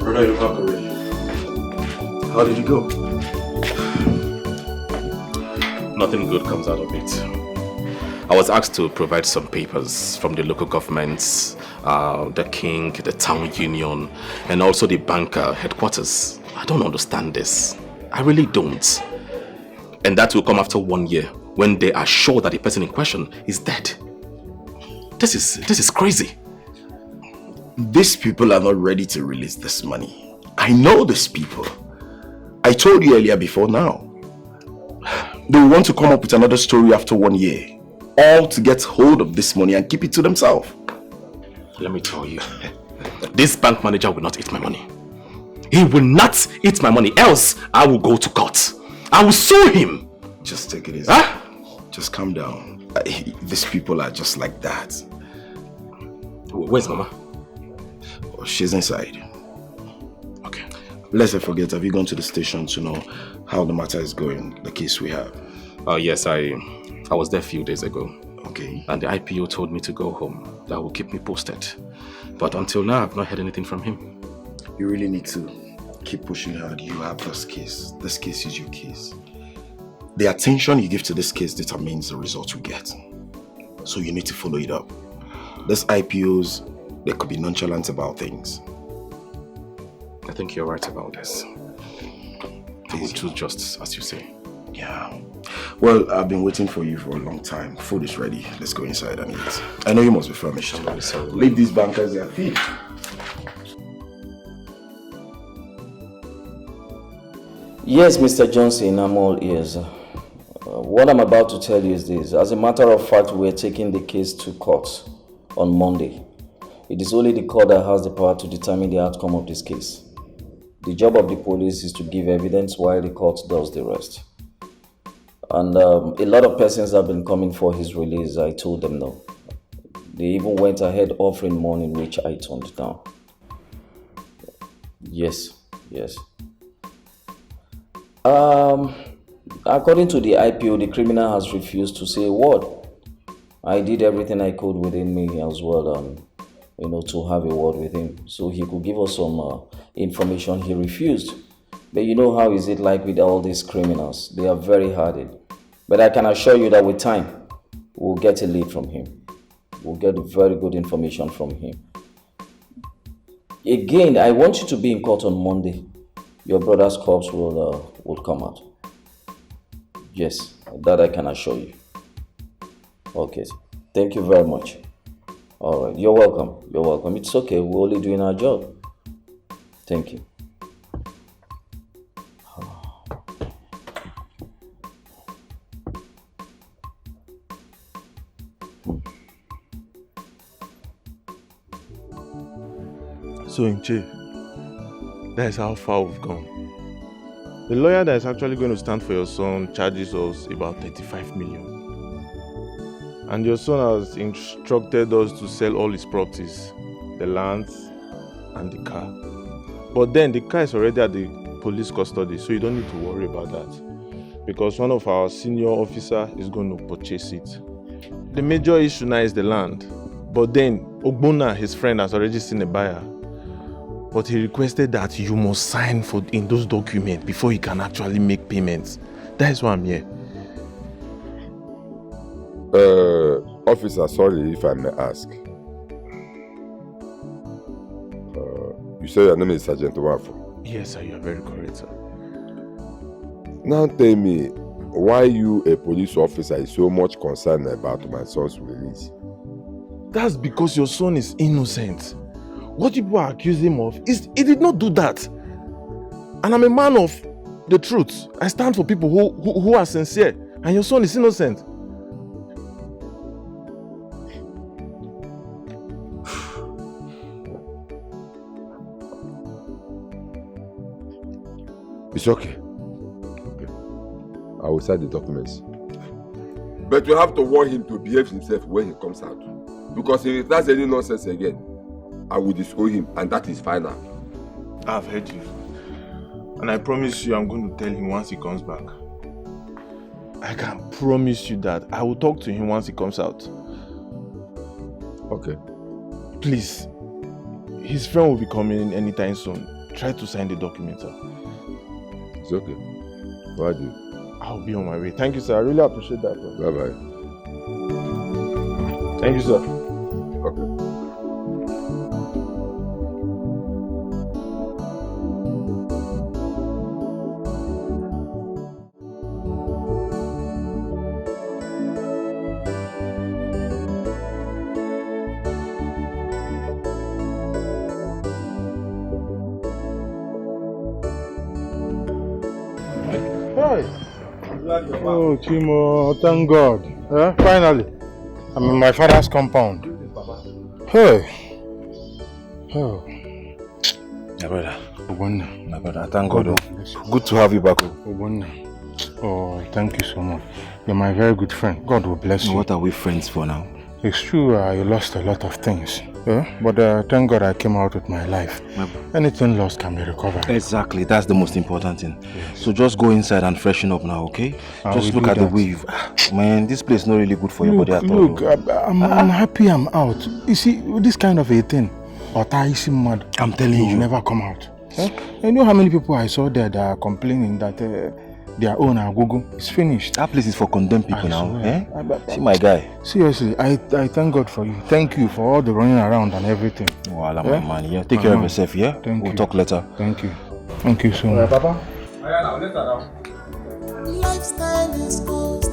Brother, you're back already. How did you go? Nothing good comes out of it. I was asked to provide some papers from the local governments, the king, the town union, and also the banker headquarters. I don't understand this. I really don't. And that will come after 1 year when they are sure that the person in question is dead. This is crazy. These people are not ready to release this money. I know these people. I told you earlier before now. They want to come up with another story after 1 year. All to get hold of this money and keep it to themselves. Let me tell you, this bank manager will not eat my money. He will not eat my money, else I will go to court. I will sue him. Just take it easy. Huh? Just calm down. These people are just like that. Where's Mama? Oh, she's inside. Okay. Let's not forget, have you gone to the station to know how the matter is going, the case we have? Yes, I was there a few days ago. Okay. And the IPO told me to go home. That will keep me posted. But until now, I've not heard anything from him. You really need to keep pushing hard. You have this case. This case is your case. The attention you give to this case determines the result you get. So you need to follow it up. These IPOs, they could be nonchalant about things. I think you're right about this. I will choose just as you say. Yeah. Well, I've been waiting for you for a long time. Food is ready. Let's go inside and eat. I know you must be famished. I'm really sorry. Leave these bankers their feet. Yes, Mr. Johnson, I'm all ears. What I'm about to tell you is this. As a matter of fact, we're taking the case to court on Monday. It is only the court that has the power to determine the outcome of this case. The job of the police is to give evidence while the court does the rest. And a lot of persons have been coming for his release. I told them no. They even went ahead offering money, which I turned down. Yes. According to the IPO, the criminal has refused to say a word. I did everything I could within me as well, to have a word with him, so he could give us some information. He refused. But you know how is it like with all these criminals? They are very hardened. But I can assure you that with time, we'll get a lead from him. We'll get very good information from him. Again, I want you to be in court on Monday. Your brother's corpse will come out. Yes, that I can assure you. Okay, thank you very much. All right, you're welcome. It's okay, we're only doing our job. Thank you. So, Nche, That is how far we've gone. The lawyer that is actually going to stand for your son charges us about 35 million. And your son has instructed us to sell all his properties, the lands and the car. But then the car is already at the police custody, so you don't need to worry about that. Because one of our senior officers is going to purchase it. The major issue now is the land. But then Ogbonna, his friend, has already seen a buyer. But he requested that you must sign in those documents before he can actually make payments. That is why I'm here. Officer, sorry if I may ask. You say your name is Sergeant Wafo? Yes, sir, you are very correct, sir. Now tell me, why you, a police officer, is so much concerned about my son's release? That's because your son is innocent. What people are accusing him of is he did not do that. And I'm a man of the truth. I stand for people who are sincere. And your son is innocent. It's okay. I will sign the documents. But you have to warn him to behave himself when he comes out. Because if he does any nonsense again, I will disown him, and that is final. I've heard you. And I promise you I'm going to tell him once he comes back. I can promise you that I will talk to him once he comes out. Okay. Please. His friend will be coming anytime soon. Try to sign the document, sir. It's okay. Why do you? I'll be on my way. Thank you, sir. I really appreciate that. Bye-bye. Thank you, sir. Okay. Oh, Chimo, thank God. Finally, I'm in my father's compound. Hey. Oh. My brother. Obonna. My brother, thank God. Good to have you back. Obonna. Oh, thank you so much. You're my very good friend. God will bless you. What are we friends for now? It's true, you lost a lot of things. But thank God I came out with my life. Anything lost can be recovered. Exactly, that's the most important thing. Yes. So just go inside and freshen up now, okay? Just look at the way you've... Man, this place is not really good for your body at all. Look, I'm happy I'm out. You see, this kind of a thing, I'm telling you, never come out. You know how many people I saw there that are complaining that their own Agogo is finished. That place is for condemned people now. See my guy. Seriously, I thank God for you. Thank you for all the running around and everything. Voila, my man. Yeah, take care of yourself, yeah? We'll talk later. Thank you. Thank you so much. Papa. Lifestyle is cost.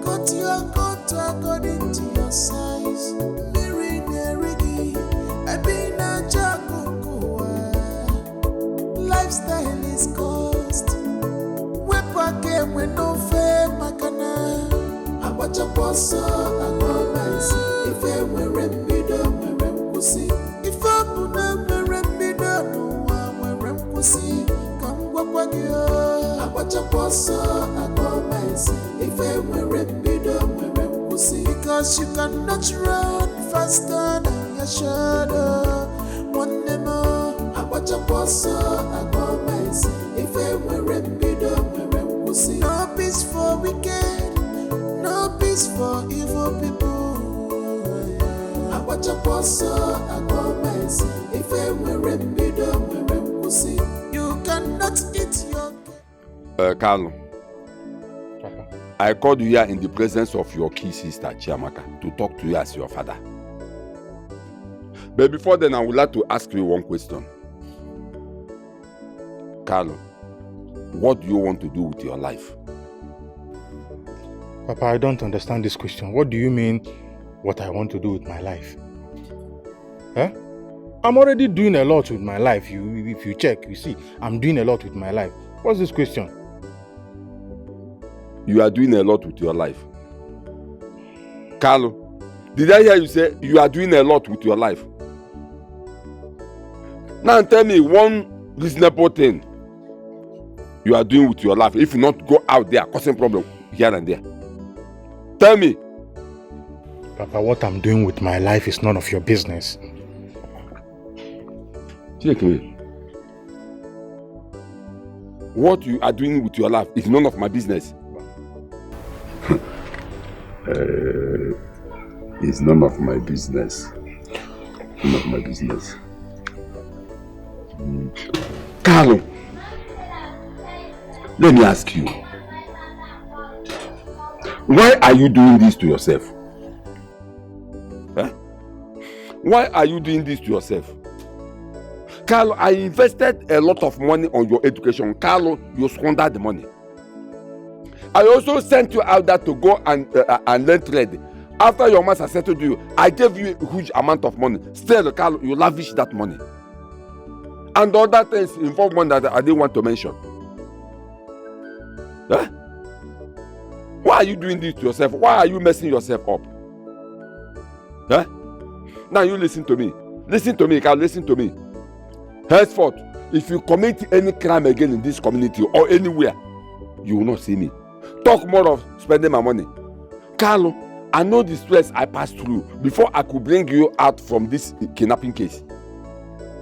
Cut your coat according to your size. Lifestyle is cost. We no fair makana. Abacha poso agomais. If we rembido we rempusi. If abuna we rembido no we rempusi. Kangwa kwagyo. Abacha poso agomais. If we rembido we rempusi. Because you cannot run faster than your shadow. One more. Abacha poso agomais. If we rembido we rempusi. No peace for wicked, no peace for evil people. Abacha poso agomais. If we rembido we rempusi. You cannot eat your Carlo, I called you here in the presence of your key sister Chiamaka to talk to you as your father. But before then, I would like to ask you one question. Carlo, what do you want to do with your life? Papa, I don't understand this question. What do you mean, what I want to do with my life? I'm already doing a lot with my life. If you check, you see, I'm doing a lot with my life. What's this question? You are doing a lot with your life. Carlo, did I hear you say you are doing a lot with your life? Now tell me one reasonable thing you are doing with your life if you not go out there causing problem here and there? Tell me. Papa, what I'm doing with my life is none of your business. What you are doing with your life is none of my business. It's none of my business. None of my business. Carlo, let me ask you. Why are you doing this to yourself? Huh? Why are you doing this to yourself? Carlo, I invested a lot of money on your education. Carlo, you squandered the money. I also sent you out there to go and learn trade. After your master settled you, I gave you a huge amount of money. Still, Carlo, you lavish that money. And other things involve money that I didn't want to mention. Huh? Why are you doing this to yourself? Why are you messing yourself up? Huh? Now you listen to me. Listen to me, Carlo, listen to me. Henceforth, if you commit any crime again in this community or anywhere, you will not see me. Talk more of spending my money. Carlo, I know the stress I passed through before I could bring you out from this kidnapping case.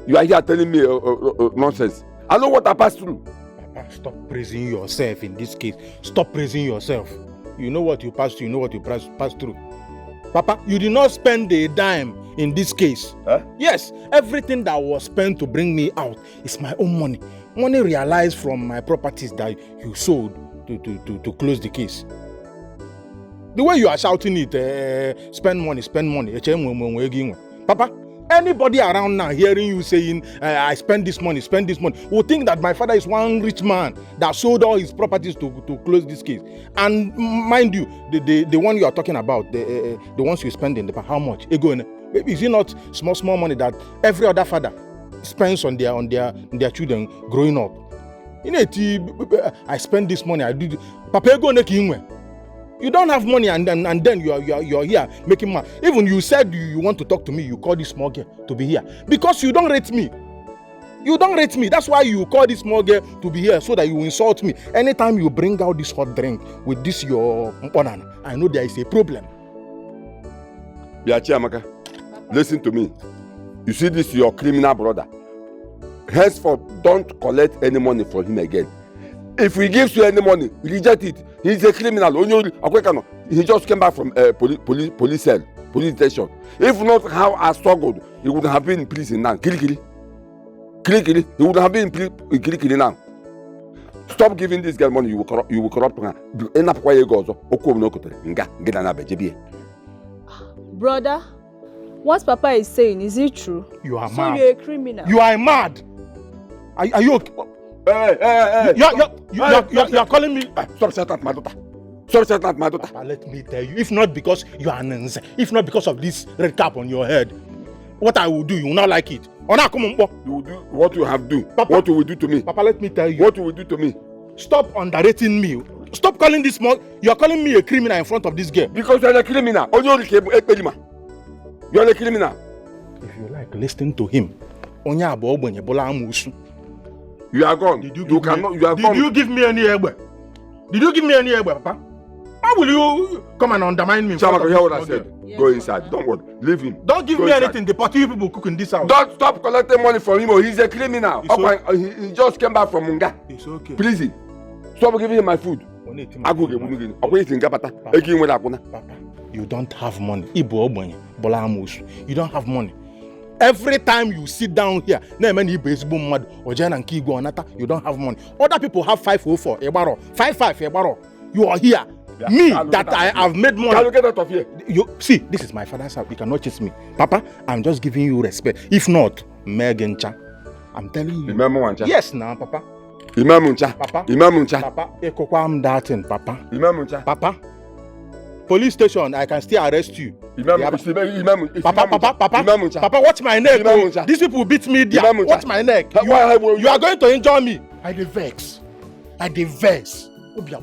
You are here telling me nonsense. I know what I passed through. Papa, stop praising yourself in this case. Stop praising yourself. You know what you passed through, you know what you passed through. Papa, you did not spend a dime in this case. Huh? Yes, everything that was spent to bring me out is my own money. Money realized from my properties that you sold to close the case. The way you are shouting it, spend money. Papa, anybody around now hearing you saying, I spend this money, will think that my father is one rich man that sold all his properties to close this case. And mind you, the one you are talking about, the ones you spend in the past, how much? Is it not small money that every other father spends on their children growing up? You know, I spend this money, I do. Papa, you don't have money and then you are here making money. Even you said you want to talk to me, you call this small girl to be here because you don't rate me. You don't rate me. That's why you call this small girl to be here so that you insult me. Anytime you bring out this hot drink with this your banana, I know there is a problem. Biachiamaka, listen to me. You see this your criminal brother. Henceforth, don't collect any money from him again. If he gives you any money, reject it. He's a criminal. He just came back from police cell, police station. If not how I struggled, he would have been in prison now. Kili. He would have been in Kili now. Stop giving this girl money. You will corrupt her. Brother, what Papa is saying, is it true? You are so mad. You're a criminal. You are mad. Are you okay? Hey. You're calling me. Stop shouting at my daughter. Stop shouting at my daughter. Papa, let me tell you, if not because you are an insane, if not because of this red cap on your head, what I will do, you will not like it. You will do what you have to do. Papa, what you will do to me. Papa, let me tell you. What you will do to me. Stop underrating me. Stop calling this small. You are calling me a criminal in front of this girl. Because you are a criminal. You are a criminal. If you like, listen to him. You are gone. Did you give me any egbe? Did you give me any egbe, Papa? How will you come and undermine me? Chamaka, hear what I said. Yes. Go inside. Don't worry. Leave him. Don't give me anything. The party people cook in this house. Don't stop collecting money from him. He's a criminal. Okay. He just came back from Munga. It's okay. Please. Stop giving him my food. Papa, you don't have money. You don't have money. Every time you sit down here, you don't have money. Other people have 504, 55. You are here. Me, that I have made money. Can you get out of here? You see, this is my father's house. You cannot chase me. Papa, I'm just giving you respect. If not, Megancha, I'm telling you. Yes, now, Papa. Papa, I'm that thing, Papa. Papa, police station, I can still arrest you. Papa, watch my neck. These people beat me there. Watch my neck. You are going to injure me. I dey vex. Look at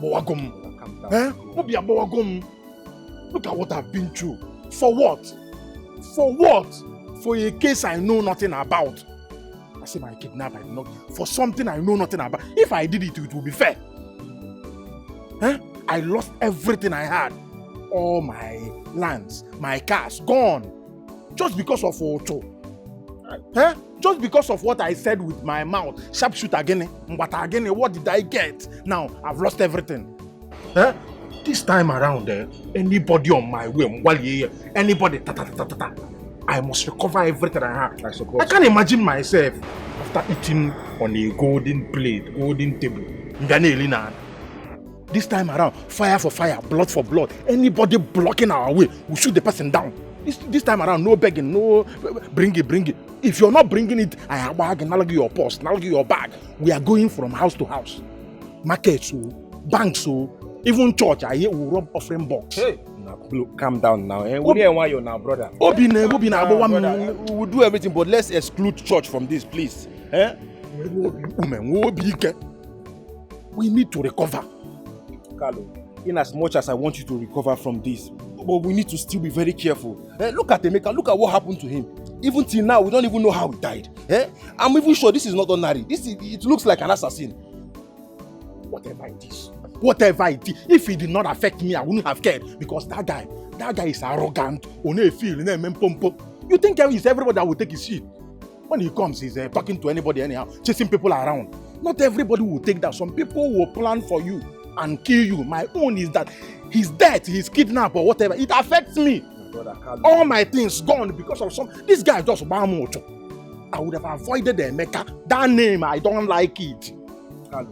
what I've been through. For what? For a case I know nothing about. say my kidnapper did not. For something I know nothing about. If I did it, it would be fair. Huh? I lost everything I had. All my lands, my cars, gone. Just because of Ocho. Huh? Just because of what I said with my mouth. Sharpshoot again. Mbata again. What did I get? Now, I've lost everything. Huh? This time around, anybody on my way, anybody, I must recover everything I have. I suppose. I can't imagine myself after eating on a golden plate, golden table. This time around, fire for fire, blood for blood. Anybody blocking our way, we shoot the person down. This time around, no begging, no bring it. If you're not bringing it, I have bag and I'll give you your purse, and I'll give you your bag. We are going from house to house. Markets, banks, even church, I hear we rob offering box. Hey, look, calm down now. We don't want you now, brother. We'll do everything, but let's exclude church from this, please. We need to recover. Carlo, in as much as I want you to recover from this, but we need to still be very careful. Look at Emeka, look at what happened to him. Even till now, we don't even know how he died. I'm even sure this is not ordinary. It looks like an assassin. Whatever it is, if it did not affect me, I wouldn't have cared. Because that guy is arrogant. You think it's everybody that will take his shit? When he comes, he's talking to anybody anyhow, chasing people around. Not everybody will take that. Some people will plan for you and kill you. My own is that he's dead, he's kidnapped or whatever. It affects me. All my things gone because of some. This guy just Bamocho. I would have avoided the Emeka. That name, I don't like it.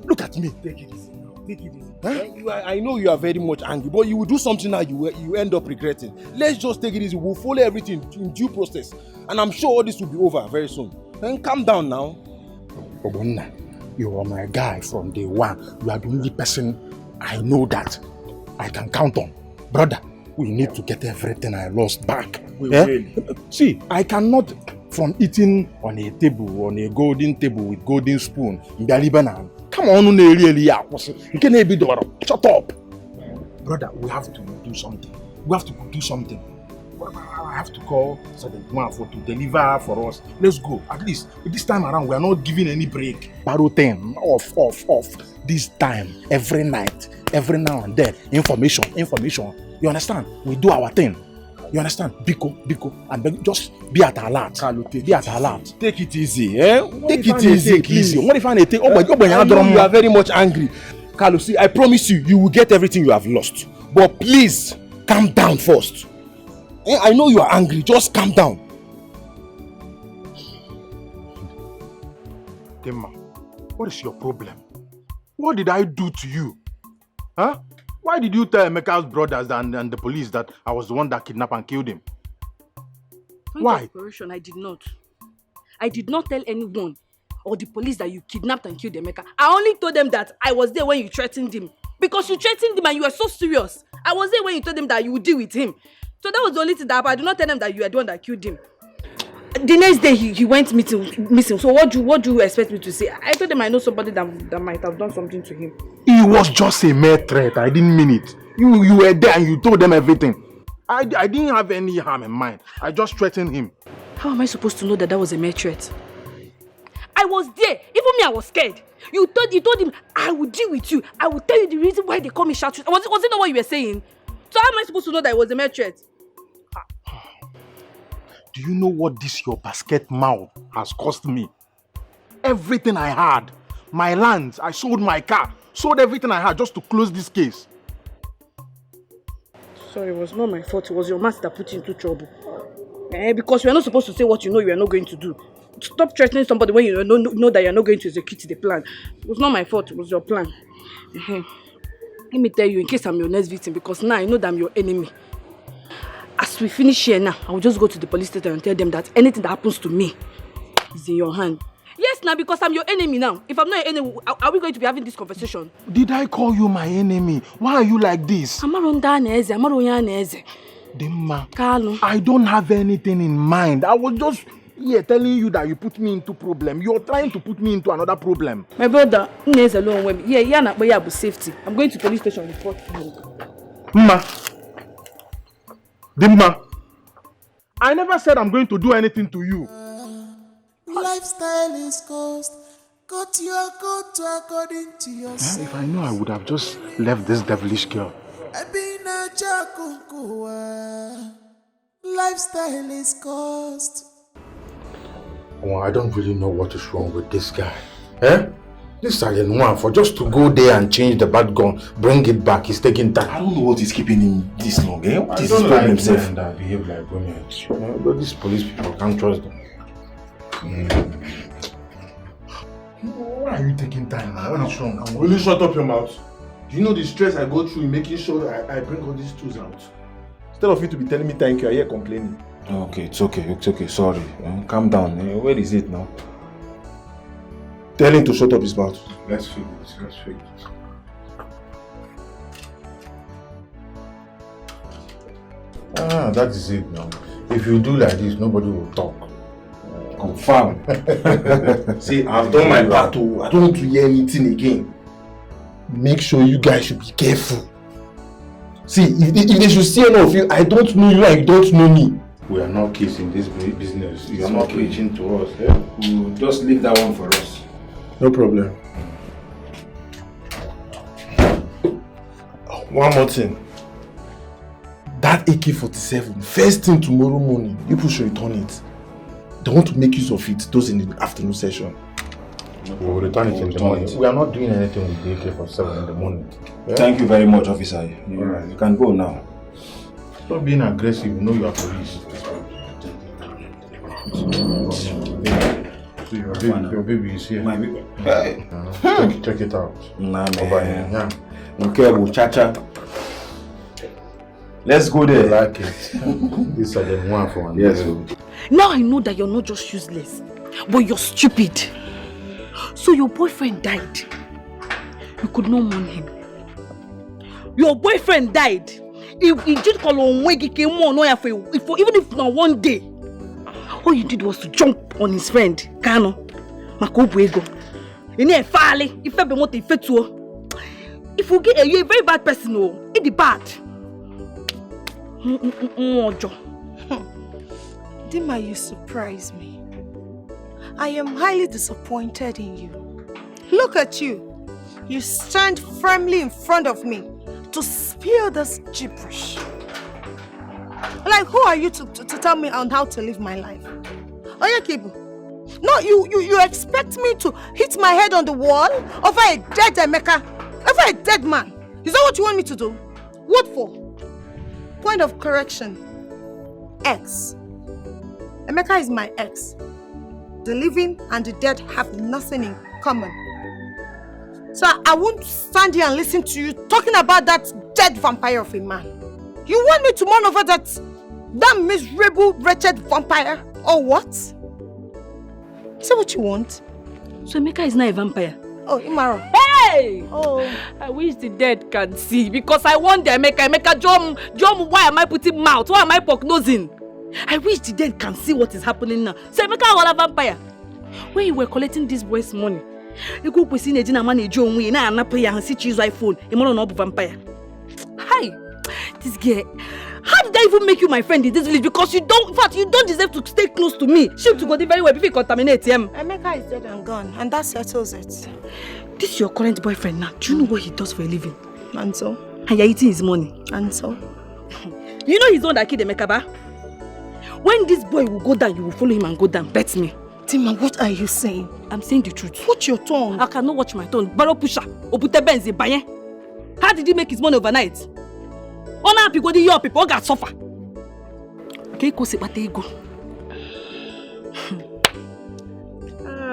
Look at me. Take it easy now. Take it easy. I know you are very much angry, but you will do something now you end up regretting. Let's just take it easy. We'll follow everything in due process. And I'm sure all this will be over very soon. Then calm down now. Obonna, you are my guy from day one. You are the only person I know that I can count on. Brother, we need to get everything I lost back. We will. See, I cannot, from eating on a table, on a golden table with golden spoon, come on, shut up. Brother, we have to do something. I have to call Sergeant for to deliver for us. Let's go. At least this time around, we are not giving any break. Baro 10, off. This time, every night, every now and then, information. You understand? We do our thing. You understand? Biko, and just be at alert. Be at alert. Take it easy, Take it easy. What if I take? You are very much angry. Carlo, see, I promise you will get everything you have lost. But please, calm down first. I know you are angry. Just calm down. Tema, what is your problem? What did I do to you? Huh? Why did you tell Emeka's brothers and the police that I was the one that kidnapped and killed him? Why? I did not. I did not tell anyone or the police that you kidnapped and killed Emeka. I only told them that I was there when you threatened him. Because you threatened him and you were so serious. I was there when you told them that you would deal with him. So that was the only thing that happened. I did not tell them that you were the one that killed him. The next day he went missing. So what do you expect me to say? I told them I know somebody that might have done something to him. It was just a mere threat. I didn't mean it. You were there and you told them everything. I didn't have any harm in mind. I just threatened him. How am I supposed to know that was a mere threat? I was there. Even me, I was scared. You told him I would deal with you. I would tell you the reason why they call me shout. Was it not what you were saying? So how am I supposed to know that it was a mere threat? Do you know what this your basket mouth has cost me? Everything I had. My lands, I sold my car. Sold everything I had just to close this case. Sorry, it was not my fault. It was your master that put you into trouble. Because you are not supposed to say what you know you are not going to do. Stop threatening somebody when you know that you are not going to execute the plan. It was not my fault. It was your plan. Let me tell you, in case I'm your next victim, because now I know that I'm your enemy. As we finish here now, I will just go to the police station and tell them that anything that happens to me is in your hand. Yes, now because I'm your enemy now. If I'm not your enemy, are we going to be having this conversation? Did I call you my enemy? Why are you like this? Dimma, I don't have anything in mind. I was just here telling you that you put me into problem. You're trying to put me into another problem. My brother, Nez alone. Yeah, not about safety. I'm going to police station to report you. Dimma, I never said I'm going to do anything to you. Lifestyle is cost. Cut your coat according to your If I know, I would have just left this devilish girl. Lifestyle is cost. Well, I don't really know what is wrong with this guy. This silent one, for just to go there and change the bad gun, bring it back, he's taking time. I don't know what is keeping him this long, What is his his problem, sir? That behave like women. But these police people, can't trust them. Why are you taking time now? What is wrong? Will you shut up your mouth? Do you know the stress I go through in making sure that I bring all these tools out? Instead of you to be telling me thank you, I hear complaining. Okay, it's okay, sorry. Calm down. Where is it now? Tell him to shut up his mouth. Let's fix it. That is it now. If you do like this, nobody will talk. Confirm. See, I've done my part too. I don't want to hear anything again. Make sure you guys should be careful. See, if they should see any of you, I don't know you and you don't know me. We are not kids in this business. You are not preaching to us. We'll just leave that one for us. No problem. One more thing. That AK-47, first thing tomorrow morning, people should return it. They want to make use of it, those in the afternoon session. We will return it in the morning. We are not doing anything with the AK-47 in the morning. Thank you very much, officer. You can go now. Stop being aggressive, you know you are police. So your baby is here. My baby. Check it out. Nah, man. Yeah. Okay, we'll cha-cha. Let's go there. I like it. This is the one for one. Yes. Now I know that you're not just useless, but you're stupid. So your boyfriend died. You could not mourn him. Your boyfriend died. He did call on Wegi came on for even if not one day. All you did was to jump on his friend, Kano. Makobuego. You need a file. If you want to if you get you're a very bad person, it's bad. Dima, you surprise me. I am highly disappointed in you. Look at you. You stand firmly in front of me to spill this gibberish. Like, who are you to tell me on how to live my life? Oh, yeah, Kibu. No, you expect me to hit my head on the wall over a dead Emeka, over a dead man. Is that what you want me to do? What for? Point of correction. Ex. Emeka is my ex. The living and the dead have nothing in common. So I won't stand here and listen to you talking about that dead vampire of a man. You want me to mourn over that miserable, wretched vampire? Or what? Is that what you want? So Emeka is not a vampire? Oh, Imaro. Hey! Oh, I wish the dead can see because I want the Emeka, Jom, why am I putting mouth? Why am I prognosing? I wish the dead can see what is happening now. So Emeka was a vampire. When you were collecting this boy's money, you go to see a man John Wayne and pay and see his iPhone. You are not a vampire. Hi, this girl. How did I even make you my friend in this village? Because you don't, in fact, you don't deserve to stay close to me. Shape to go very well before you contaminate him. Emeka is dead and gone, and that settles it. This is your current boyfriend now. Do you know what he does for a living? And so? And you're eating his money. And so? You know he's the one that killed Emeka, ba? When this boy will go down, you will follow him and go down. Bet me. Tima, what are you saying? I'm saying the truth. Watch your tongue. I cannot watch my tongue. Baro pusher. Obute benzi baye. How did he make his money overnight? On happy go your people got suffer. Okay, go sit bate go.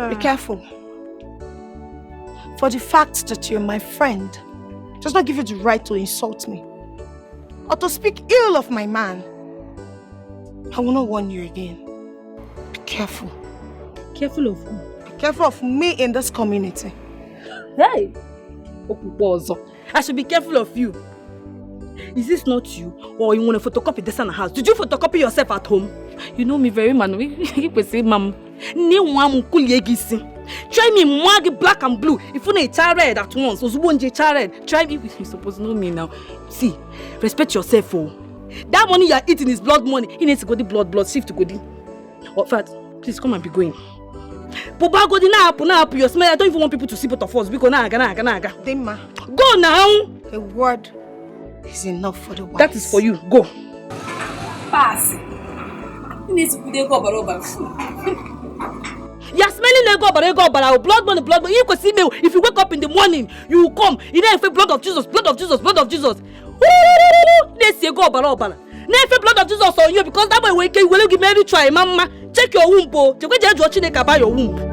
Be careful. For the fact that you're my friend does not give you the right to insult me or to speak ill of my man. I will not warn you again. Be careful. Careful of who? Be careful of me in this community. Hey! I should be careful of you. Is this not you? Or you want to photocopy this in the house? Did you photocopy yourself at home? You know me very man. You say, Mom, try me mwag black and blue. If you need red at once, try me. You supposed to know me now. See, respect yourself. Oh. That money you are eating is blood money. He needs to go the blood shift to go the. What fact? Please come and be going. Pubago di na happen. You're smelling. I don't even want people to see both of us. Because na aga. Dima. Go now. A word is enough for the wise. That is for you. Go. Pass. You need to put the go over. You're smelling ego, but blood money. You could see me. If you wake up in the morning, you will come. You know, if blood of Jesus. Let's go, but never blood of Jesus on you because that way we can will give me every try, mama. Check your womb, bo. You go just watching about your womb.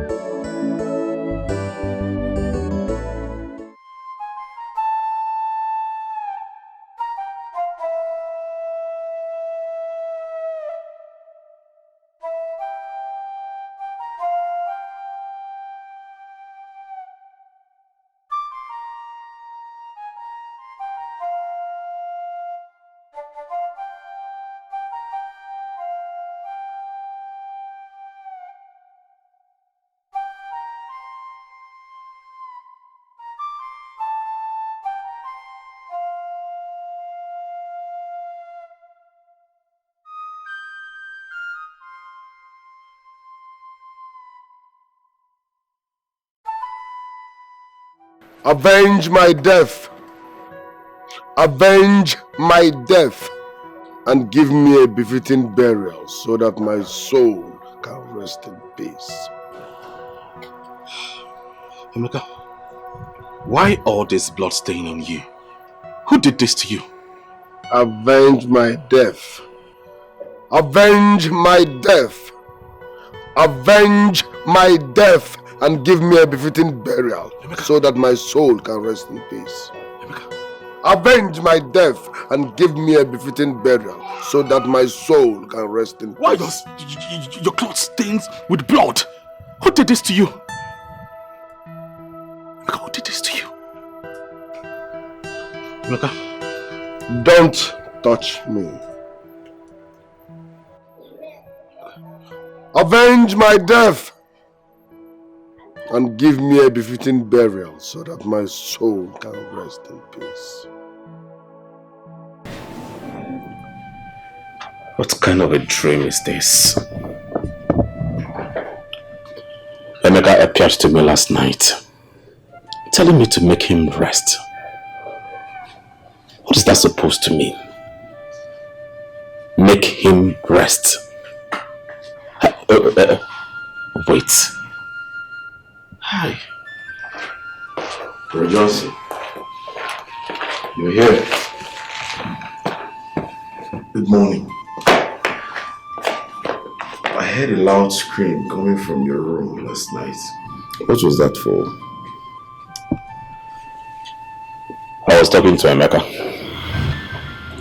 Avenge my death. Avenge my death and give me a befitting burial so that my soul can rest in peace. Emeka, why all this blood stain on you? Who did this to you? Avenge my death. Avenge my death. Avenge my death and give me a befitting burial so that my soul can rest in peace. Avenge my death and give me a befitting burial so that my soul can rest in peace. Why your clothes stains with blood? Who did this to you? Emeka, who did this to you? Emeka, don't touch me. Avenge my death and give me a befitting burial so that my soul can rest in peace. What kind of a dream is this? Emeka appeared to me last night, telling me to make him rest. What is that supposed to mean? Make him rest. Wait. Hi. Bro Johnson, you're here. Good morning. I heard a loud scream coming from your room last night. What was that for? I was talking to Emeka.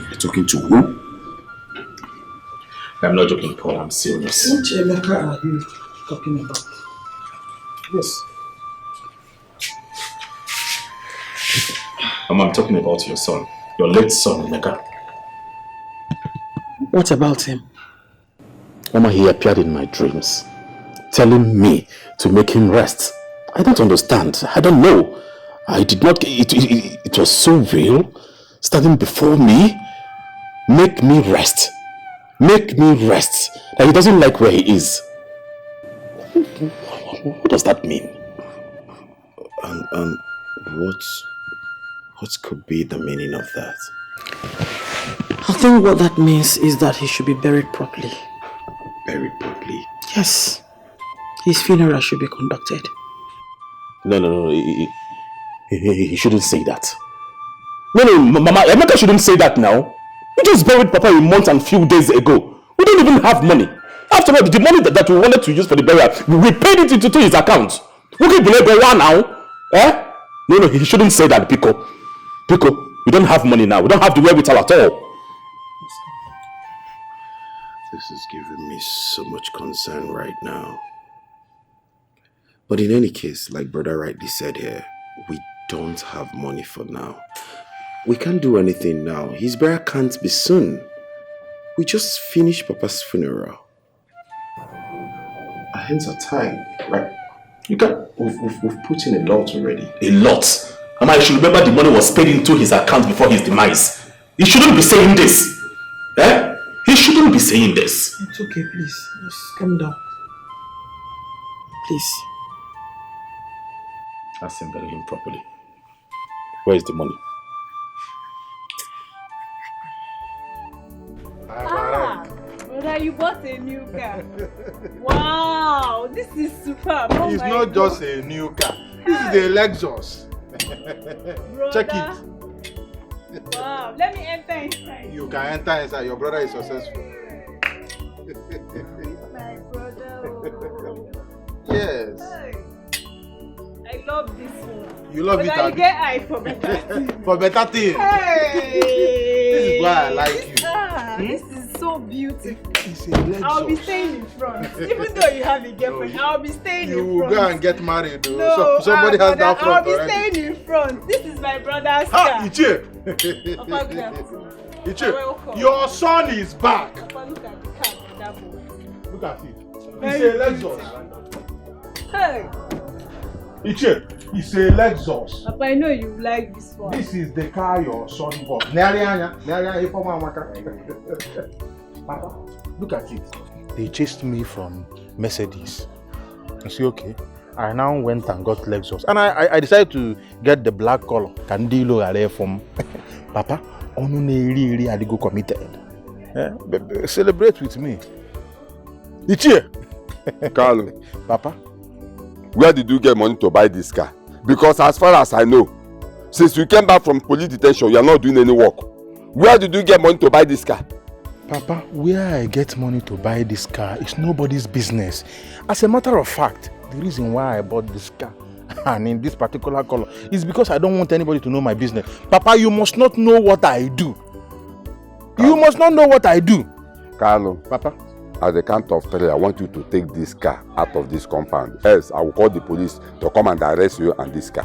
You're talking to who? I'm not joking, Paul. I'm serious. Which Emeka are you talking about? Yes. I'm talking about your son. Your late son, Emeka. What about him? Mama, he appeared in my dreams, telling me to make him rest. I don't understand. I don't know. I did not... It was so real. Standing before me. Make me rest. Make me rest. That he doesn't like where he is. What does that mean? And what could be the meaning of that? I think what that means is that he should be buried properly. Buried properly? Yes. His funeral should be conducted. No. He shouldn't say that. No, Mama, Emeka shouldn't say that now. We just buried Papa a month and few days ago. We don't even have money. After all, the money that we wanted to use for the burial, we paid it into his account. We can believe now. Eh? No, he shouldn't say that, Pico. We don't have money now. We don't have the wherewithal at all. This is giving me so much concern right now. But in any case, like brother rightly said here, we don't have money for now. We can't do anything now. His burial can't be soon. We just finished Papa's funeral. Our hands are tied, right? We've put in a lot already. A lot? Mama, you should remember the money was paid into his account before his demise. He shouldn't be saying this. Eh? He shouldn't be saying this. It's okay, please. Just calm down. Please. Ask him very improperly. Where is the money? Brother, you bought a new car. Wow, this is superb. Oh It's my not God. just a new car. This is a Lexus. Check it. Wow, let me enter inside. You can enter inside. Your brother is successful. My brother. Yes. I love this one. You love but it, I Abi? get eye for better things. For better things. Hey. This is why I like you. This is so beautiful. It's a Lexus. I'll be staying in front. Even though you have a girlpriend, I'll be staying You in will front. go and get married, though. No, Somebody has brother, that front I'll be already. staying in front. This is my brother's Ha! car. Ichie! Papa, good afternoon. Ichie, your son is back. Papa, look at the car for that boy. Look at it. It's Very a Lexus. Hey, Ichie, it's a Lexus. Papa, I know you like this one. This is the car your son bought. Papa, look at it. They chased me from Mercedes. You see, okay. I now went and got Lexus. And I decided to get the black color. Candilo are from Papa. Only Adigo committed. Celebrate with me. It's here. Carlo. Papa. Where did you get money to buy this car? Because as far as I know, since you came back from police detention, you are not doing any work. Where did you get money to buy this car? Papa, where I get money to buy this car is nobody's business. As a matter of fact, the reason why I bought this car and in this particular color is because I don't want anybody to know my business. Papa, you must not know what I do. You must not know what I do. Carlo. Papa. At the count of 3, I want you to take this car out of this compound. Else, I will call the police to come and arrest you and this car.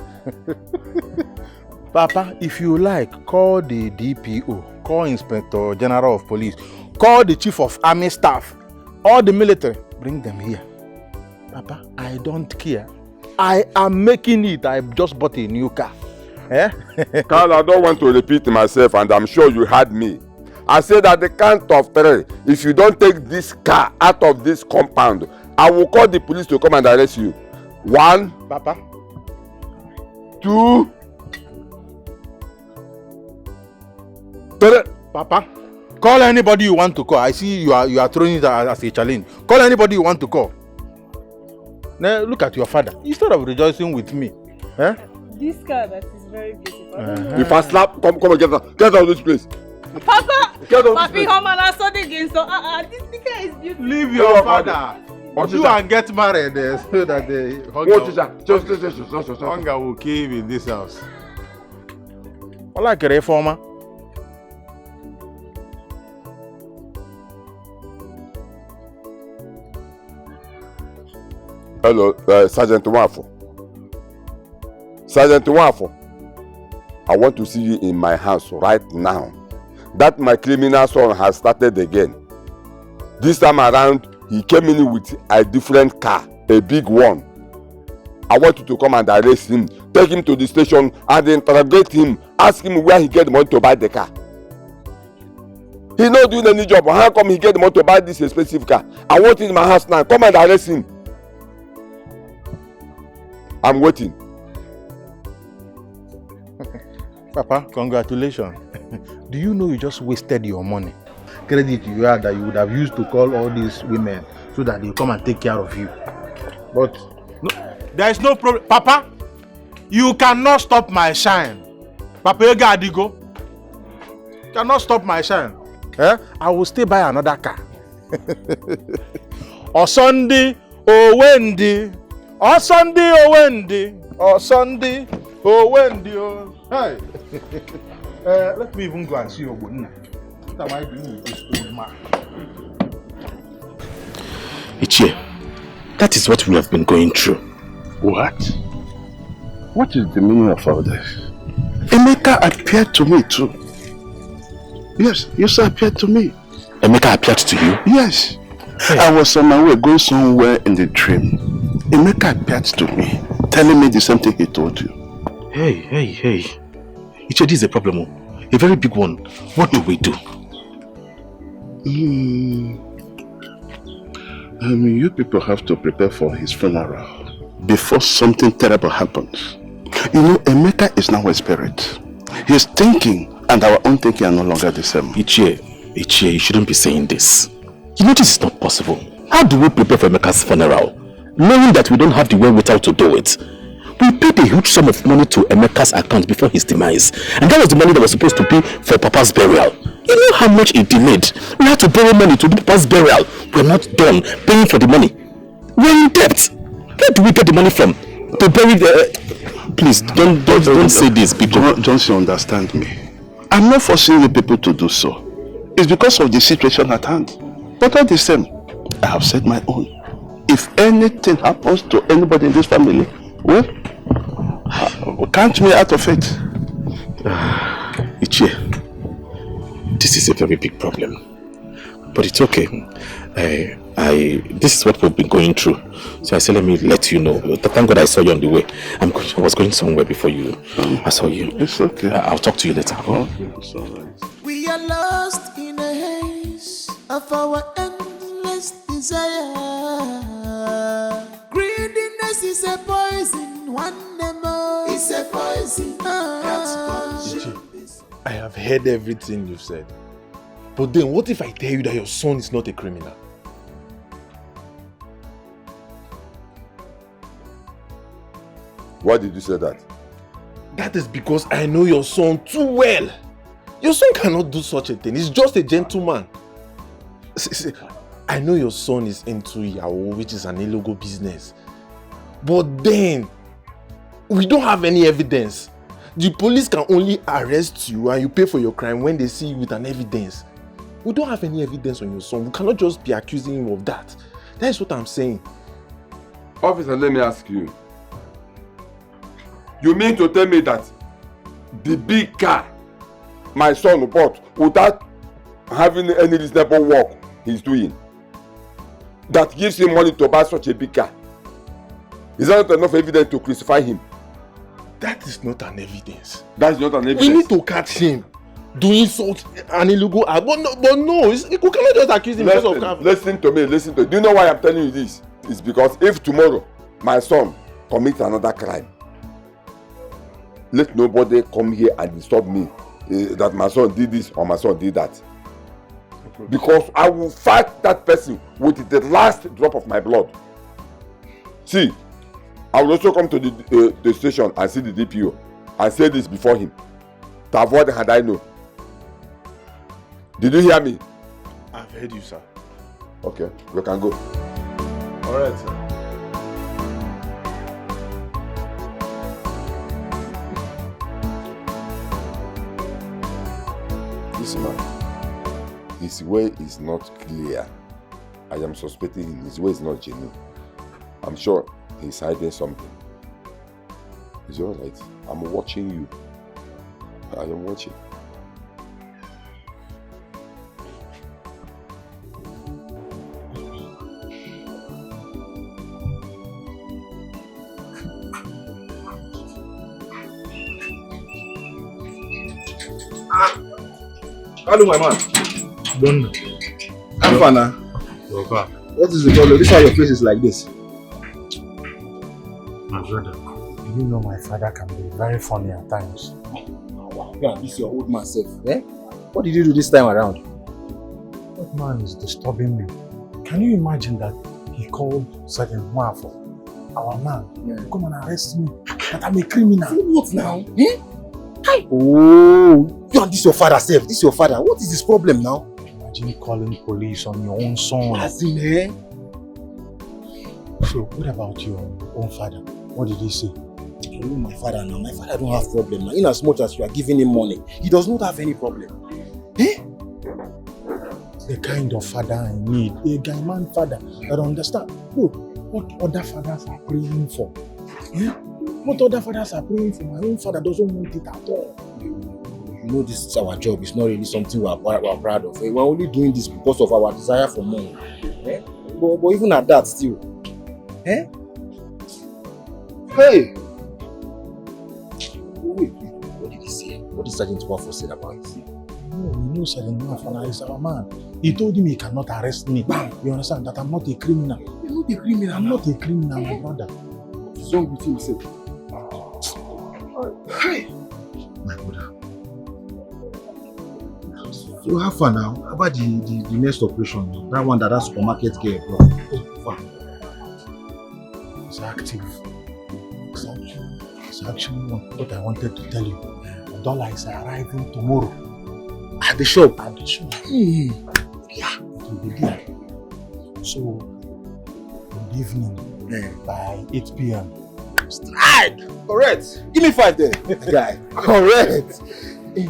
Papa, if you like, call the DPO, call Inspector General of Police, call the Chief of Army Staff, all the military, bring them here. Papa, I don't care. I am making it. I just bought a new car. Eh? Carl, I don't want to repeat myself, and I'm sure you heard me. I said at the count of 3, if you don't take this car out of this compound, I will call the police to come and arrest you. 1, Papa. 2, 3. Papa, call anybody you want to call. I see you are throwing it as a challenge. Call anybody you want to call. Now look at your father. Instead of rejoicing with me, eh? This car that is very beautiful. If I slap, come and get out of this place. Papa, Get out of Papi, this place. come and I saw the game. So, this car is beautiful. Leave your father. You and get married so that the hunger will kill him in this house. I like a reformer. Hello, Sergeant Wafo. Sergeant Wafo, I want to see you in my house right now. That my criminal son has started again. This time around, he came in with a different car, a big one. I want you to come and arrest him, take him to the station and interrogate him, ask him where he get the money to buy the car. He's not doing any job. How come he get the money to buy this expensive car? I want him in my house now. Come and arrest him. I'm waiting. Papa, congratulations. Do you know you just wasted your money? Credit you had that you would have used to call all these women so that they come and take care of you. But no, there is no problem. Papa, you cannot stop my shine. Papa, you got to go. You cannot stop my shine. Eh? I will stay by another car. Or Sunday, or Wendy. Or Sunday, or Wendy. Or Sunday, or Wendy. Oh. Hey. Let me even go and see your good. What am I doing with this old man? Ichie, that is what we have been going through. What? What is the meaning of all this? Emeka appeared to me too. Yes, appeared to me. Emeka appeared to you? Yes. Hey. I was on my way going somewhere in the dream. Emeka appeared to me, telling me the same thing he told you. Hey. Ichie, this is a problem. A very big one. What do we do? You people have to prepare for his funeral before something terrible happens. You know, Emeka is now a spirit. His thinking and our own thinking are no longer the same. Ichie, you shouldn't be saying this. You know this is not possible. How do we prepare for Emeka's funeral, knowing that we don't have the wherewithal to do it? We paid a huge sum of money to Emeka's account before his demise, and that was the money that was supposed to be for Papa's burial. You know how much it delayed? We had to borrow money to do Papa's burial. We're not done paying for the money. We're in debt. Where do we get the money from to bury the... Please, don't say this, people. Don't you understand me? I'm not forcing you people to do so. It's because of the situation at hand. But all the same, I have said my own. If anything happens to anybody in this family, well, count me out of it. Ichie, this is a very big problem. But it's okay. This is what we've been going through. So I said, let me let you know. Thank God I saw you on the way. I was going somewhere before you. I saw you. It's okay. I'll talk to you later. Okay, it's all right. We are lost in a haze of our endless desire. Greediness is a poison, one more is a poison. I have heard everything you've said. But then what if I tell you that your son is not a criminal? Why did you say that? That is because I know your son too well. Your son cannot do such a thing. He's just a gentleman. See, I know your son is into Yahoo, which is an illegal business. But then, we don't have any evidence. The police can only arrest you and you pay for your crime when they see you with an evidence. We don't have any evidence on your son. We cannot just be accusing him of that. That is what I'm saying. Officer, let me ask you. You mean to tell me that the big car my son bought without having any reasonable work he's doing, that gives him money to buy such a big car, is that not enough evidence to crucify him? That is not an evidence. That's not an evidence. We need to catch him doing such an illegal act. But no, we cannot just accuse him because of car. Listen to me. Do you know why I'm telling you this? It's because if tomorrow my son commits another crime, let nobody come here and disturb me that my son did this or my son did that. Because I will fight that person with the last drop of my blood. See, I will also come to the station and see the DPO and say this before him to avoid had I know. Did you hear me? I've heard you, sir. Okay, we can go. All right, sir. This man, his way is not clear. I am suspecting him. His way is not genuine. I'm sure he's hiding something. Is it all right? I'm watching you. I am watching. Hello, my man. Don't know. I'm fine now. You're back. What is the problem? This is why your face is like this. My brother, you know my father can be very funny at times. Yeah, this is your old man self. Eh? What did you do this time around? That man is disturbing me. Can you imagine that he called Sergeant Mwafo, our man, to come and arrest me, that I'm a criminal? What now? Eh? Hi. Oh, you and this your father self. This is your father. What is this problem now? Imagine calling police on your own son. As in, eh? So, what about your own father? What did he say? You know my father now. My father don't have problem now. In as much as you are giving him money, he does not have any problem. Eh? The kind of father I need, a guy man father that understand. Look, what other fathers are praying for. Eh? What other fathers are praying for? My own father doesn't want it at all. You know this is our job. It's not really something we're proud of. We're only doing this because of our desire for money. Eh? But even at that still. Eh? Hey! Wait, what did he say? What did Sergeant Mwafo say about it? No, you know Sergeant Mwafo is our man. He told him he cannot arrest me. You understand that I'm not a criminal. You're not a criminal. I'm not a criminal, my brother. What's wrong with him, sir? Hi, my brother. So how far now? How about the next operation? That one that supermarket girl, bro. How far? It's active. It's actually what I wanted to tell you. The dollar is arriving tomorrow. At the shop. At the shop. Hey. Yeah, it will be there. So, in the evening, by 8 p.m. Strike! Correct! Give me 5 there. Guy. Correct! Hey,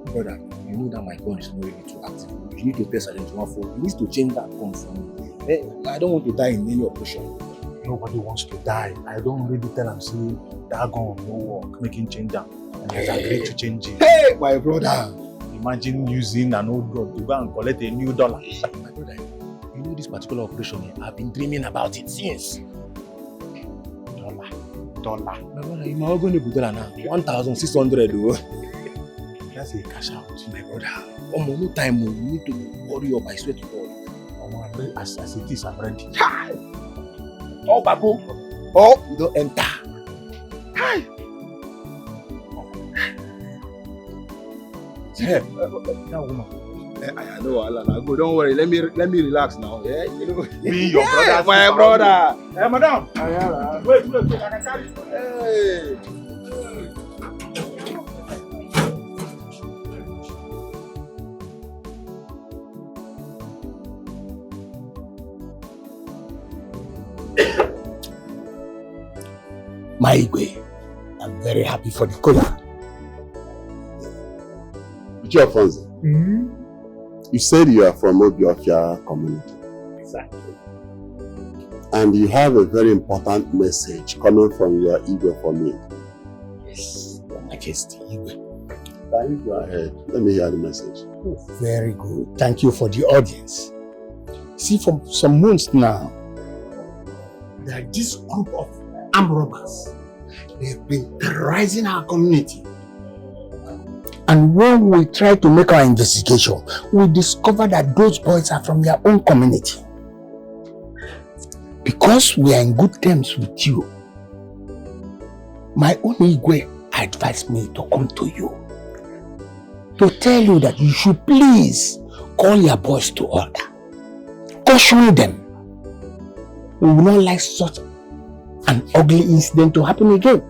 brother, you know that my gun is not really too active. You need to press silent 1-4. You need to change that gun for me. I don't want to die in any operation. Nobody wants to die. I don't really tell him, say, that gun will no work, making change that. And he has agreed to change it. Hey, my brother! Imagine using an old gun to go and collect a new dollar. My brother, you know this particular operation, I've been dreaming about it since. Dollar. My brother, you are going to be dollar now. 1,600. That's a cash out, my brother. No time, you need to hurry up, I swear to God. As it is, I'm ready. Oh, Babu. Oh, you don't enter. Hi. Hey, that woman. I know, Alan. Go. Don't worry. Let me relax now. Yeah, you know. Me, your brother, my brother. Hey, madam. Wait. I can carry it. Hey. My Igwe, I'm very happy for the color. Alfonso, you said you are from Obiofia community. Exactly. And you have a very important message coming from your Igwe for me. Yes, Your Majesty Igwe. Can you go ahead? Let me hear the message. Oh, very good. Thank you for the audience. See, for some months now, there are this group of armed robbers. They've been terrorizing our community. And when we try to make our investigation, we discover that those boys are from their own community. Because we are in good terms with you, my own Igwe advised me to come to you to tell you that you should please call your boys to order, caution them. We will not like such an ugly incident to happen again.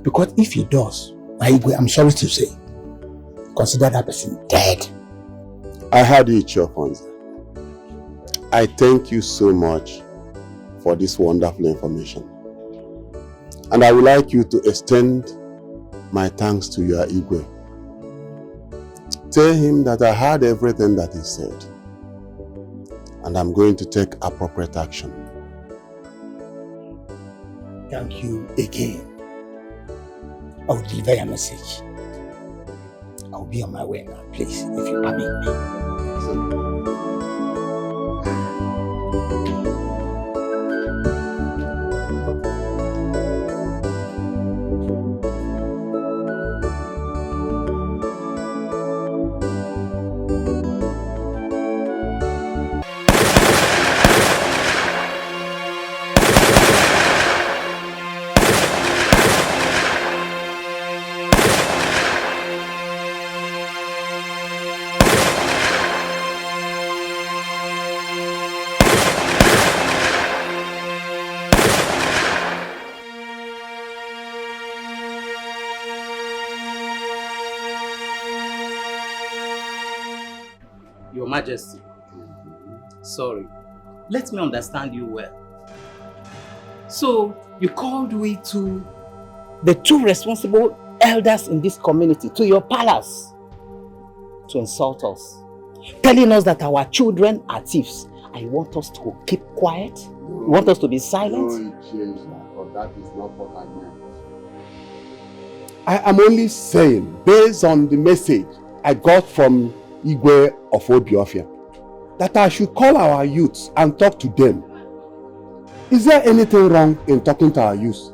Because if it does, my Igwe, I'm sorry to say, consider that person dead. I heard you, Alfonso. I thank you so much for this wonderful information. And I would like you to extend my thanks to your Igwe. Tell him that I heard everything that he said. And I'm going to take appropriate action. Thank you again. I will deliver your message. I'll be on my way now, please, if you permit me. Your Majesty, sorry, let me understand you well. So, you called we to the two responsible elders in this community, to your palace, to insult us, telling us that our children are thieves, and you want us to keep quiet? You want us to be silent? Don't change that, but that is not what I meant. I am only saying, based on the message I got from Igwe of Obiofia, that I should call our youths and talk to them. Is there anything wrong in talking to our youths?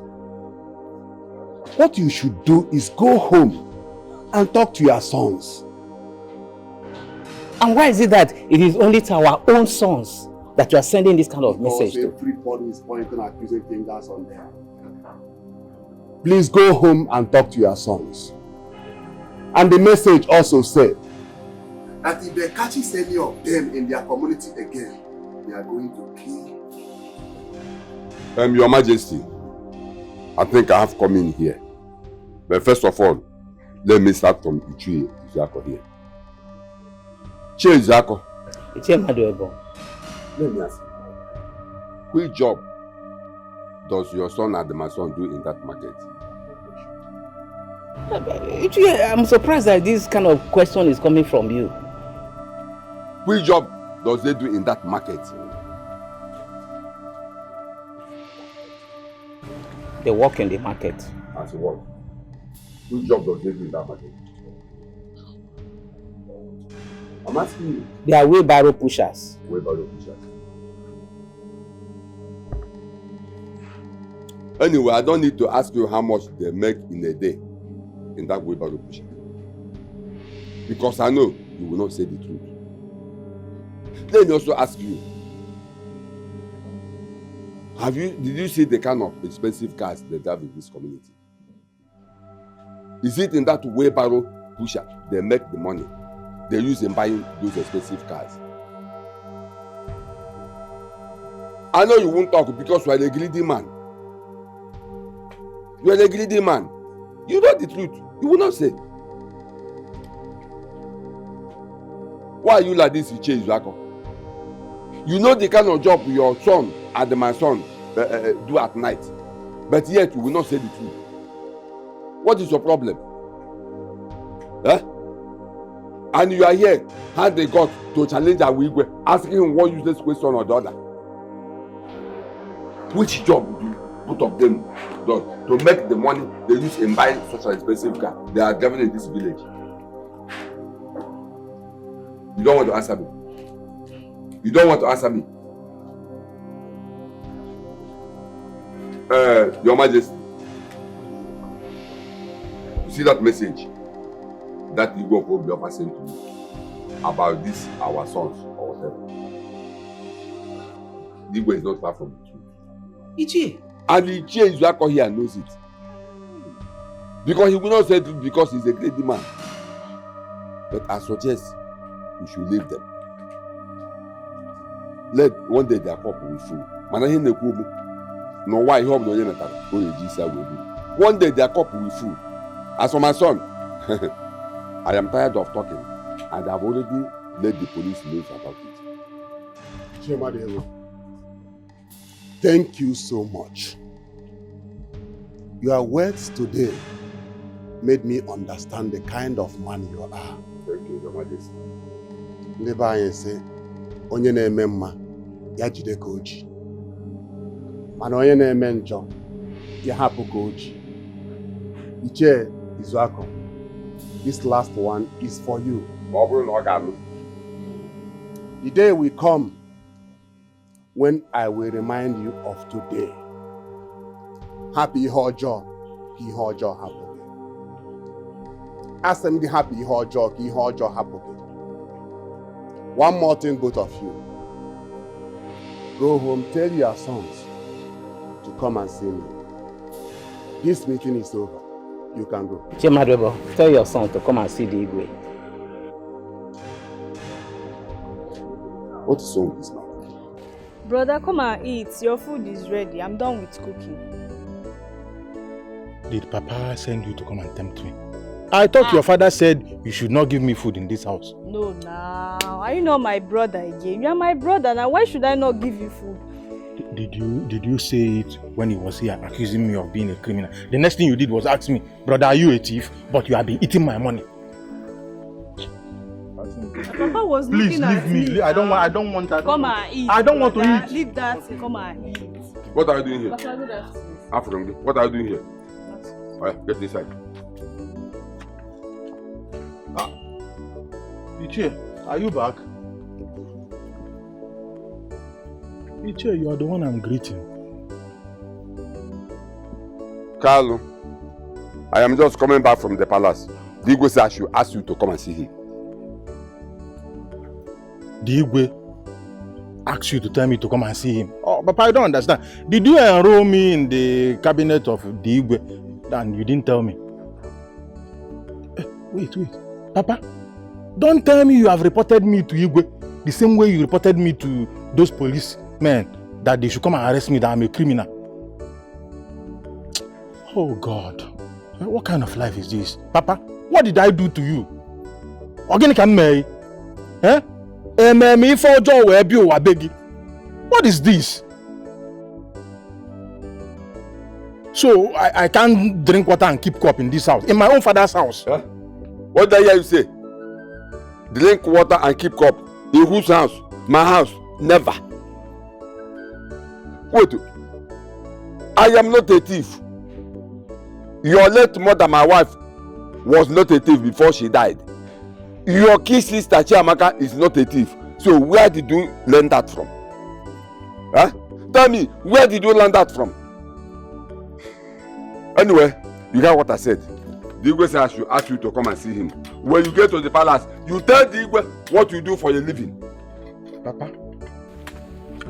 What you should do is go home and talk to your sons. And why is it that it is only to our own sons that you are sending this kind of message to? Everybody is pointing accusing fingers on them. please go home and talk to your sons. And the message also said that if they catches any of them in their community again, they are going to kill. Your Majesty, I think I have come in here. But first of all, let me start from Ichie Izako here. Ichie Izako. Ichie Maduebo. Let me ask you. Which job does your son and my son do in that market? I'm surprised that this kind of question is coming from you. Which job does they do in that market? They work in the market. As what? Which job does they do in that market? I'm asking you. They are wheelbarrow pushers. Wheelbarrow pushers. Anyway, I don't need to ask you how much they make in a day in that wheelbarrow pusher. Because I know you will not say the truth. Let me also ask you. Did you see the kind of expensive cars they have in this community? Is it in that wheelbarrow pusher they make the money they use in buying those expensive cars? I know you won't talk because you are a greedy man. You are a greedy man. You know the truth. You will not say. Why are you like this, Ichie Izako? You know the kind of job your son and my son do at night, but yet you will not say the truth. What is your problem? And you are here, hand they got to challenge Awigwe, asking him one useless question or the other. Which job would you both of them do to make the money they use in buying such an expensive car they are driving in this village? You don't want to answer me. You don't want to answer me. Your Majesty, you see that message that you go for the sent to me about this, our sons or whatever. The Igwe is not far from the truth. Ichie. And Ichie Izako here knows it. Because he will not say it because he's a greedy man. But I suggest you should leave them. Let one day their cup will full. No why hope no one day their cup will full. As for my son, I am tired of talking and I've already let the police know about it. Chimadero, thank you so much. Your words today made me understand the kind of man you are. Thank you, Your Majesty. Ndị be anyị sị, onye na-eme mma, ya jide ka oji. Mana onye na-eme njọ, ya hapụ ka oji. Ichie Izako, this last one is for you. The day will come when I will remind you of today. Happy Hojo, ki Hojo happy. Ask them the happy Hojo, ki Hojo happy. One more thing, both of you. Go home, tell your sons to come and see me. This meeting is over. You can go. Chimadwebo, tell your son to come and see the Igwe. What is wrong with this man? Brother, come and eat. Your food is ready. I'm done with cooking. Did Papa send you to come and tempt me? I thought your father said you should not give me food in this house. No, now. Are you not my brother again? You are my brother. Now, why should I not give you food? Did you say it when he was here accusing me of being a criminal? The next thing you did was ask me, brother, are you a thief? But you have been eating my money. Papa was Please looking at leave me. I don't want that. Come and eat. I don't want to eat. Leave that. Come and eat. What are you doing here? Papa, good afternoon. Afternoon. What are you doing here? Alright, get inside. Ichie, are you back? Ichie, you are the one I'm greeting. Carlo, I am just coming back from the palace. The Igwe said I should ask you to come and see him. The Igwe asked you to tell me to come and see him. Oh, Papa, I don't understand. Did you enroll me in the cabinet of the Igwe? and you didn't tell me. Wait. Papa, don't tell me you have reported me to Igwe the same way you reported me to those policemen that they should come and arrest me, that I'm a criminal. Oh God, what kind of life is this? Papa, what did I do to you? Organic and me? Eh? What is this? So I can't drink water and keep cup in this house, in my own father's house. Huh? What did I hear you say? Drink water and keep cup. In whose house? My house. Never. Wait. I am not a thief. Your late mother, my wife, was not a thief before she died. Your kid sister, Chiamaka, is not a thief. So where did you learn that from? Huh? Tell me, where did you learn that from? Anyway, you hear what I said. The Igwe said I should ask you to come and see him. When you get to the palace, you tell the Igwe what you do for your living. Papa,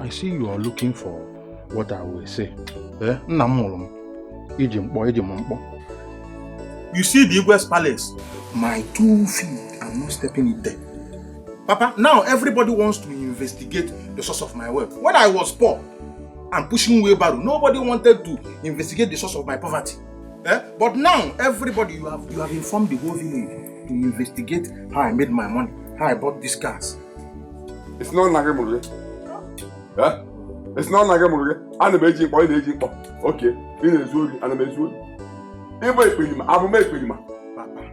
I see you are looking for what I will say. You see the Igwe's palace? My 2 feet, I'm not stepping it there. Papa, now everybody wants to investigate the source of my wealth. When I was poor and pushing wheelbarrow, nobody wanted to investigate the source of my poverty. But now, everybody, you have informed the whole village to investigate how I made my money, how I bought these cars. It's not Nagamuri. Yeah? It's not Nagamuri. I'm a aging boy, okay. In a zoo, and a zoo. I will make with him. Papa,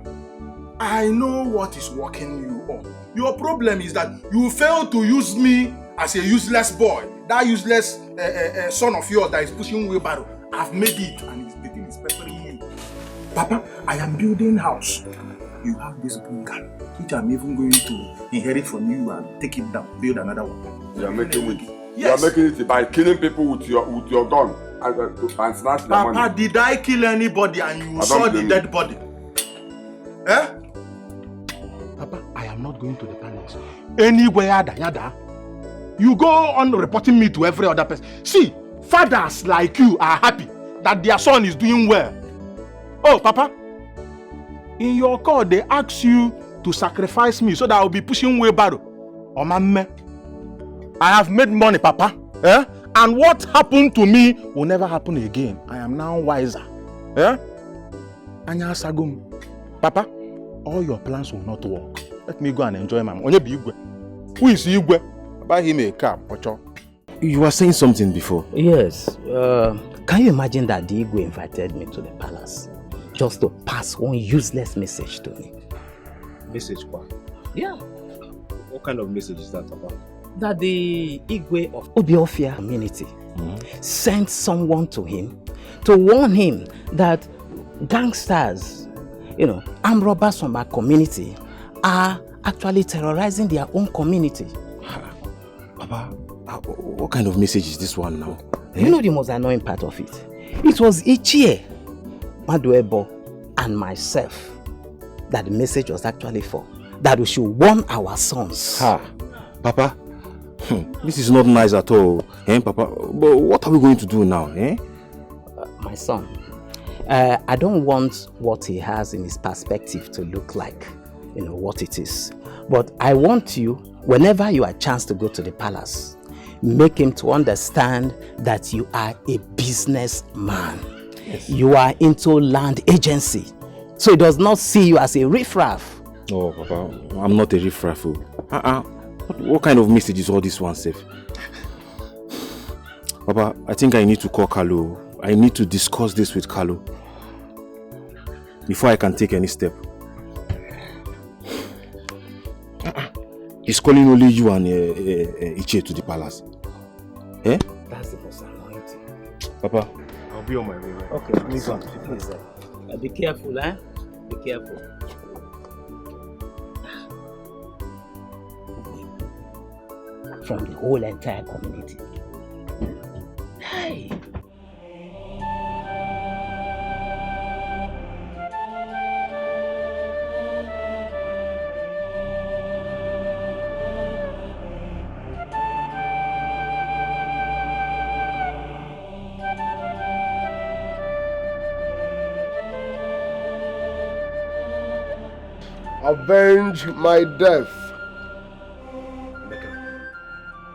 I know what is working you up. Your problem is that you fail to use me as a useless boy. That useless son of yours that is pushing wheelbarrow. I've made it, and the thing is peppering you. Papa, I am building house. You have this bunker, which I'm even going to inherit from you and take it down, build another one. You are making it. Yes. You are making it by killing people with your gun and snatch their money. Papa, did I kill anybody and you saw the dead body? Papa, I am not going to the palace. Anywhere, yada. You go on reporting me to every other person. See, fathers like you are happy that their son is doing well. Oh, Papa, in your call, they ask you to sacrifice me so that I will be pushing wheelbarrow. Oh, man, I have made money, Papa. And what happened to me will never happen again. I am now wiser. Anya Sagum. Papa, all your plans will not work. Let me go and enjoy my money. Who is Igwe? Buy him a car, Ocho. You were saying something before. Yes. Can you imagine that the Igwe invited me to the palace just to pass one useless message to me? Message what? Yeah. What kind of message is that about? That the Igwe of Obiofia community sent someone to him to warn him that gangsters, armed robbers from our community are actually terrorizing their own community. Papa, what kind of message is this one now? You know the most annoying part of it? It was Ichie, Maduebo, and myself that the message was actually for. That we should warn our sons. Papa, this is not nice at all. Papa, but what are we going to do now? My son, I don't want what he has in his perspective to look like, what it is. But I want you, whenever you have a chance to go to the palace, make him to understand that you are a businessman. Yes. You are into land agency. So he does not see you as a riffraff. Oh, Papa, I'm not a riffraff. What kind of message is all this one, Seth? Papa, I think I need to call Kalu. I need to discuss this with Kalu before I can take any step. He's calling only you and Ichie to the palace. That's the most annoying thing. Papa, I'll be on my way. Right? Okay, please. Be careful, Be careful. From the whole entire community. Hey. Avenge my death.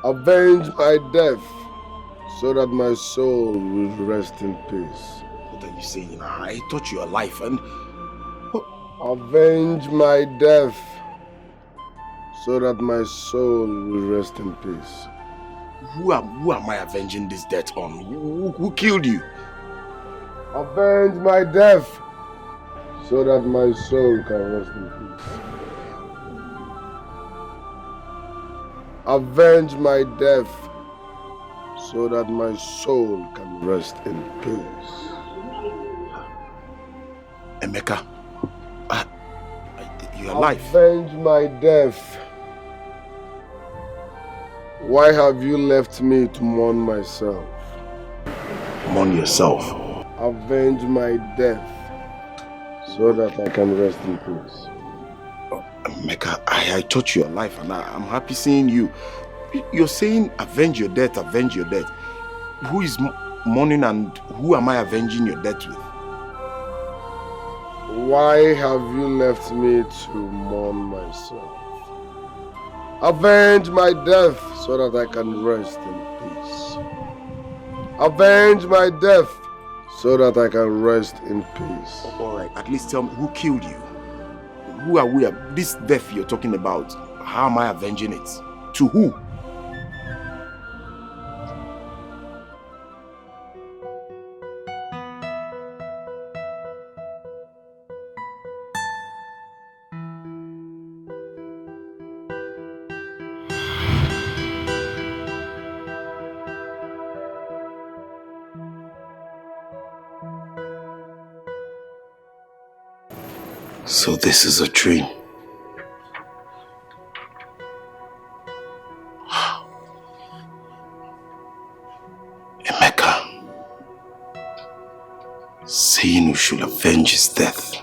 Avenge my death, so that my soul will rest in peace. What are you saying? I thought you were alive and... Avenge my death, so that my soul will rest in peace. Who am I avenging this death on? Who killed you? Avenge my death, so that my soul can rest in peace. Avenge my death, so that my soul can rest in peace. Emeka, you're alive. Avenge my death. Why have you left me to mourn myself? Mourn yourself. Avenge my death, so that I can rest in peace. Emeka, I thought you were alive and I'm happy seeing you. You're saying avenge your death, avenge your death. Who is mourning and who am I avenging your death with? Why have you left me to mourn myself? Avenge my death so that I can rest in peace. Avenge my death so that I can rest in peace. Alright, at least tell me who killed you? Who are we? This death you're talking about, how am I avenging it? To who? So this is a dream. Emeka saying we should avenge his death.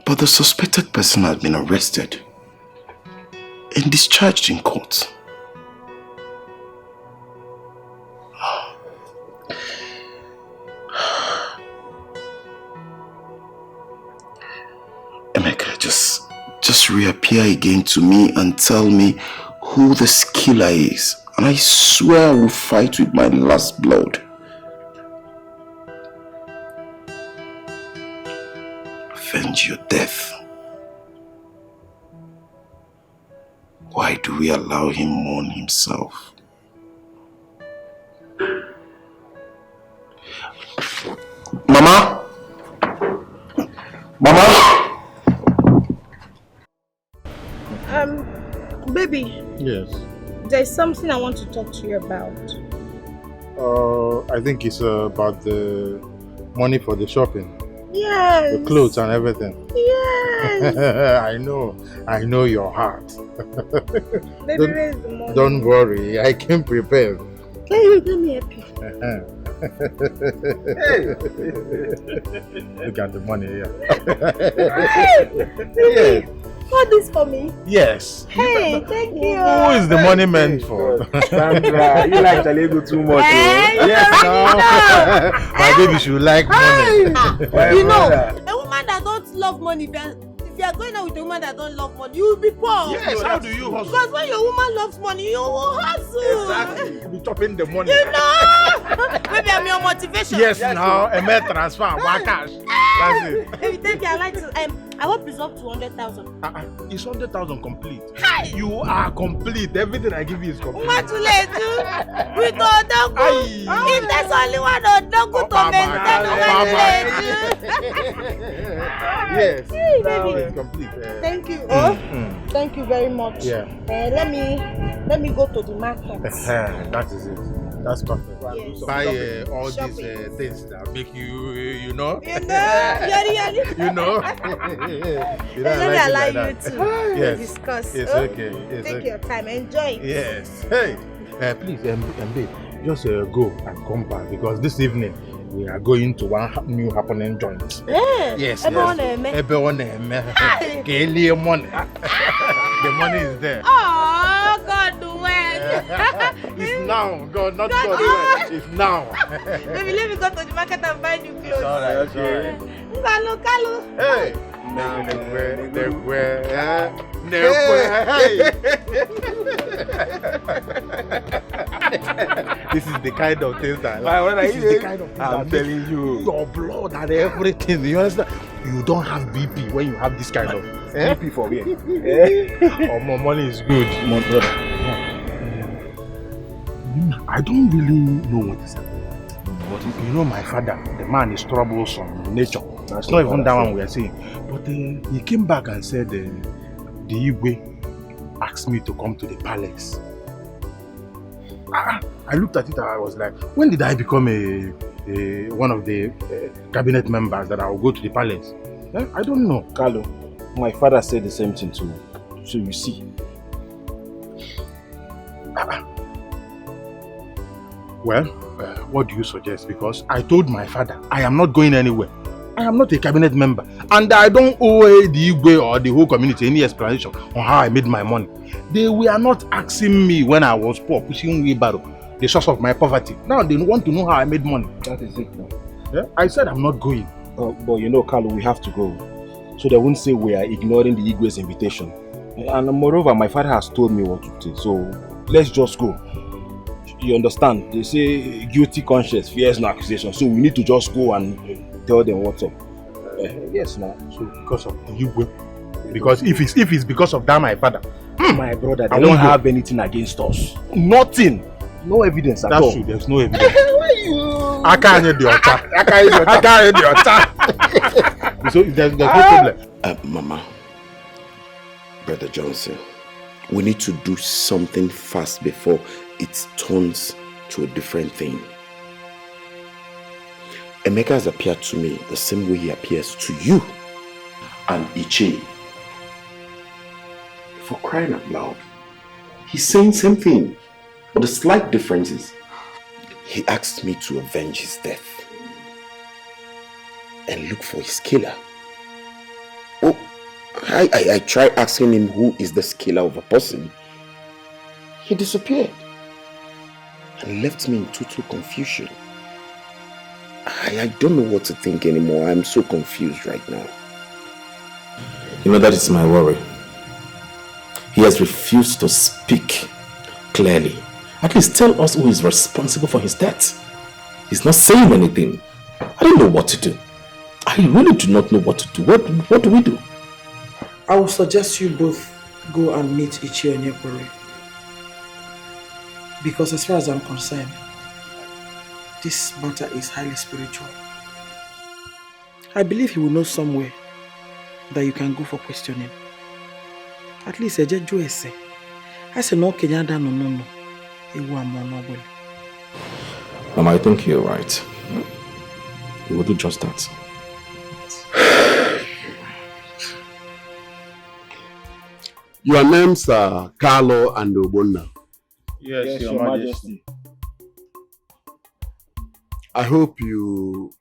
But the suspected person has been arrested and discharged in court. Just reappear again to me and tell me who this killer is, and I swear I will fight with my last blood. Avenge your death. Why do we allow him mourn himself? Mama? Mama? Baby. Yes. There's something I want to talk to you about. I think it's about the money for the shopping. Yes. The clothes and everything. Yes. I know your heart. Baby, where's the money? Don't worry, I came prepared. Can you give me a pic? Hey. Look at the money here. Hey. Hold this for me. Yes. Hey, thank you. Who is the money meant for? Sandra, you like Jalego too much. Yes, no. My baby should like money. You know, a woman that don't love money, if you are going out with a woman that don't love money, you will be poor. Yes, how do you hustle? Because when your woman loves money, you will hustle. Exactly. You'll be chopping the money. You know. Maybe I'm your motivation. Yes, now, a mere transfer, one cash. That's it. Baby, thank you. I like to. I want preserve 200,000. It's 100,000 complete. Hi. You are complete. Everything I give you is complete. What too late, too? We go down. If there's only one, don't go to Yes. Hey, now baby. it's complete. Thank you. Thank you very much. Yeah. Let me go to the market. That is it. That's perfect. Yes. Buy all these things that make you, you know. You know. You know. Let me allow you to Yes. discuss. It's okay. It's Take okay. your time. Enjoy it. Yes. Hey, please, babe, just go and come back because this evening we are going to one new happening joint. Yes. Everyone money. The money is there. Oh, God, when? It's now. God, not God. It's now. Baby, let me go to the market and buy new clothes. Alright, okay. Kalu. Hey. This is the kind of things that this is the kind of things I'm telling you. Your blood and everything. You understand? You don't have BP when you have this kind of BP for me. Oh, more money is good, my brother. I don't really know what is happening. But you know, my father, the man is troublesome in nature. It's not even that one we are saying. But he came back and said the Igwe asked me to come to the palace. I looked at it and I was like, when did I become one of the cabinet members that I will go to the palace? I don't know. Carlo, my father said the same thing too. So you see. Well, what do you suggest? Because I told my father I am not going anywhere. I am not a cabinet member. And I don't owe the Igwe or the whole community any explanation on how I made my money. They were not asking me when I was poor, pushing wheelbarrow, the source of my poverty. Now they want to know how I made money. That is it now. Yeah? I said I'm not going. But you know, Carlo, we have to go. So they won't say we are ignoring the Igwe's invitation. And moreover, my father has told me what to do. So let's just go. You understand? They say guilty conscience fears no accusation. So we need to just go and tell them what's up. Yes, now. So because of the Igwe? Because if it's because of that, my father, my brother, they don't have anything against us. Nothing. No evidence at all. That's true. There's no evidence. Why you? I can't hear the attack. So there's no problem. Mama, Brother Johnson, we need to do something fast before it turns to a different thing. Emeka has appeared to me the same way he appears to you and Ichi. For crying out loud, he's saying same thing, but the slight difference is he asked me to avenge his death and look for his killer. Oh, I tried asking him who is the killer of a person. He disappeared and left me in total confusion. I don't know what to think anymore. I'm so confused right now. You know, that is my worry. He has refused to speak clearly. At least tell us who is responsible for his death. He's not saying anything. I don't know what to do. I really do not know what to do. What do we do? I would suggest you both go and meet Ichi Onyekore. Because as far as I'm concerned, this matter is highly spiritual. I believe he will know somewhere that you can go for questioning. At least I just do it. I say no Kenyada no. Mama, I think you're right. We will do just that. Your names are Carlo and Obonna. Yes, Your Majesty. I hope you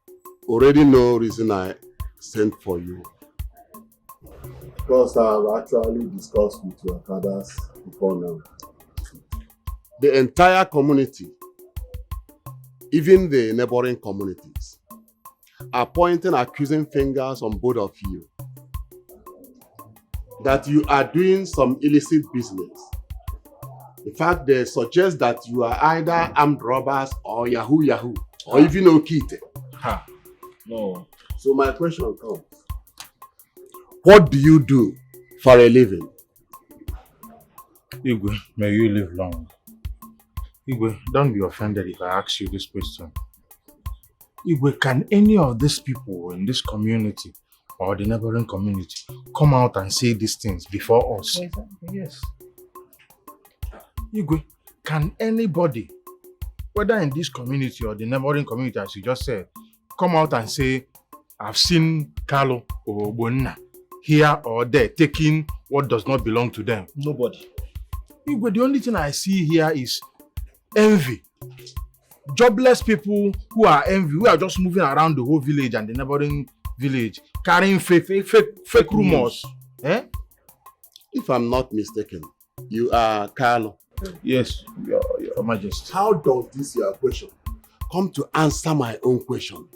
already know the reason I sent for you. Because I've actually discussed with your fathers before now. The entire community, even the neighboring communities, are pointing accusing fingers on both of you. That you are doing some illicit business. In fact, they suggest that you are either armed robbers or Yahoo, or even Okite. Ha. No. So my question comes. What do you do for a living? Igwe, may you live long. Igwe, don't be offended if I ask you this question. Igwe, can any of these people in this community or the neighboring community come out and say these things before us? Yes. Igwe, can anybody, whether in this community or the neighboring community, as you just said, come out and say, I've seen Carlo or Obonna here or there taking what does not belong to them? Nobody. Igwe, the only thing I see here is envy. Jobless people who are envy, who are just moving around the whole village and the neighboring village, carrying fake rumors. Eh? If I'm not mistaken, you are Carlo. Yes, Your Majesty. How does this your question come to answer my own question?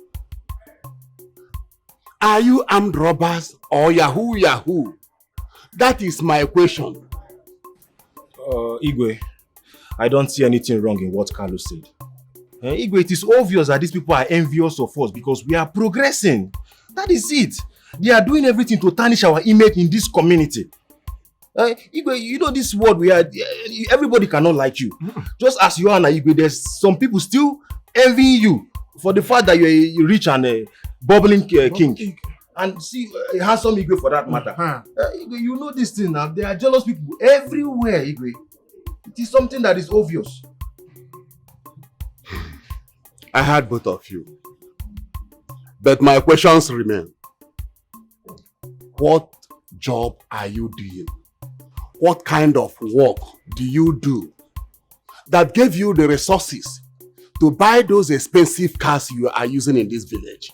Are you armed robbers or Yahoo? That is my question. Igwe, I don't see anything wrong in what Carlos said. Igwe, it is obvious that these people are envious of us because we are progressing. That is it. They are doing everything to tarnish our image in this community. Igwe, you know this world we are, everybody cannot like you. Just as you are now, Igwe, there's some people still envying you for the fact that you're a rich and a bubbling king. And see, a handsome Igwe for that matter. Igwe, you know this thing now. There are jealous people everywhere, Igwe. It is something that is obvious. I heard both of you. But my questions remain. What job are you doing? What kind of work do you do that gave you the resources to buy those expensive cars you are using in this village?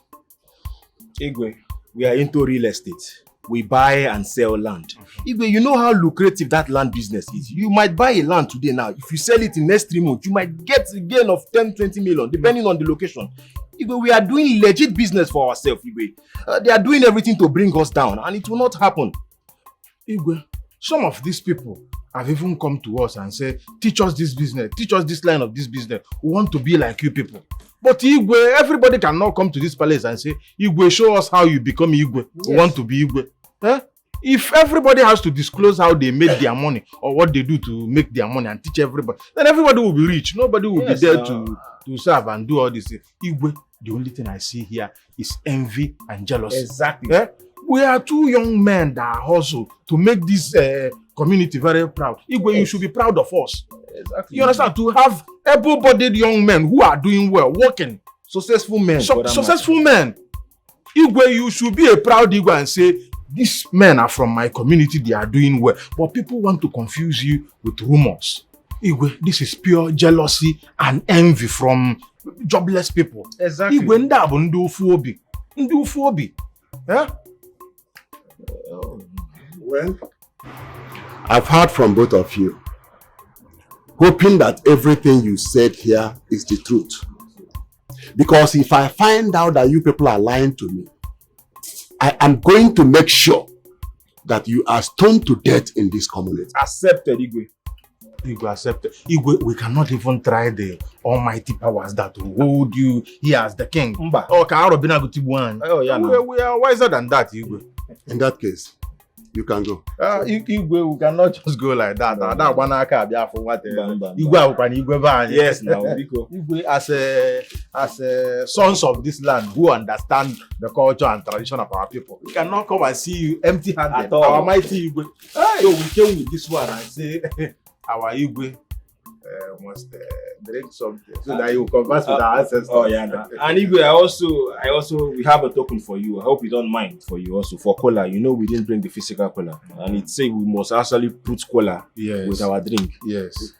Igwe, we are into real estate. We buy and sell land. Igwe, you know how lucrative that land business is. You might buy a land today now. If you sell it in next 3 months, you might get a gain of 10-20 million, depending on the location. Igwe, we are doing legit business for ourselves, Igwe. They are doing everything to bring us down, and it will not happen. Igwe, some of these people have even come to us and said, teach us this business, teach us this line of this business. We want to be like you people. But Igwe, everybody cannot come to this palace and say, Igwe, show us how you become Igwe. Yes. We want to be Igwe. If everybody has to disclose how they make their money or what they do to make their money and teach everybody, then everybody will be rich. Nobody will be there to serve and do all this. Igwe, the only thing I see here is envy and jealousy. Exactly. We are two young men that hustle to make this community very proud. Igwe, you should be proud of us. Exactly. You understand? To have able-bodied young men who are doing well, working. Successful men. Successful men. Igwe, you should be a proud Igwe and say, these men are from my community, they are doing well. But people want to confuse you with rumors. Igwe, this is pure jealousy and envy from jobless people. Exactly. Igwe, nda bụ ndị ofu obi. Ndị ofu obi. Well, I've heard from both of you, hoping that everything you said here is the truth. Because if I find out that you people are lying to me, I am going to make sure that you are stoned to death in this community. Accepted, Igwe. Igwe, accepted. Igwe, we cannot even try the almighty powers that will hold you here as the king. Oh, we are wiser than that, Igwe. In that case, you can go. Igwe, we cannot just go like that. Yes, now. Igwe, as a sons of this land who understand the culture and tradition of our people, we cannot come and see you empty-handed. Our mighty Igwe. So we came with this one and say, our Igwe must drink something so that you converse with our ancestors. And Igwe, I also, we have a token for you. I hope you don't mind for you also. For cola, you know we didn't bring the physical cola. And it say we must actually put cola with our drink. Yes.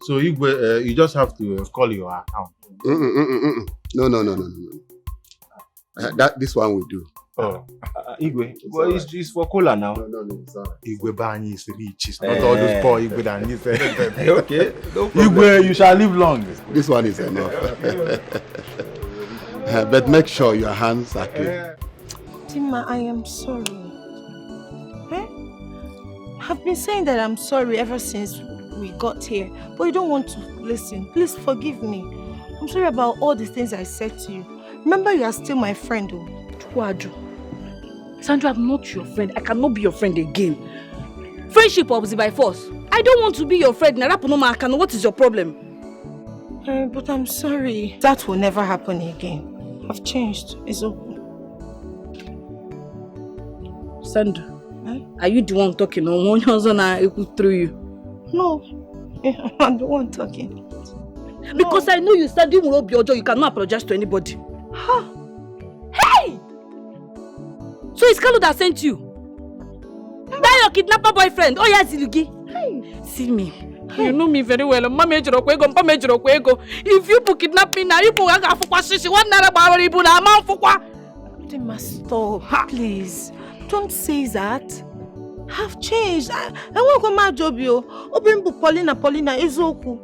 So Igwe, you just have to call your account. No. This one we do. Igwe, well, it's for cola now. No, sorry. Igwe Bani is rich. It's not all those poor Igwe that need it. Okay, no Igwe, you shall live long. This one is enough. But make sure your hands are clean. Tima, I am sorry. I've been saying that I'm sorry ever since we got here, but you don't want to listen. Please forgive me. I'm sorry about all the things I said to you. Remember, you are still my friend. Sandra, I'm not your friend. I cannot be your friend again. Friendship obviously by force. I don't want to be your friend. What is your problem? But I'm sorry. That will never happen again. I've changed. It's okay. Sandra, are you the one talking or one person through you? No, I'm the one talking. Because I know you said you cannot apologize to anybody. Huh? Hey! So it's Carlo that sent you? That your kidnapper boyfriend? Oh yes, Ilugi. Hey. See me. Hey. You know me very well. If you put kidnapping now, you put They must stop. Please. Don't say that. have changed. I won't come out job you. Paulina is okay.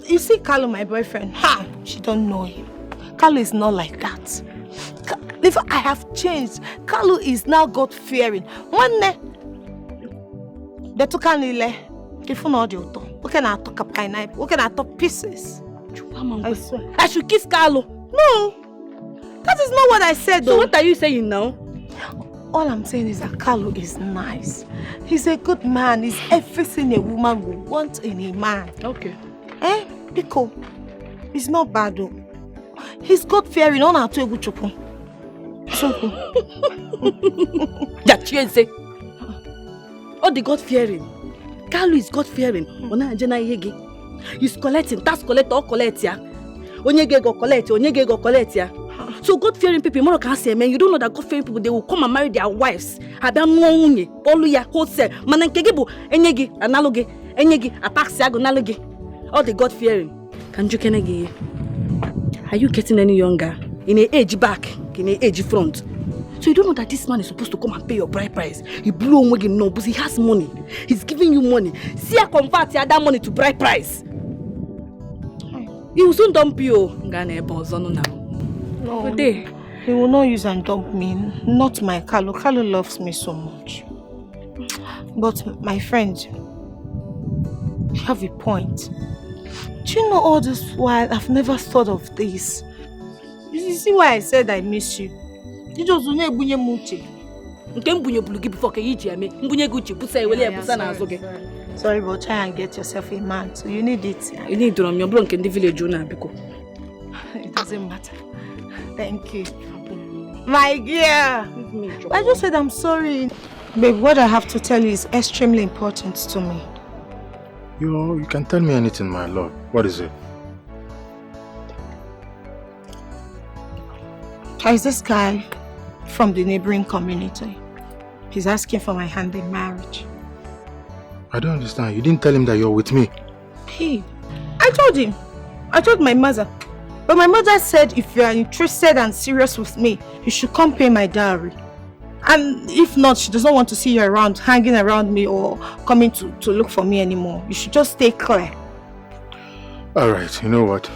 You see Carlo, my boyfriend. She don't know him. Carlo is not like that. I have changed. Carlo is now God-fearing. One day, they took a lile. If not the auto, we can talk a pineapple. We can talk pieces. I swear. I should kiss Carlo. No, that is not what I said. So what are you saying now? All I'm saying is that Carlo is nice. He's a good man. He's everything a woman would want in a man. Okay. Pico, he's not bad though. He's God-fearing. On our two good chopon. That you say. Oh, the God-fearing. Carlo is God-fearing. He's collecting. Tax collector or collect ya. Onyege go collect. Onyege go collect ya. So God-fearing people, more can say, man, you don't know that God-fearing people, they will come and marry their wives. Adamunye, Oluya, Hose, Manankegibu, Enyegi, Analogy, Enyegi, Apaxiago, Analogy. All the God-fearing. Can you kenegi? Are you getting any younger? In an age back, in an age front. So you don't know that this man is supposed to come and pay your bride price. He blew on wagon, no, but he has money. He's giving you money. See, I convert that money to bride price. He will soon dump you. No, he will not use and dump me. Not my Carlo. Carlo loves me so much. But my friend, you have a point. Do you know all this while I've never thought of this? You see why I said I miss you? You just don't bunye muche. Sorry, but try and get yourself a man. So you need it. You need to run your blank in the village, because it doesn't matter. Thank you. My dear. I just said I'm sorry. Babe, what I have to tell you is extremely important to me. You can tell me anything, my lord. What is it? There is this guy from the neighboring community. He's asking for my hand in marriage. I don't understand. You didn't tell him that you're with me. Hey, I told him. I told my mother. But my mother said if you are interested and serious with me, you should come pay my dowry. And if not, she doesn't want to see you around, hanging around me or coming to look for me anymore. You should just stay clear. Alright, you know what?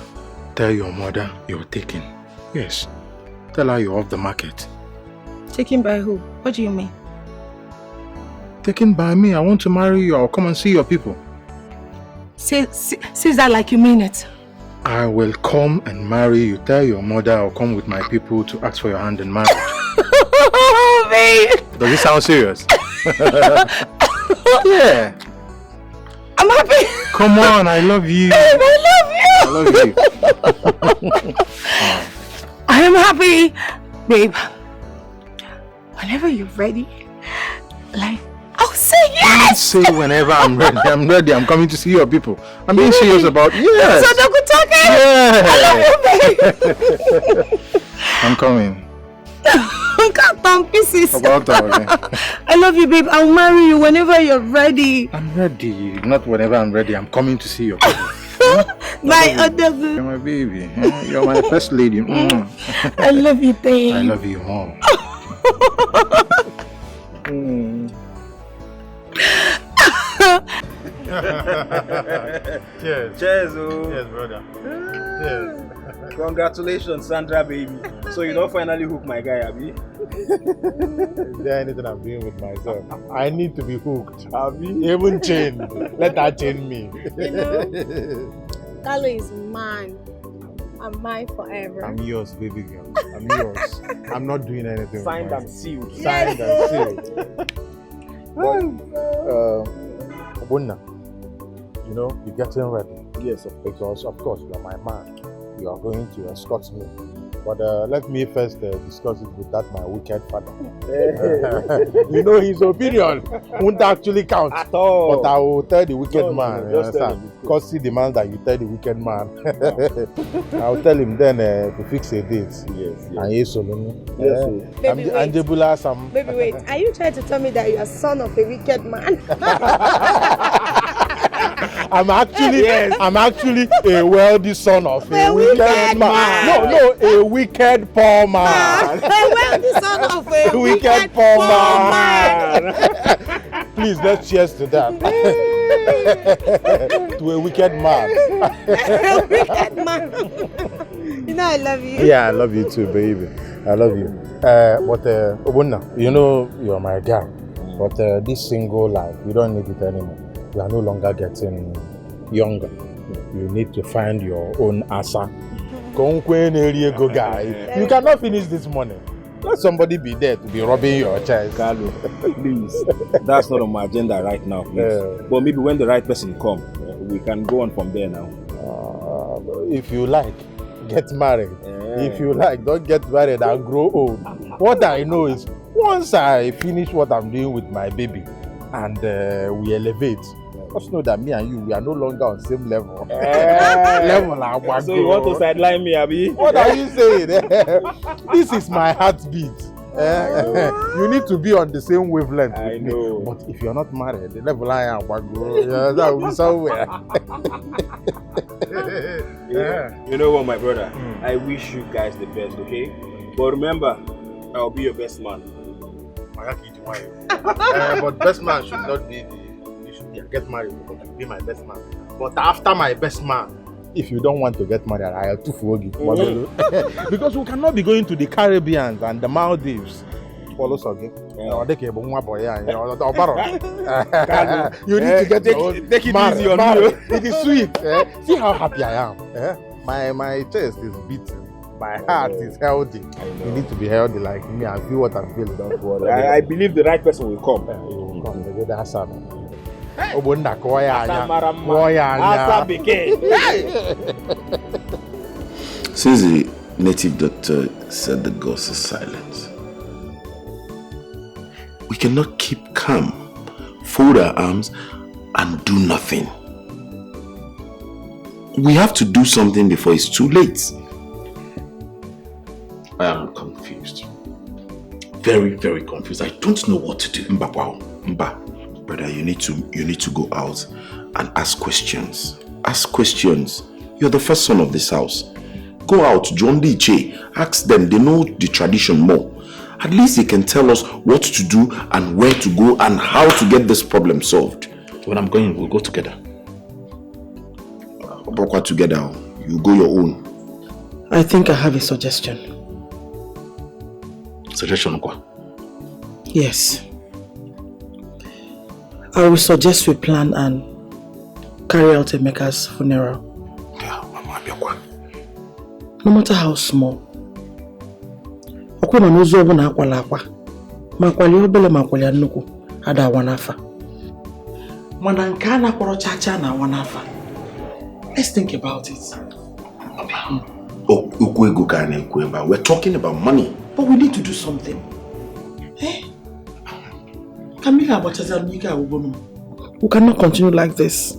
Tell your mother you're taken. Yes. Tell her you're off the market. Taken by who? What do you mean? Taken by me. I want to marry you. I'll come and see your people. Say that like you mean it. I will come and marry you. Tell your mother I'll come with my people to ask for your hand in marriage. Oh, babe. Does it sound serious? Yeah. I'm happy. Come on, I love you. Babe, I love you. I love you. I am happy. Babe, whenever you're ready, like, I'll say yes. Don't say whenever I'm ready. I'm ready. I'm coming to see your people. I'm being serious about yes. So don't go talking. Yeah. I love you, babe. I'm coming. Cut down pieces. About that. I love you, babe. I'll marry you whenever you're ready. I'm ready. Not whenever I'm ready. I'm coming to see your people. My other babe. You're my baby. You're my first lady. I love you, babe. I love you more. Cheers. Cheers, oh. Cheers, brother. Cheers. Congratulations, Sandra, baby. So you don't finally hook my guy, Abby? Is there anything I'm doing with myself? I need to be hooked. Abby? Even chain. Let her chain me. You know, Carlo is mine. I'm mine forever. I'm yours, baby girl. I'm yours. I'm not doing anything. Signed and sealed. Signed and sealed. But, Abunna, you know, you're getting ready. Yes, because of course you are my man. You are going to escort me. But let me first discuss it with that my wicked father. You know his opinion won't actually count. At all. But I will tell the wicked man. No, You understand? Because he demands that you tell the wicked man. I'll tell him then to fix a date. Yes. And yes, Baby, wait. Sam. Baby, wait. Are you trying to tell me that you are son of a wicked man? I'm actually a wealthy son of a wicked man. No, a wicked poor man. A wealthy son of a wicked poor man. Please, let's cheers to that. To a wicked man. Wicked man. You know I love you. Yeah, I love you too, baby. I love you. But Obunna, you know you're my girl. But this single life, you don't need it anymore. You are no longer getting younger. You need to find your own asa. Go guy. You cannot finish this money. Let somebody be there to be rubbing your chest. Carlo, please. That's not on my agenda right now, please. But maybe when the right person comes, we can go on from there now. If you like, get married. If you like, don't get married and grow old. What I know is, once I finish what I'm doing with my baby and we elevate, just know that me and you, we are no longer on the same level. So you want to sideline me, Abi? What are you saying? This is my heartbeat. You need to be on the same wavelength with me. But if you're not married, the level I am, that will be somewhere. You know what, my brother? I wish you guys the best, okay? But remember, I'll be your best man. But best man should not be get married because you be my best man. But after my best man, if you don't want to get married, I have to forgive. Because we cannot be going to the Caribbean and the Maldives. You need to get take it married, easy on married. you. It is sweet. See how happy I am. My chest is beating. My heart is healthy. You need to be healthy like me and feel what I'm feeling. Don't worry. I believe the right person will come. He will come. That's Since the native doctor said the ghost is silent, we cannot keep calm, fold our arms, and do nothing. We have to do something before it's too late. I am confused. Very, very confused. I don't know what to do. Mba, brother, you need to go out and ask questions. Ask questions. You're the first son of this house. Go out, John Dikeh. Ask them. They know the tradition more. At least they can tell us what to do and where to go and how to get this problem solved. When I'm going, we'll go together. Brokwa together. You go your own. I think I have a suggestion. Suggestion quoi? Yes. I will suggest we plan and carry out Emeka's funeral. No matter how small. Okuna n'ozu ọbụna akwala akwa. Ma kwali obele ma kwali nnukwu ada awanafa. Mana nke a na-akpọrọ chacha na awanafa. Let's think about it. We're talking about money. But we need to do something. We cannot continue like this.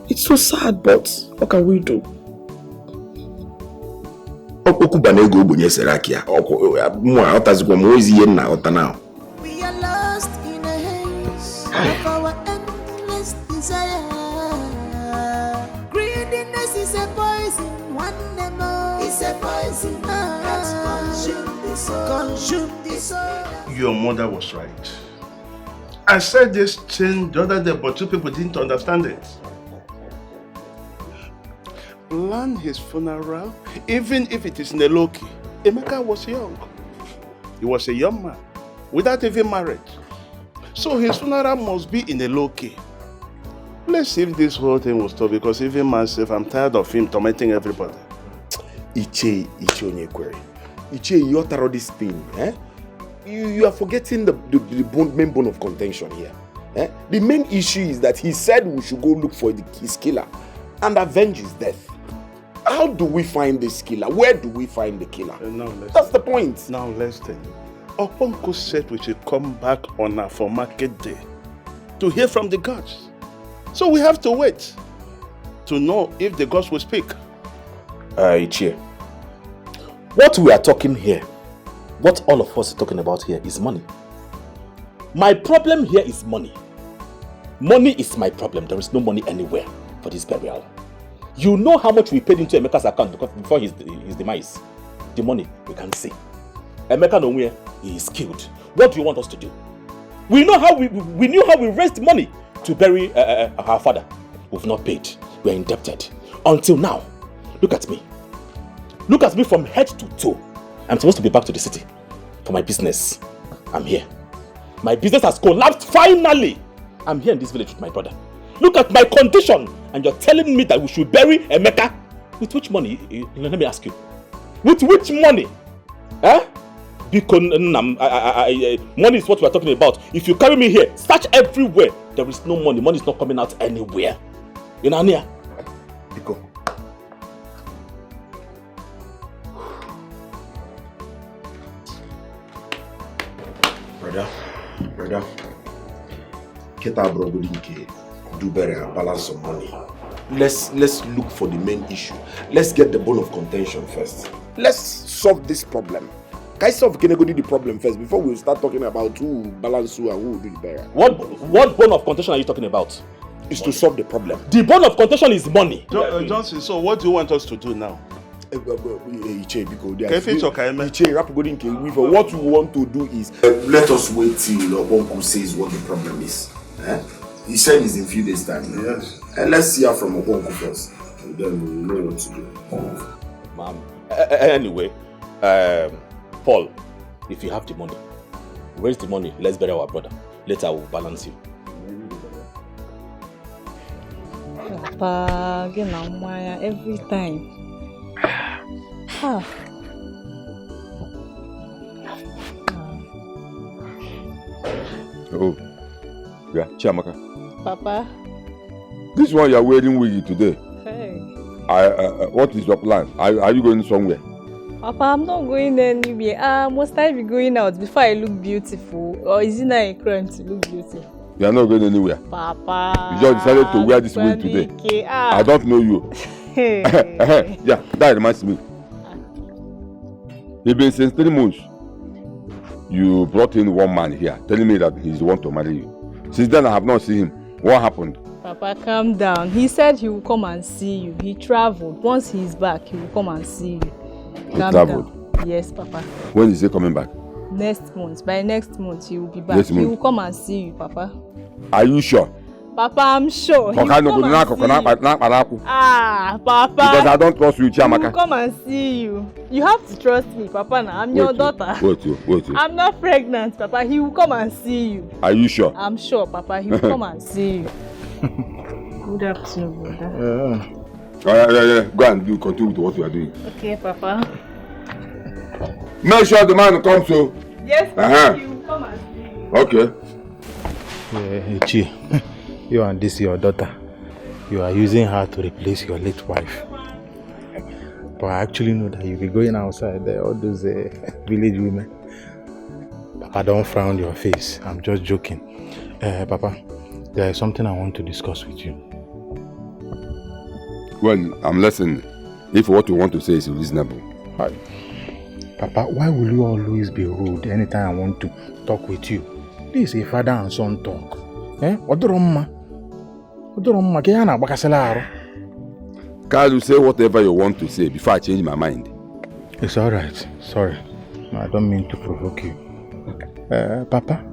It's so sad, but what can we do? We are lost in a haze of our endless desire. Greediness is a poison, one more is a poison that consume the soul. Your mother was right. I said this thing the other day, but two people didn't understand it. Plan his funeral, even if it is in a low-key. Emeka was young. He was a young man, without even marriage. So his funeral must be in a low-key. Let's see if this whole thing will stop, because even myself, I'm tired of him tormenting everybody. Iche Onyekwere. Iche, you utter this thing. You are forgetting the main bone of contention here. The main issue is that he said we should go look for his killer and avenge his death. How do we find this killer? Where do we find the killer? That's the point. Now listen. Oponko said we should come back on for market day to hear from the gods. So we have to wait to know if the gods will speak. Ichie, what we are talking here, what all of us are talking about here is money. My problem here is money. Money is my problem. There is no money anywhere for this burial. You know how much we paid into Emeka's account before his demise. The money we can't see. Emeka nowhere, he is killed. What do you want us to do? We knew how we raised money to bury our father. We've not paid. We're indebted. Until now. Look at me. Look at me from head to toe. I'm supposed to be back to the city for my business. I'm here. My business has collapsed finally. I'm here in this village with my brother. Look at my condition, and you're telling me that we should bury Emeka. With which money? Let me ask you. With which money? Huh? Because money is what we're talking about. If you carry me here, search everywhere. There is no money. Money is not coming out anywhere. You know, Ania? Because Brother, get our brother do better and balance some money. Let's look for the main issue. Let's get the bone of contention first. Let's solve this problem. Can I solve the problem first before we start talking about who balance who and who will do it better? What bone of contention are you talking about? Is to solve the problem. The bone of contention is money. Johnson, so what do you want us to do now? What we want to do is let us wait till Uncle says what the problem is. He said it's in few days time. Yes. And let's hear from Uncle first. And then we'll know what to do. Ma'am. Anyway, Paul, if you have the money, where's the money? Let's bury our brother. Later we'll balance you. Papa, every time. Oh, yeah, Chiamaka. Papa. This one you are wearing with you today. Hey. What is your plan? Are you going somewhere? Papa, I'm not going anywhere. Must I be going out before I look beautiful? Or is it not a crime to look beautiful? You are not going anywhere. Papa. You just decided to wear this wig today. I don't know you. Yeah, that reminds me. It's been since 3 months. You brought in one man here, telling me that he's the one to marry you. Since then, I have not seen him. What happened? Papa, calm down. He said he will come and see you. He traveled. Once he's back, he will come and see you. Calm traveled? Down. Yes, Papa. When is he coming back? Next month. By next month, he will be back. Next month. He will come and see you, Papa. Are you sure? Papa, I'm sure. He will come and see you. Papa. Because I don't trust you, Chiamaka. He will come and see you. You have to trust me, Papa. Now I'm your daughter. Wait. I'm not pregnant, Papa. He will come and see you. Are you sure? I'm sure, Papa. He will come and see you. Good afternoon, brother. Yeah. Go and continue with what you are doing. Okay, Papa. Make sure the man comes so. Yes, Papa. He will come and see you. Okay. Yeah, Chi, you and this your daughter. You are using her to replace your late wife. But I actually know that you'll be going outside there, all those village women. Papa, don't frown your face. I'm just joking. Papa, there is something I want to discuss with you. Well, I'm listening. If what you want to say is reasonable. Hi. Papa, why will you always be rude anytime I want to talk with you? This is a father and son talk. Can't you say whatever you want to say before I change my mind? It's alright. Sorry. I don't mean to provoke you. Papa,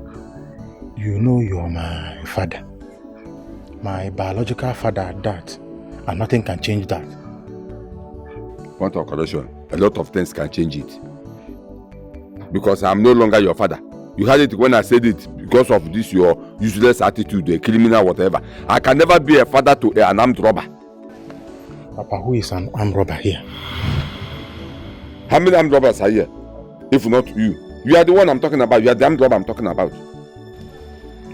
you know you're my father. My biological father at that. And nothing can change that. Point of correction. A lot of things can change it. Because I'm no longer your father. You heard it when I said it because of this your useless attitude, a criminal, whatever. I can never be a father to an armed robber. Papa, who is an armed robber here? How many armed robbers are here? If not you. You are the one I'm talking about. You are the armed robber I'm talking about.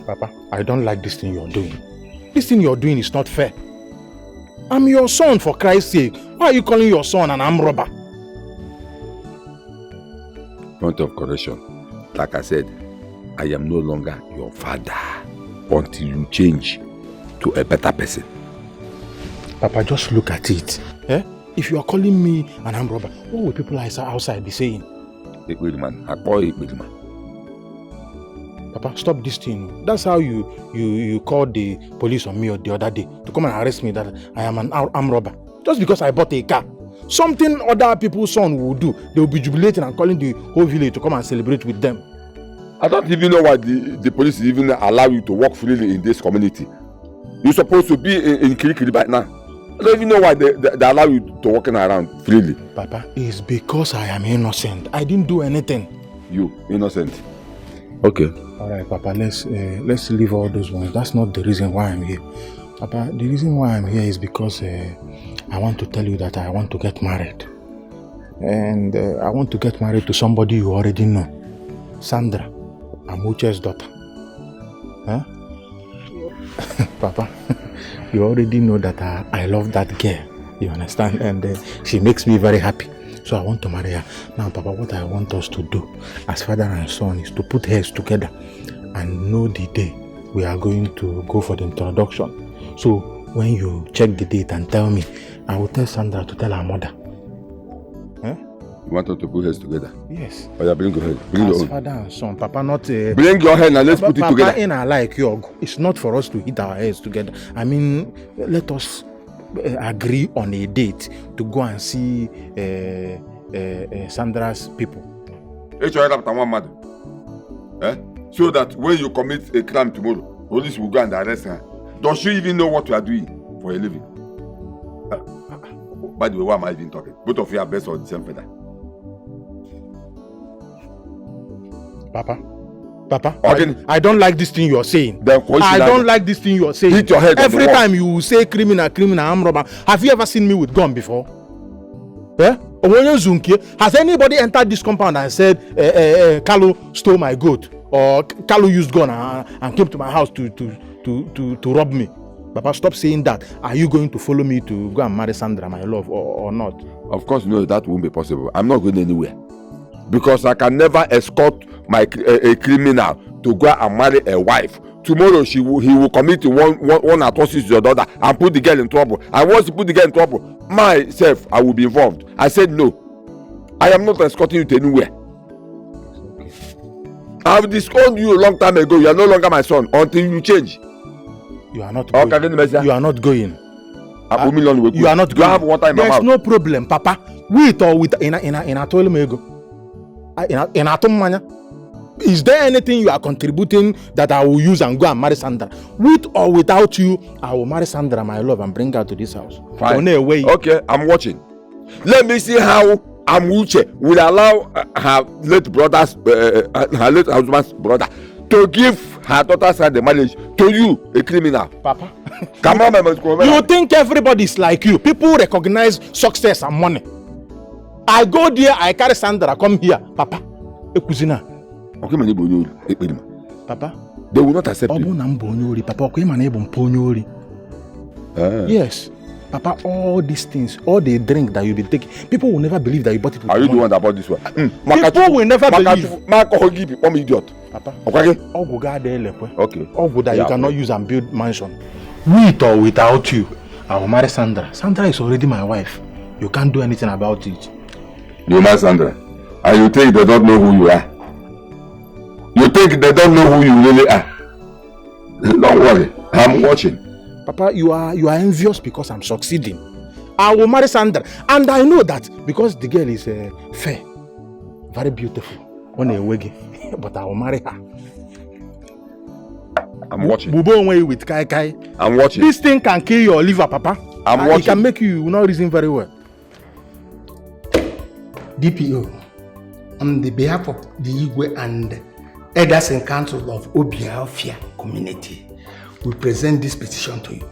Papa, I don't like this thing you're doing. This thing you're doing is not fair. I'm your son, for Christ's sake. Why are you calling your son an armed robber? Point of correction. Like I said, I am no longer your father until you change to a better person. Papa, just look at it. If you are calling me an armed robber, what will people outside be saying? Papa, stop this thing. That's how you called the police on me the other day to come and arrest me that I am an armed robber. Just because I bought a car. Something other people's son will do. They will be jubilating and calling the whole village to come and celebrate with them. I don't even know why the police even allow you to walk freely in this community. You're supposed to be in Kirikiri by now. I don't even know why they allow you to walk around freely. Papa, it's because I am innocent. I didn't do anything. You innocent? Okay. All right, Papa. Let's leave all those ones. That's not the reason why I'm here, Papa. The reason why I'm here is because I want to tell you that I want to get married, and I want to get married to somebody you already know, Sandra, Amuche's daughter. Huh? Papa, you already know that I love that girl. You understand? And she makes me very happy. So I want to marry her. Now, Papa, what I want us to do as father and son is to put heads together and know the day we are going to go for the introduction. So when you check the date and tell me, I will tell Sandra to tell her mother. Huh? You want us to put heads together? Yes. Oh, yeah, bring your head. Bring your own. Father and son, Papa, not... bring your head and let's put it together. Papa, in our like you, it's not for us to hit our heads together. I mean, let us agree on a date to go and see Sandra's people. So that when you commit a crime tomorrow, police will go and arrest her. Don't you even know what you are doing for a living? By the way, why am I even talking? Both of you are based on the same feather. Papa, I don't like this thing you are saying. I don't like this thing you are saying. Hit your head. Every time you say criminal, armed robber. Have you ever seen me with gun before? Yeah? Has anybody entered this compound and said, Kalu stole my goat? Or Kalu used gun and came to my house to rob me? Papa, stop saying that. Are you going to follow me to go and marry Sandra, my love, or not? Of course, no, that won't be possible. I'm not going anywhere. Because I can never escort a criminal to go and marry a wife. Tomorrow he will commit one atrocity to your daughter and put the girl in trouble. And once he put the girl in trouble, myself, I will be involved. I said no. I am not escorting you to anywhere. I have disowned you a long time ago. You are no longer my son until you change. You are not going. You are not going. You are not going. You have water in my mouth. There's no problem, Papa. With or with in a toilet. Is there anything you are contributing that I will use and go and marry Sandra? With or without you, I will marry Sandra, my love, and bring her to this house. Fine. Okay, I'm watching. Let me see how Amuche will allow her late husband's brother to give her daughter's hand the marriage to you, a criminal. Papa. Come on, you think everybody is like you? People recognize success and money. I go there, I carry Sandra, come here, Papa. Papa, they will not accept you. Papa, yes. Papa, all these things, all the drink that you be taking, people will never believe that you bought it with Are you money. the one that bought this one? People will never believe. I'm idiot. Papa, okay. Okay. That you cannot use and build mansion. With or without you, I will marry Sandra. Sandra is already my wife. You can't do anything about it. You marry Sandra, and you think they don't know who you are? You think they don't know who you really are? Don't worry, I'm watching. Papa, you are envious because I'm succeeding. I will marry Sandra, and I know that because the girl is fair, very beautiful, on a wiggy, but I will marry her. I'm watching. With Kai Kai. I'm watching. This thing can kill your liver, Papa. I'm watching. It can make you not reason very well. DPO, on the behalf of the Igwe and Elders and Council of Obiafia community, we present this petition to you.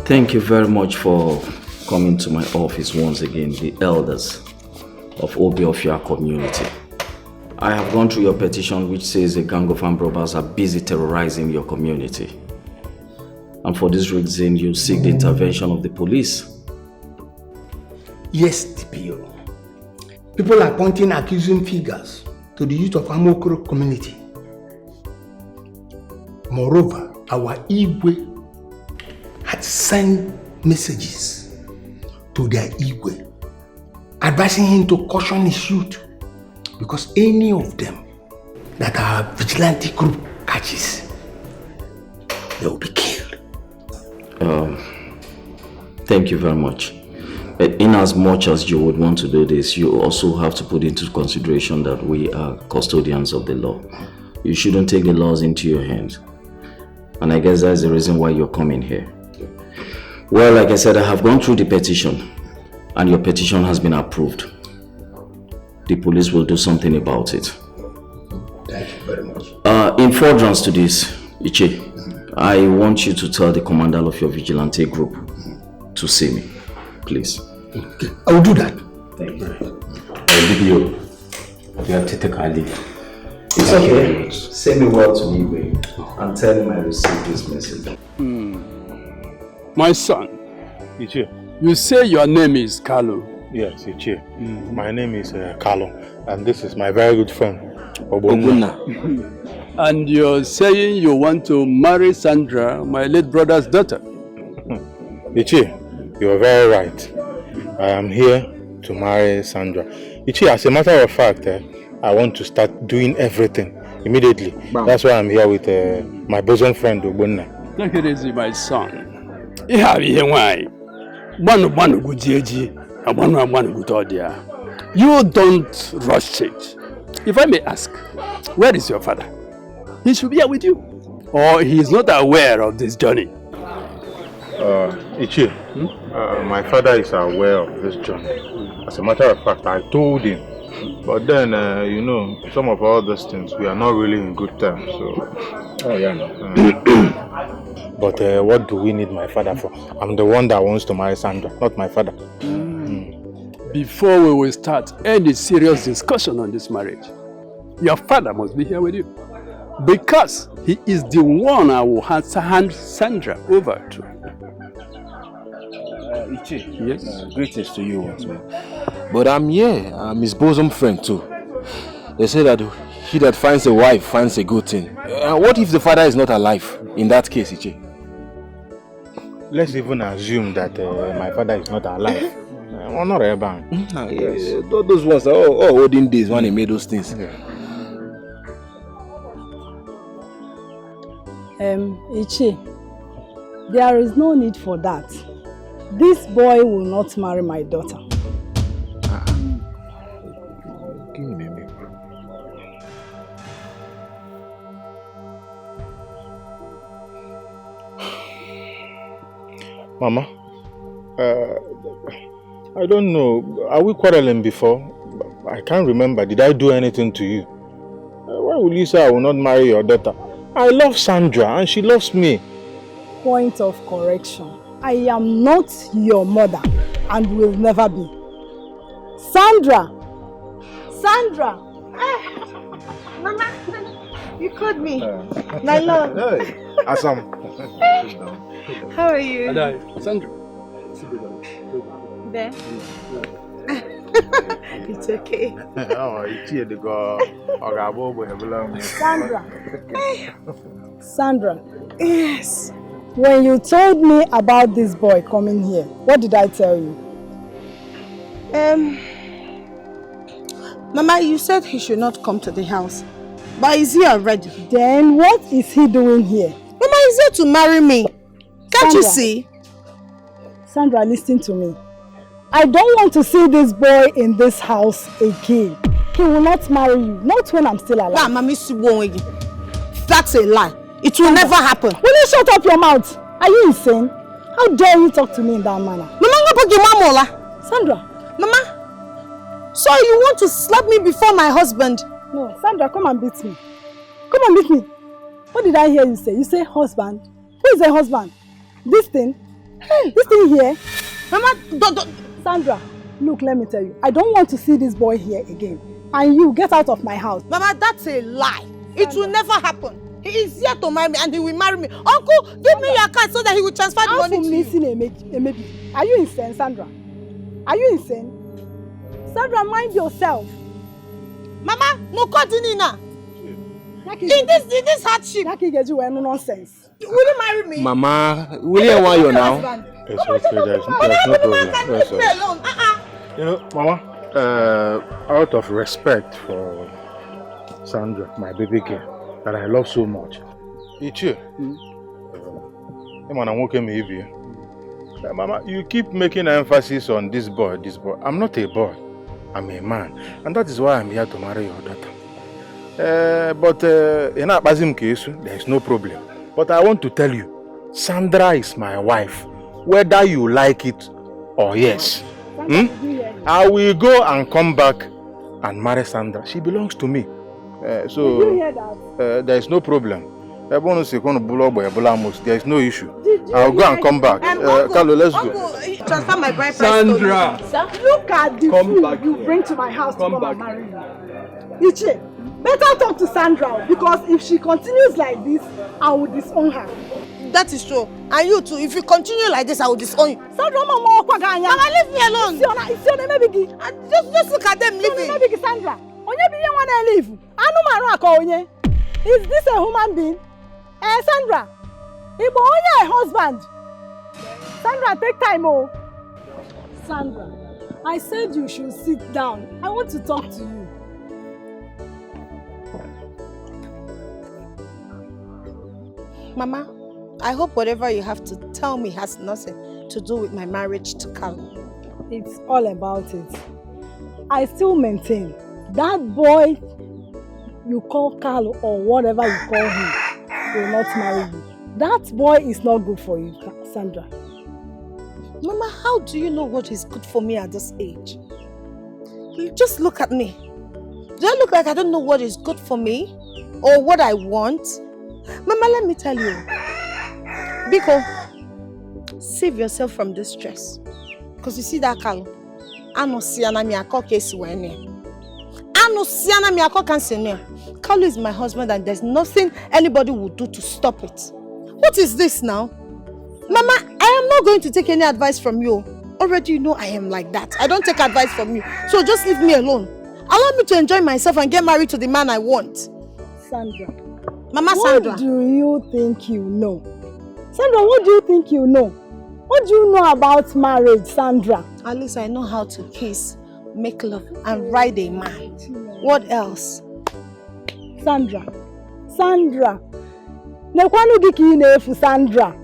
Thank you very much for coming to my office once again, the elders of Obiafia community. I have gone through your petition which says a gang of armed robbers are busy terrorizing your community. And for this reason, you seek the intervention of the police. Yes, DPO. People are pointing accusing fingers to the youth of Amokoro community. Moreover, our Igwe had sent messages to their Igwe, advising him to caution his youth, because any of them that our vigilante group catches, they will be killed. Thank you very much. In as much as you would want to do this, you also have to put into consideration that we are custodians of the law. You shouldn't take the laws into your hands. And I guess that's the reason why you're coming here. Well, like I said, I have gone through the petition, and your petition has been approved. The police will do something about it. Thank you very much. In furtherance to this, Iche, I want you to tell the commander of your vigilante group to see me, please. Okay, I will do that. Thank you. I'll leave you. You have to take a leave. It's okay. Say me well to me, and tell him I received this message. My son, Ichie. You say your name is Carlo. Yes, Ichie. My name is Carlo, and this is my very good friend, Obunna. And you're saying you want to marry Sandra, my late brother's daughter. Ichie, you're very right. I am here to marry Sandra. Ichie, as a matter of fact, I want to start doing everything immediately. Bam. That's why I'm here with my bosom friend, Obunna. Take it easy, my son. You don't rush it. If I may ask, where is your father? He should be here with you. Or he is not aware of this journey. Ichie, my father is aware of this journey. As a matter of fact, I told him. But then, you know, some of all those things, we are not really in good terms. So, but what do we need my father for? I'm the one that wants to marry Sandra, not my father. Before we will start any serious discussion on this marriage, your father must be here with you. Because he is the one I will hand Sandra over to. Ichie, yes. Greetings to you once more. But I'm here. I'm his bosom friend too. They say that he that finds a wife finds a good thing. What if the father is not alive? In that case, Ichie. Let's even assume that my father is not alive. Yes. Those ones are all olden days when he made those things. Ichie, there is no need for that. This boy will not marry my daughter. Give me a minute. Mama, I don't know. Are we quarreling before? I can't remember. Did I do anything to you? Why will you say I will not marry your daughter? I love Sandra and she loves me. Point of correction. I am not your mother and will never be. Sandra! Sandra! Mama, you called me. My love. Hey, Assam. How are you? Hello, Sandra. There. It's okay. Sandra. Sandra. Yes. When you told me about this boy coming here, what did I tell you? Mama, you said he should not come to the house. But is he already? Then what is he doing here? Mama, he's here to marry me. Can't you see? Sandra, listen to me. I don't want to see this boy in this house again. He will not marry you, not when I'm still alive. That's a lie. It will never happen. Will you shut up your mouth? Are you insane? How dare you talk to me in that manner? Mama, Sandra. Mama, so you want to slap me before my husband? No, Sandra, come and beat me. Come and beat me. What did I hear you say? You say husband. Who is a husband? This thing? This thing here? Mama, Sandra, look, let me tell you. I don't want to see this boy here again. And you, get out of my house. Mama, that's a lie. Sandra. It will never happen. He is here to marry me and he will marry me. Uncle, give me your card so that he will transfer the money to you. Are you insane, Sandra? Are you insane? Sandra, mind yourself. Mama, Mukodinina. In this hardship. Nonsense. Will you marry me? Mama, will you want you now? It's okay, there's no problem. Leave me alone. You know, Mama, out of respect for Sandra, my baby girl, that I love so much. Ichi, Mama, you keep making emphasis on this boy. I'm not a boy, I'm a man. And that is why I'm here to marry your daughter. But in a Bazim case, there's no problem. But I want to tell you, Sandra is my wife, whether you like it or yes. I will go and come back and marry Sandra. She belongs to me. So Did you hear that? there is no problem. There is no issue. I'll go and come back. Carlo, let's go. Transfer my bride price. Sandra! Look at the food you bring to my house to come and marry you. Ichi, better talk to Sandra because if she continues like this, I will disown her. That is true. And you too. If you continue like this, I will disown you. Sandra, Mama, leave me alone. Just look at them leaving. Sandra, leave. Is this a human being? Sandra, Ibo onye a husband. Sandra, take time, oh. Sandra, I said you should sit down. I want to talk to you. Mama, I hope whatever you have to tell me has nothing to do with my marriage to Carlo. It's all about it. I still maintain that boy you call Carlo or whatever you call him will not marry you. That boy is not good for you, Sandra. Mama, how do you know what is good for me at this age? Just look at me. Do I look like I don't know what is good for me or what I want? Mama, let me tell you. Biko, save yourself from this stress. Because you see that Carlo, Carlo is my husband and there's nothing anybody will do to stop it. What is this now? Mama, I am not going to take any advice from you. Already you know I am like that. I don't take advice from you. So just leave me alone. Allow me to enjoy myself and get married to the man I want. Sandra. Mama Sandra. What do you think you know? Sandra, what do you think you know? What do you know about marriage, Sandra? At least I know how to kiss, make love, and ride a man. What else? Sandra. Sandra. Sandra.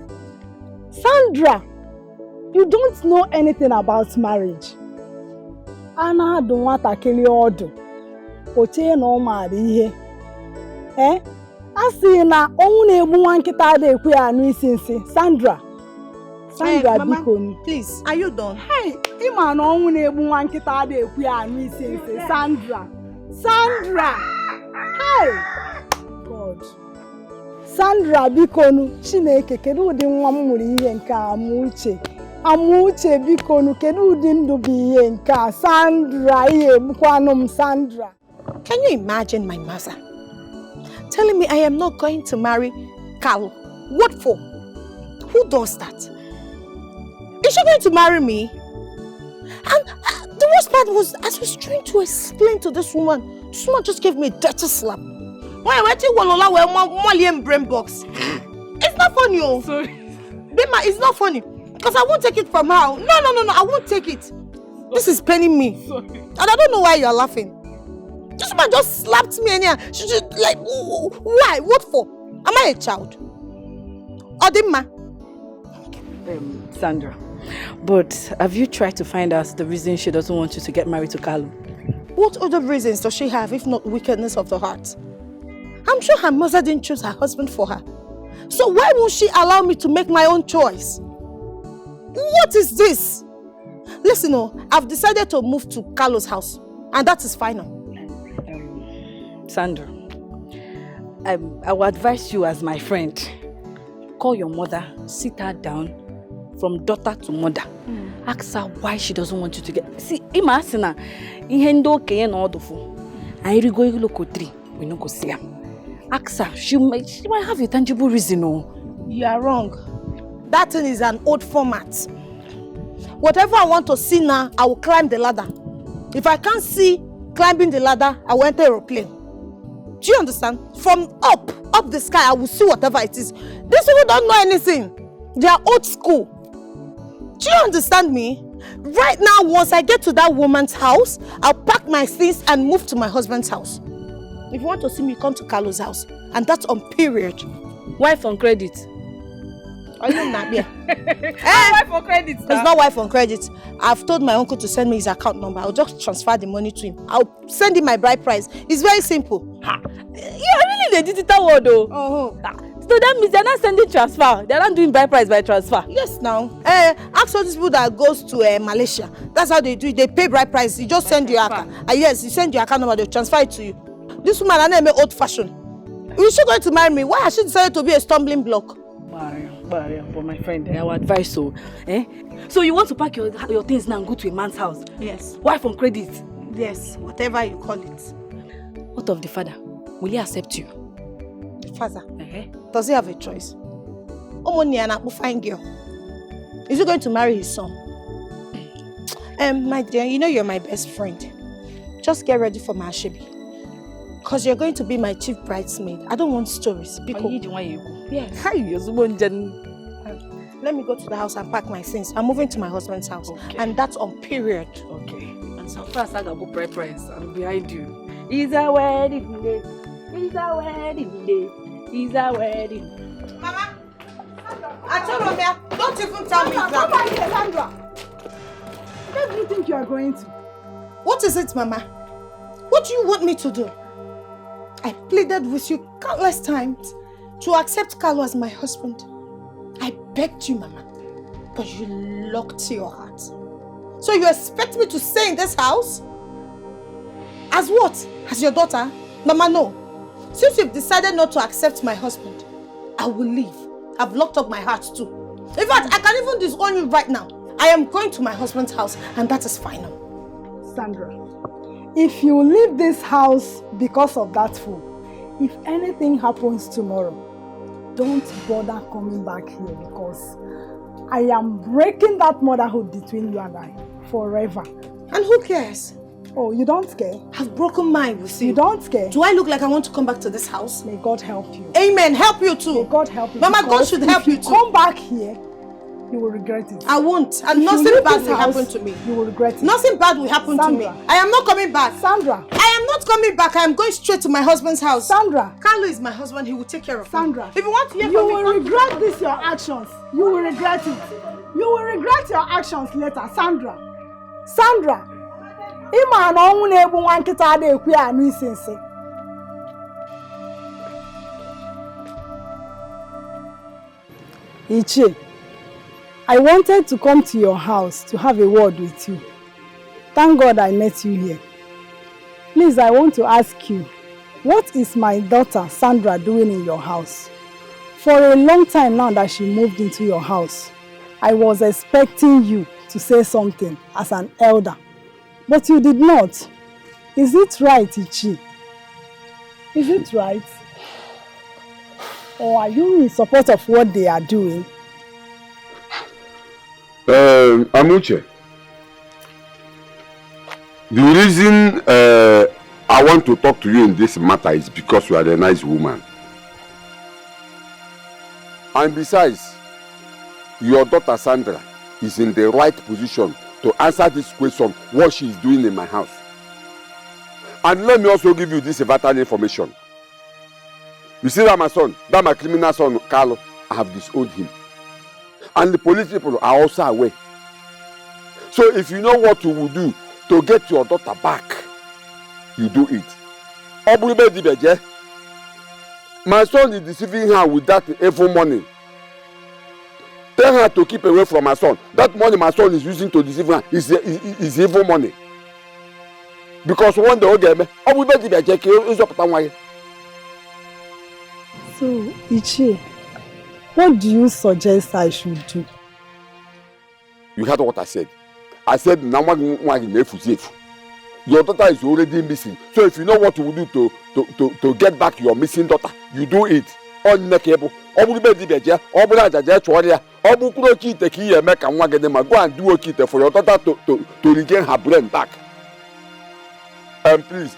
Sandra. You don't know anything about marriage. Anna don't want to kill your order. Oche no marry. Eh? Asi na only one kita de kwe anu isinsi. Sandra. Sandra, Mama, please, are you done? Hey, ima na only one kita de kwe anu isinsi. Sandra. Sandra. Hey. God. Sandra bikonu Chineke kedu udi nwa m mụrụ ihe nke amuche bikonu kedu udi ndụ bụ ihe nke Sandra ihe bukwanụ m Sandra. Can you imagine my mother telling me I am not going to marry Carlo? What for? Who does that? Is she going to marry me? And the worst part was, as I was trying to explain to this woman just gave me a dirty slap. Why brain box? It's not funny, oh. Sorry. Bima, it's not funny. Because I won't take it from her. No, I won't take it. Sorry. This is paining me. Sorry. And I don't know why you're laughing. This woman just slapped me and she just like, why? What for? Am I a child? Odima. Sandra, but have you tried to find out the reason she doesn't want you to get married to Carlo? What other reasons does she have if not wickedness of the heart? I'm sure her mother didn't choose her husband for her. So why won't she allow me to make my own choice? What is this? Listen, I've decided to move to Carlo's house. And that is final. Sandra, I will advise you as my friend. Call your mother, sit her down from daughter to mother. Ask her why she doesn't want you to get... See, Ima Asina, ihendo keye na odofu. I go loko 3, we no go see her. Ask her, she might have a tangible reason. You are wrong. That thing is an old format. Whatever I want to see now, I will climb the ladder. If I can't see climbing the ladder, I will enter an aeroplane. Do you understand? From up the sky, I will see whatever it is. These people don't know anything. They are old school. Do you understand me? Right now, once I get to that woman's house, I'll pack my things and move to my husband's house. If you want to see me, come to Carlo's house. And that's on period. Wife on credit. Are you not here? Wife on credit. It's not wife on credit. I've told my uncle to send me his account number. I'll just transfer the money to him. I'll send him my bride price. It's very simple. You're really the digital world though. So that means they're not sending transfer. They're not doing bride price by transfer. Yes, now. Ask all these people that goes to Malaysia. That's how they do it. They pay bride price. You just send your account. Yes, you send your account number. They'll transfer it to you. This woman, I name old fashioned. Is she going to marry me? Why has she decided to be a stumbling block? Maria, but my friend, I would advise so. So you want to pack your things now and go to a man's house? Yes. Wife on credit? Yes, whatever you call it. What of the father? Will he accept you? The father? Does he have a choice? Fine girl. Is he going to marry his son? My dear, you know you're my best friend. Just get ready for my Ashebi. Because you're going to be my chief bridesmaid. I don't want stories. Yes. Let me go to the house and pack my things. I'm moving to my husband's house. Okay. And that's on period. Okay. And so fast I go price. I'm behind you. It's a wedding day. It's a wedding day. It's a wedding. Mama! I told Romeo, don't even tell me that. Come back here, Sandra. Where do you think you are going to? What is it, Mama? What do you want me to do? I pleaded with you countless times to accept Carlo as my husband. I begged you, Mama, but you locked your heart. So you expect me to stay in this house? As what? As your daughter? Mama, no. Since you've decided not to accept my husband, I will leave. I've locked up my heart too. In fact, I can even disown you right now. I am going to my husband's house and that is final. Sandra, if you leave this house because of that fool, if anything happens tomorrow, don't bother coming back here because I am breaking that motherhood between you and I forever. And who cares? Oh, you don't care? I've broken mine with you. You don't care? Do I look like I want to come back to this house? May God help you. Amen. Help you too. May God help you. Mama, God should help you too. Come back here, you will regret it. I won't. And nothing bad will happen to me. You will regret it. Nothing bad will happen to me. I am not coming back. Sandra. I am not coming back. I am going straight to my husband's house. Sandra. Carlo is my husband. He will take care of me. Sandra. If you want to hear you from me, will regret this, your actions. You will regret it. You will regret your actions later, Sandra. Sandra. Ima na onwu na egbu nwa nkịta ada ekwu ya anu isi nsi. Ichie, I wanted to come to your house to have a word with you. Thank God I met you here. Please, I want to ask you, what is my daughter Sandra doing in your house? For a long time now that she moved into your house, I was expecting you to say something as an elder. But you did not. Is it right, Ichi? Is it right? Or are you in support of what they are doing? Amuche, the reason I want to talk to you in this matter is because you are a nice woman. And besides, your daughter Sandra is in the right position to answer this question, what she is doing in my house. And let me also give you this vital information. You see that my son, that my criminal son, Carlo, I have disowned him. And the police people are also aware. So if you know what you will do to get your daughter back, you do it. My son is deceiving her with that evil money. Tell her to keep away from my son. That money my son is using to deceive her is evil money. Because one day, so, Ichi, what do you suggest I should do? You heard what I said. I said, your daughter is already missing. So if you know what to do to get back your missing daughter, you do it. On the cable. Go and do a kit for your daughter to regain her brain back. Please,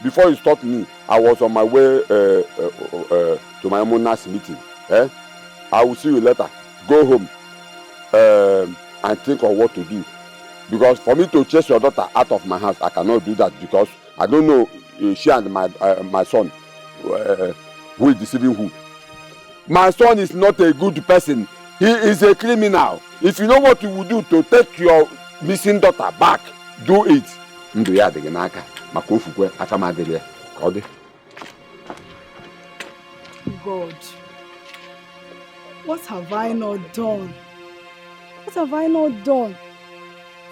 before you stop me, I was on my way to my Monas meeting. I will see you later. Go home and think of what to do. Because for me to chase your daughter out of my house, I cannot do that because I don't know she and my son who is deceiving who. My son is not a good person. He is a criminal. If you know what you will do to take your missing daughter back, do it. God, what have I not done? What have I not done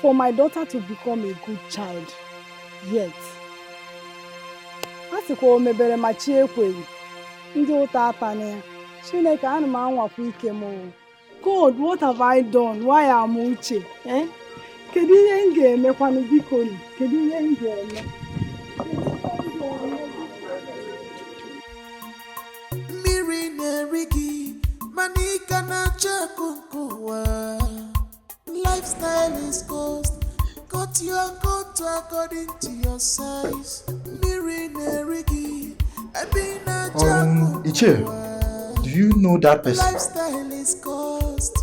for my daughter to become a good child? Yet, asikwa omebere ma chi ekweghị ndị ụta atana ya Chineke ana m anwakwa ike m. God, what have I done? Why am uche? Kedu ihe m ga-emekwanụ biko? Kedu ihe m ga-eme? Mmiri na-eri gị mana ị ka na-acha ụwa. Lifestyle is cost. Cut your coat according to your size. Mmiri na-eri gị ebe ị na-acha Iche, do you know that person? Lifestyle is cost.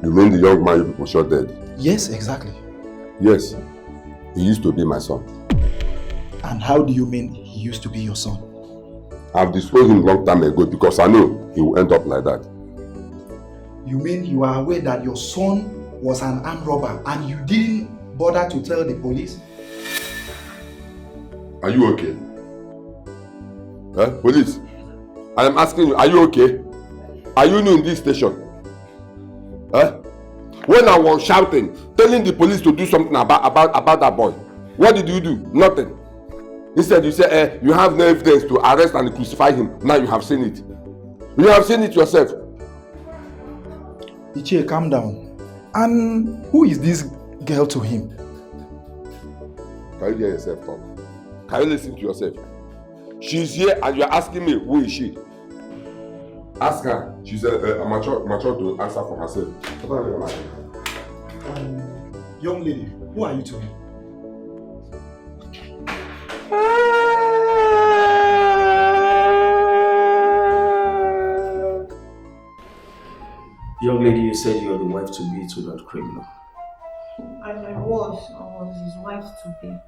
You mean the young man you people shot dead? Yes, exactly. Yes. He used to be my son. And how do you mean he used to be your son? I've disposed him long time ago because I know he will end up like that. You mean you are aware that your son was an armed robber and you didn't bother to tell the police? Are you okay? Police, I am asking you, are you okay? Are you new in this station? When I was shouting, telling the police to do something about that boy, what did you do? Nothing. Instead, you say, you have no evidence to arrest and crucify him. Now you have seen it. You have seen it yourself. Ichie, calm down. And who is this girl to him? Can you hear yourself talk? Can you listen to yourself? She's here and you are asking me, who is she? Ask her. She's mature to answer for herself. Young lady, who are you to him? Young lady, you said you're the wife to be to that criminal. I was his wife to be.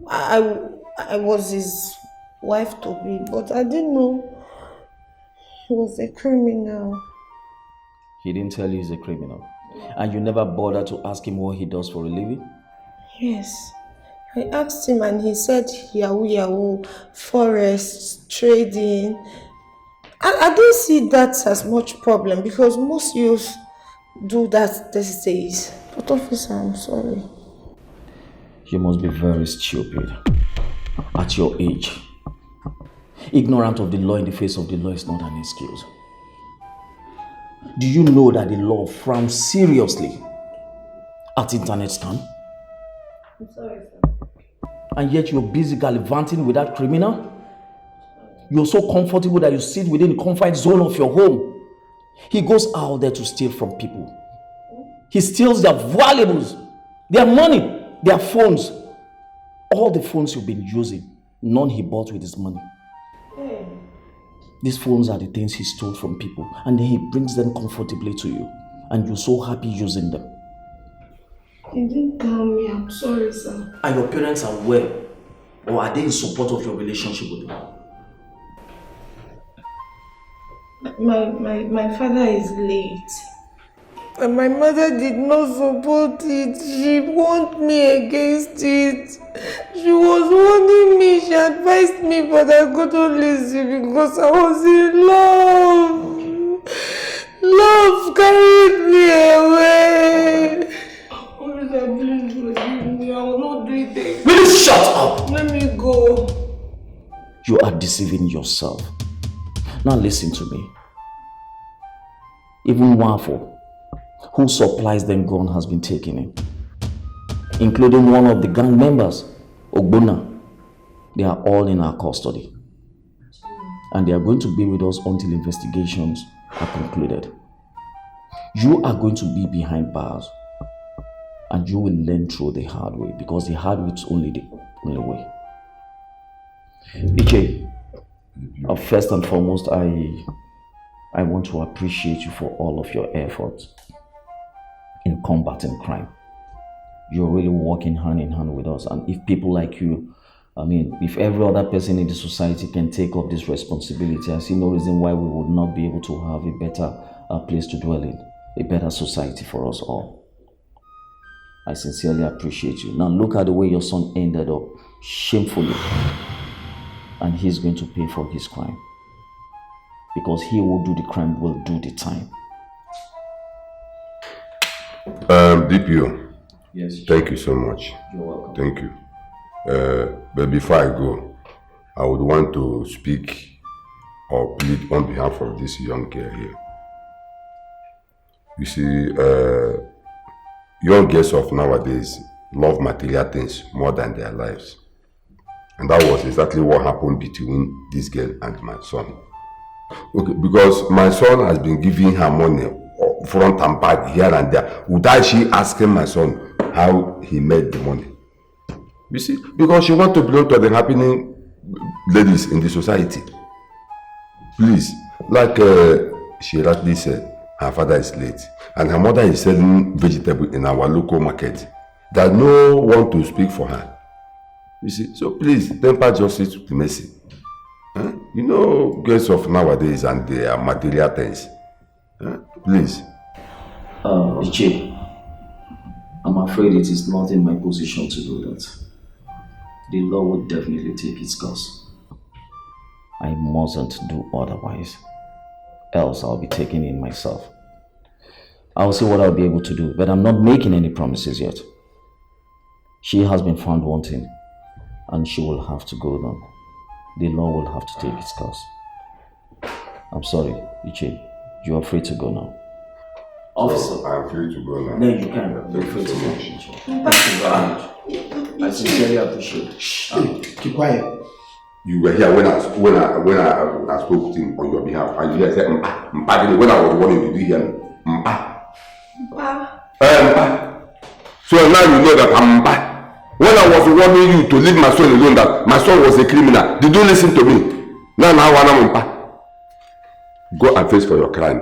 I was his wife to be, but I didn't know he was a criminal. He didn't tell you he's a criminal. And you never bothered to ask him what he does for a living? Yes. I asked him and he said yahoo, forest, trading. I don't see that as much problem because most youth do that these days. But officer, I'm sorry. You must be very stupid. At your age. Ignorant of the law in the face of the law is not an excuse. Do you know that the law frowns seriously at internet scam? I'm sorry, sir. And yet you're busy gallivanting with that criminal? You're so comfortable that you sit within the comfort zone of your home. He goes out there to steal from people. He steals their valuables, their money, their phones. All the phones you've been using, none he bought with his money. These phones are the things he stole from people, and then he brings them comfortably to you, and you're so happy using them. He didn't tell me. I'm sorry, sir. Are your parents aware, or are they in support of your relationship with them? My father is late. And my mother did not support it. She warned me against it. She was warning me. She advised me, but I couldn't listen because I was in love. Love carried me away. Please forgive me. I will not do it again. Will you shut up? Let me go. You are deceiving yourself. Now listen to me. Even Wafo, who supplies them gun, has been taken in. Including one of the gang members, Ogbona. They are all in our custody. And they are going to be with us until investigations are concluded. You are going to be behind bars. And you will learn through the hard way, because the hard way is only the only way. EJ, first and foremost, I want to appreciate you for all of your efforts in combating crime. You're really working hand in hand with us, and if people like you, if every other person in the society can take up this responsibility, I see no reason why we would not be able to have a better place to dwell in, a better society for us all. I sincerely appreciate you. Now look at the way your son ended up, shamefully, and he's going to pay for his crime. Because he will do the crime, will do the time. DPO. Yes. Thank you so much. You're welcome. Thank you. But before I go, I would want to speak or plead on behalf of this young girl here. You see, young girls of nowadays love material things more than their lives. And that was exactly what happened between this girl and my son. Okay, because my son has been giving her money front and back, here and there, without she asking my son how he made the money. You see, because she wants to belong to the happening ladies in the society. Please, like she rightly said, her father is late and her mother is selling vegetables in our local market. There's no one to speak for her. You see, so please temper justice with mercy. Huh? You know, girls of nowadays and their material things. Huh? Please. Ichi, I'm afraid it is not in my position to do that. The law will definitely take its course. I mustn't do otherwise, else I'll be taking in myself. I'll see what I'll be able to do, but I'm not making any promises yet. She has been found wanting, and she will have to go down. The law will have to take its course. I'm sorry, Ichi. You are free to go now. Officer, I'm free to go now. No, you can. You're free to go. Thank you very much. I sincerely appreciate it. Keep quiet. You were here when I spoke to him on your behalf, and you said, "Mpa." When I was warning you, did you hear me? Mpa. Mpa. So now you know that I'm Mpa. When I was warning you to leave my son alone, that my son was a criminal, did you listen to me? Now I'm Mpa. Go and face for your crime.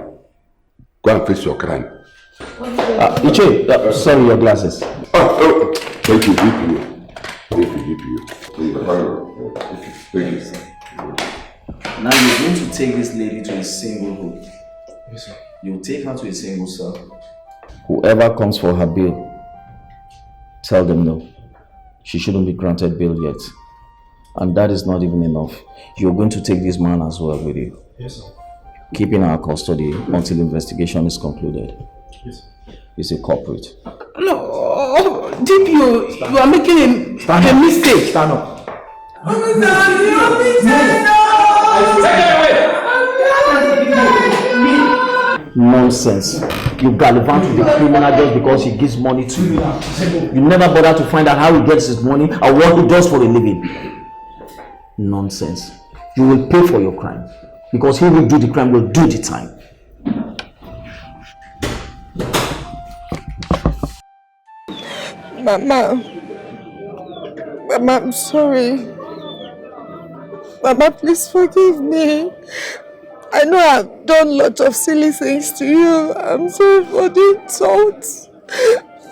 Go and face your crime. Ichi, sorry, your glasses. Oh, thank you, DPO. Thank you. Now you're going to take this lady to a single room. Yes, sir. You'll take her to a single cell. Whoever comes for her bail, tell them no. She shouldn't be granted bail yet. And that is not even enough. You're going to take this man as well with you. Yes, sir. Keep in our custody until investigation is concluded. Yes. He's a culprit. No, DPO, you are making a mistake. Stand up. Nonsense. You gallivant with the criminal just because he gives money to you. You never bother to find out how he gets his money or what he does for a living. Nonsense. You will pay for your crime. Because he will do the crime, will do the time. Mama, I'm sorry. Mama, please forgive me. I know I've done lots of silly things to you. I'm sorry for the insults,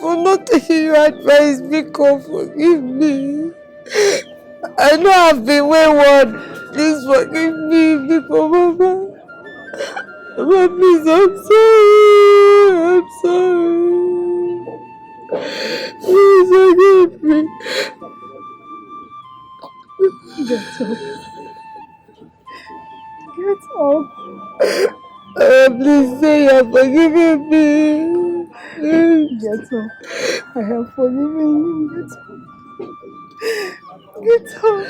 for not taking your advice. Because forgive me. I know I've been wayward. Please forgive me, because Mama. Mama, please, I'm sorry. Please forgive me. Get up. Get up. Please say you have forgiven me. Get up. I have forgiven you. Get up.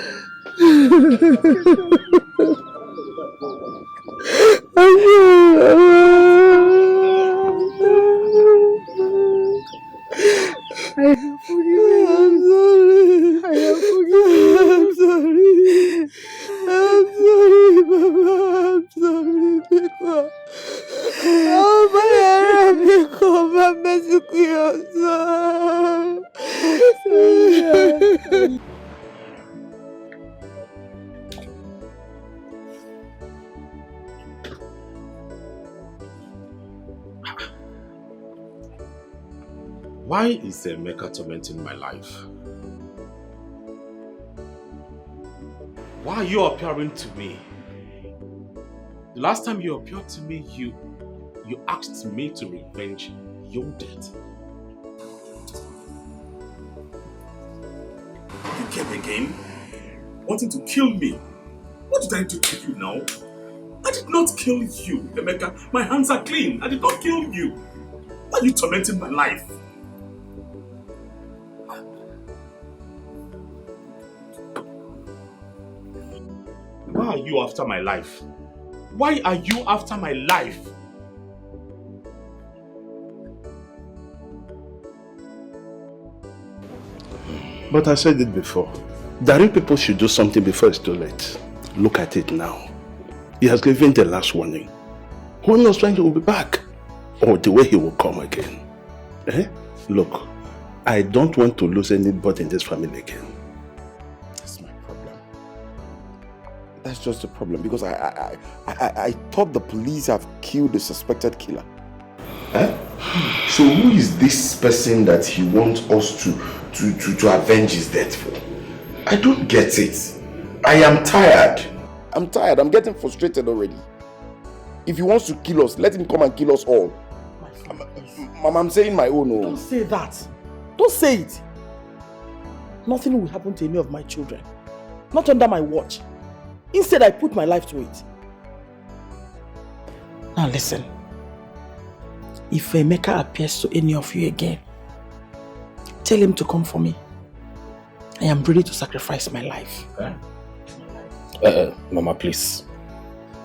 I have forgiven you. I have forgiven you. I'm sorry. I'm sorry, Mama. I'm sorry, because oh my God, because I'm messing with you. Why is Emeka tormenting my life? Why are you appearing to me? The last time you appeared to me, you asked me to revenge your death. You came again, wanting to kill me. What did I do to you now? I did not kill you, Emeka. My hands are clean. I did not kill you. Why are you tormenting my life? Why are you after my life? Why are you after my life? But I said it before. That you people should do something before it's too late. Look at it now. He has given the last warning. Who knows when he will be back? Or the way he will come again. Eh? Look, I don't want to lose anybody in this family again. That's my problem. That's just the problem, because I thought the police have killed the suspected killer. Eh? So who is this person that he wants us to avenge his death for? I don't get it. I am tired. I'm tired. I'm getting frustrated already. If he wants to kill us, let him come and kill us all. I'm saying my own. Don't say that. Don't say it. Nothing will happen to any of my children. Not under my watch. Instead, I put my life to it. Now listen. If Emeka appears to any of you again, tell him to come for me. I am ready to sacrifice my life. Mama, please.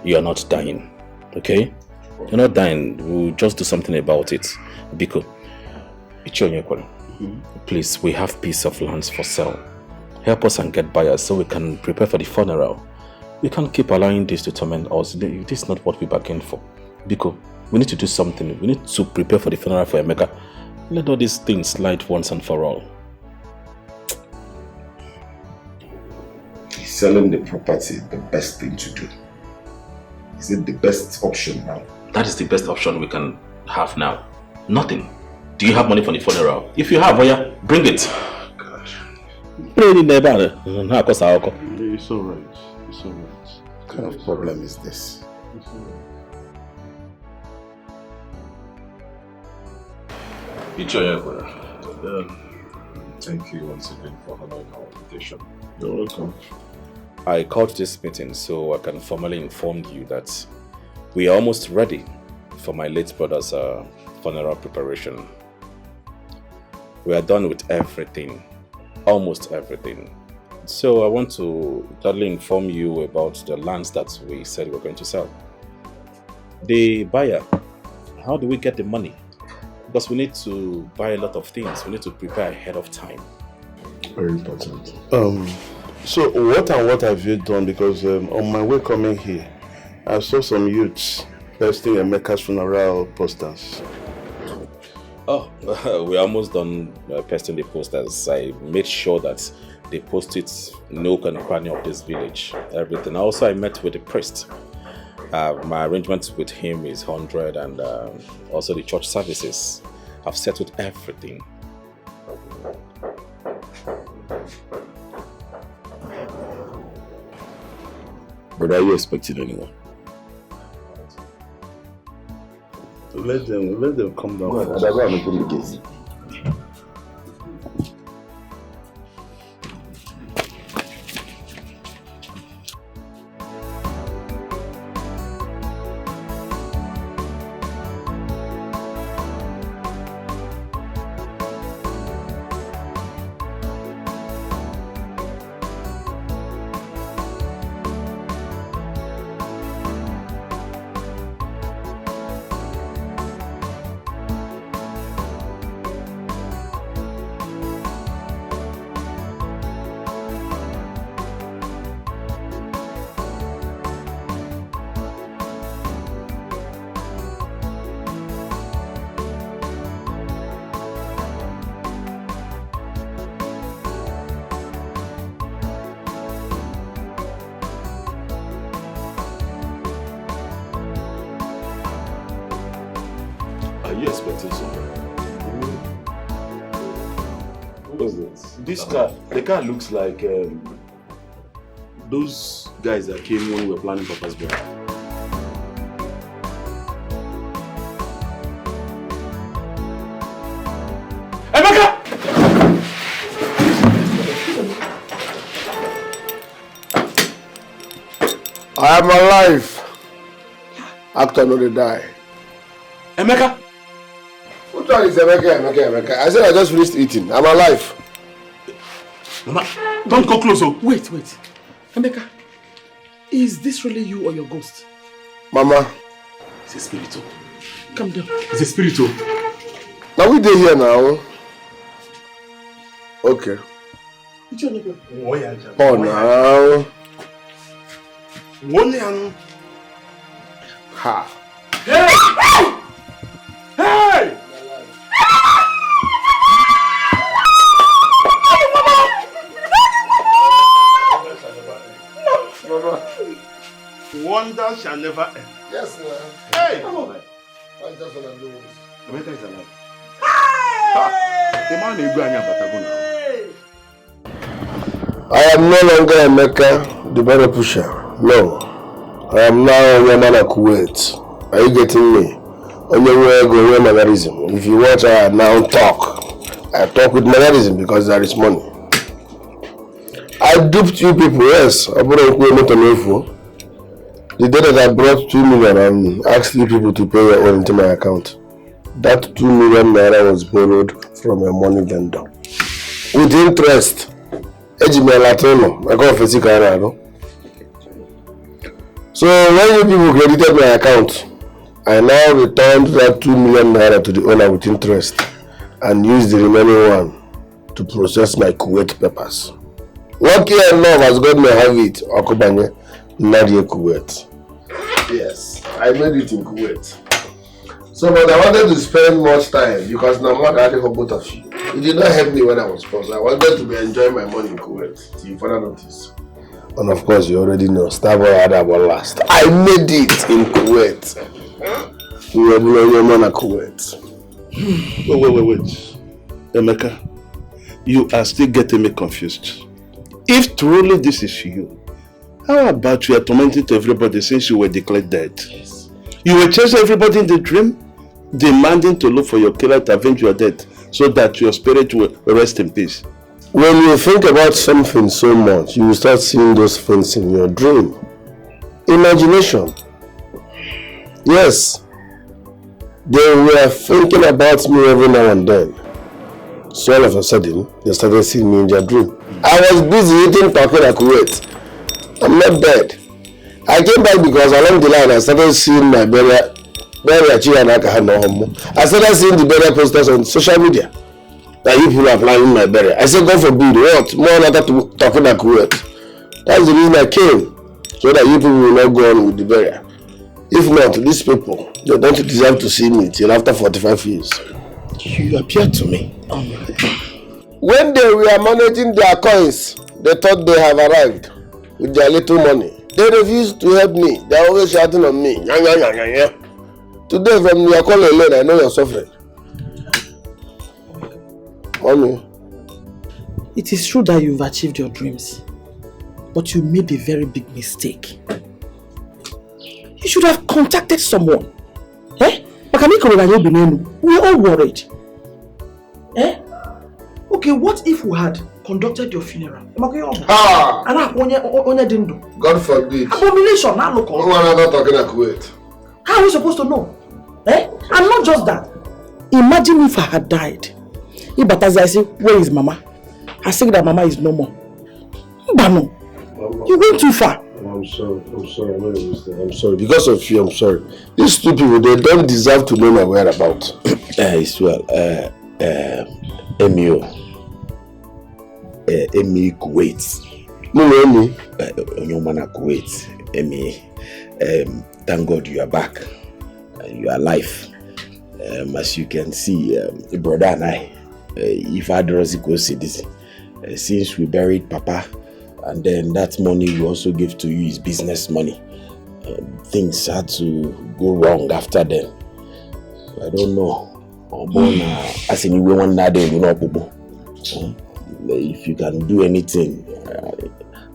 You are not dying, okay? You're not dying. We'll just do something about it. Biko, please, we have piece of lands for sale. Help us and get buyers so we can prepare for the funeral. We can't keep allowing this to torment us. This is not what we bargained for. Biko, we need to do something. We need to prepare for the funeral for Emeka. Let all these things slide once and for all. Is selling the property the best thing to do? Is it the best option now? That is the best option we can have now. Nothing. Do you have money for the funeral? If you have, yeah, bring it. God. It's alright. It's alright. What kind of problem is this? Thank you once again for honoring our invitation. You're welcome. I called this meeting so I can formally inform you that we are almost ready for my late brother's funeral preparation. We are done with everything, almost everything. So I want to gladly inform you about the lands that we said we were going to sell. The buyer, how do we get the money? Because we need to buy a lot of things. We need to prepare ahead of time. Very important. So what have you done? Because on my way coming here, I saw some youths posting Emeka's funeral posters. Oh, we're almost done pasting the posters. I made sure that they post it nook and cranny of this village. Everything. Also, I met with the priest. My arrangement with him is 100, and also the church services. I've settled everything. But are you expecting anyone? Let them come down. Go ahead. I'm open the gate. Are you expecting someone? What's this? This car, the car looks like those guys that came when we were planning Papa's birthday. Emeka! I am alive. Actor no dey die. Emeka! Which one is Emeka? I said I just finished eating. I'm alive. Mama, don't go close. Wait. Emeka, is this really you or your ghost? Mama. It's a spiritual. Calm down. It's a spiritual. Now we dey here now. Okay. Oh now. Ha. Hey! Wonder shall never end. Yes, sir. Hey! Wonders shall never end. Emeka is alive. The man is going to I am no longer Emeka, the better pusher. No. I am now Yamana Kuwait. Are you getting me? On your way, go with mannerism. If you watch, I now talk. I talk with mannerism because there is money. I duped you people, yes. I brought a the day that I brought 2 million and asked you people to pay your own into my account. That 2 million naira was borrowed from a money lender. With interest. So when you people credited my account, I now returned that 2 million naira to the owner with interest and used the remaining one to process my Kuwait papers. Lucky enough as God may have it, Okobanye, Nadia Kuwait. Yes, I made it in Kuwait. So but I wanted to spend much time because now I'm not for both of you. It did not help me when I was poor. I wanted to be enjoying my money in Kuwait. Till you further notice. And of course, you already know, Starboy had that one last. I made it in Kuwait. We were blowing your man at Kuwait. Wait. Emeka, you are still getting me confused. If truly this is you, how about you are tormenting everybody since you were declared dead? Yes. You were chasing everybody in the dream, demanding to look for your killer to avenge your death so that your spirit will rest in peace. When you think about something so much, you will start seeing those things in your dream. Imagination. Yes. They were thinking about me every now and then. So all of a sudden, they started seeing me in their dream. I was busy eating talking at Kuwait. I'm not dead. I came back because along the line I started seeing my burial. I started seeing the burial posters on social media. That you people are planning my burial. I said, God forbid, what? More not to talking at Kuwait. That's the reason I came. So that you people will not go on with the burial. If not, these people, they don't deserve to see me till after 45 years. You appear to me. When they were managing their coins, they thought they have arrived with their little money. They refused to help me. They are always shouting on me. Today, from your call alone, I know you're suffering. Mommy. It is true that you've achieved your dreams, but you made a very big mistake. You should have contacted someone. We're all worried. Okay, what if we had conducted your funeral? God forbid. Abomination, now look on. I'm not talking at Kuwait. How are we supposed to know? And not just that. Imagine if I had died. I say, where is Mama? I say that Mama is no more. Mbano, you went too far. I'm sorry, I'm sorry. Because of you, I'm sorry. These two people, they don't deserve to know my whereabouts. It's well, Emio. Emi Kuwait. No, Emi. Onyomana Kuwait. Emi. Thank God you are back. You are alive. As you can see, brother and I, if I don't see this, since we buried Papa, and then that money we also gave to you is business money. Things had to go wrong after then. I don't know. As in you want that day, you know, if you can do anything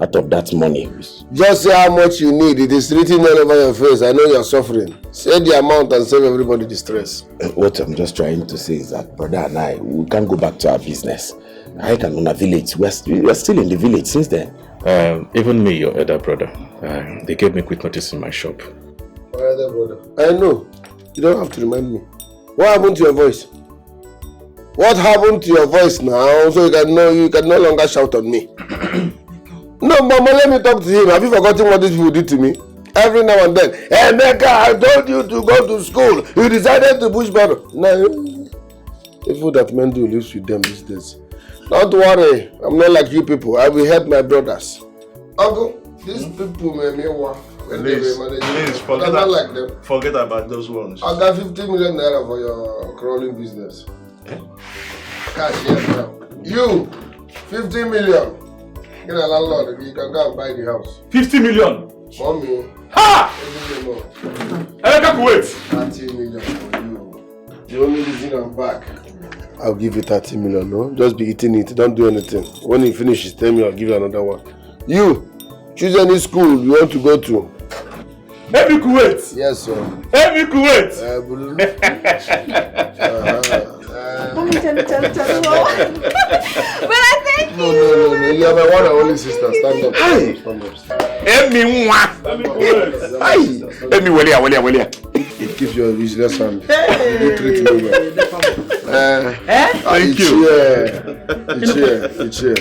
out of that money. Just say how much you need. It is written all over your face. I know you're suffering. Say the amount and save everybody the stress. What I'm just trying to say is that brother and I, we can't go back to our business. I can own a village. We're still in the village since then. Even me, your elder brother, they gave me quick notice in my shop. My elder brother. I know. You don't have to remind me. What happened to your voice? What happened to your voice now? So you can no longer shout on me. No, Mama, let me talk to him. Have you forgotten what these people did to me? Every now and then. Hey, Mecca, I told you to go to school. You decided to push back. No, the food that men do lives with them these days. Don't worry. I'm not like you people. I will help my brothers. Uncle, these people may me work. Please, forget about those ones. I got 50 million naira for your crawling business. Cash here now. You, 50 million. Get a landlord, you can go and buy the house. 50 million? Mommy. Ha! I can't wait. 30 million for you. The only reason I'm back. I'll give you 30 million, no? Just be eating it, don't do anything. When you finish, tell me, I'll give you another one. You, choose any school you want to go to. Every Kuwait? Yes, sir. Every Kuwait? But I thank you. No. You are my one and only sister. Stand up. Hi. Emi, Welia. It gives you a business hand. You treat me well. Thank you. It's here.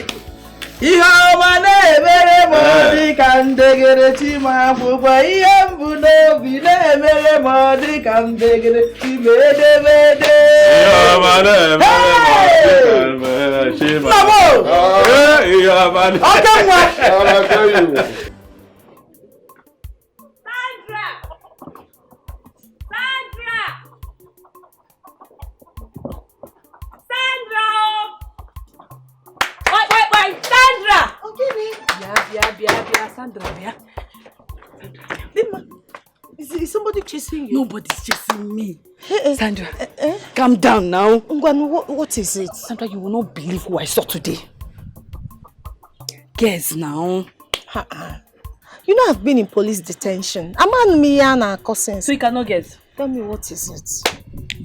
Ihe ọma na-emere m dị ka ndegere Chimamanda, ihe mbụ n'obi na-emere m dị ka ndegere Chimedebede. Ihe ọma na-emere m dị ka Chimamanda. Ihe ọma na-emere Sandra! Okay, Sandra, Is somebody chasing you? Nobody's chasing me. Sandra, calm down now. What is it? Sandra, you will not believe who I saw today. Guess now. You know I've been in police detention. I'm on me and cousin. So you cannot guess? Tell me what is it?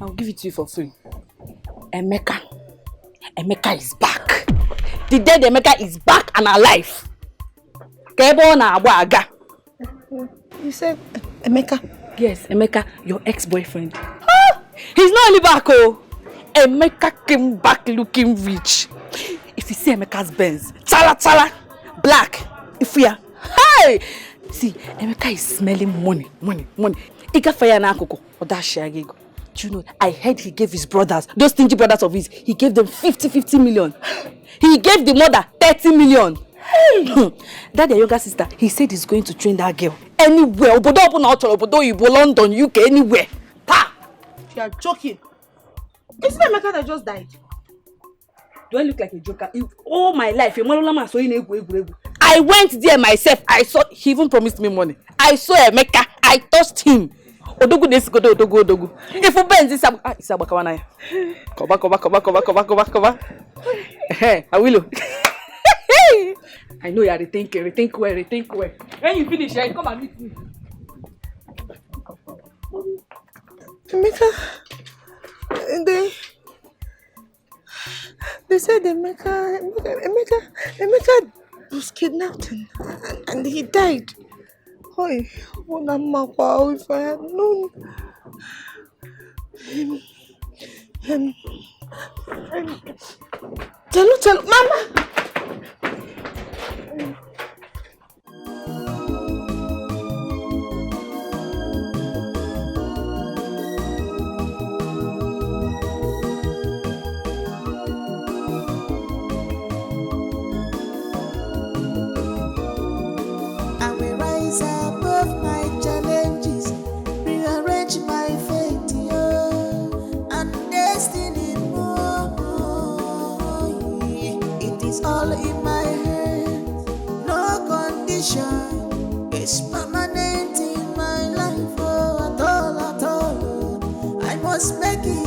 I'll give it to you for free. Emeka is back. The dead Emeka is back and alive. You said Emeka? Yes, Emeka, your ex-boyfriend. He's not only back, oh. Emeka came back looking rich. If you see Emeka's Benz, chala, black, if we are, hey! See, Emeka is smelling money. Ika fire na akoko, odashiagego. Do you know, I heard he gave his brothers, those stingy brothers of his, he gave them 50 million. He gave the mother 30 million. That your younger sister, he said he's going to train that girl anywhere. Obodo, London, UK, anywhere. Pa! You are joking. Isn't that Emeka that just died? Do I look like a joker? All my life, I went there myself. I saw, he even promised me money. I saw Emeka. I touched him. Odogu. If you bend this, Isabakawana. Koba. Hey, I will. I know you are rethink well. When you finish, come and meet me. Emeka, they said Emeka was kidnapped and he died. If I had known. Tell Mama. I will rise above my challenges, rearrange my fate, and destiny more. It is all in my hands, no condition is permanent in my life, at all. I must make it,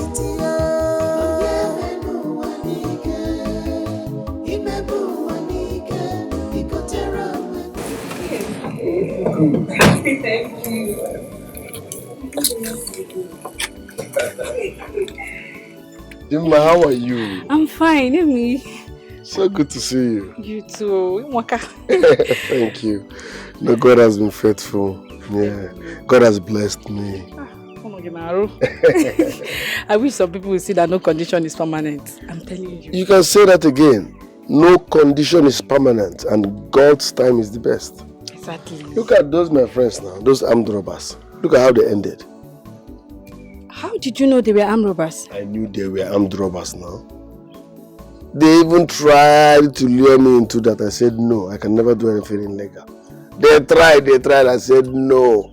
Thank you. Dimma, how are you? I'm fine, Amy. So good to see you. You too. Thank you. No, God has been faithful. Yeah. God has blessed me. I wish some people would see that no condition is permanent. I'm telling you. You can say that again. No condition is permanent and God's time is the best. Exactly. Look at those my friends now, those armed robbers. Look at how they ended. How did you know they were armed robbers? I knew they were armed robbers now. They even tried to lure me into that. I said no, I can never do anything illegal. They tried, I said no.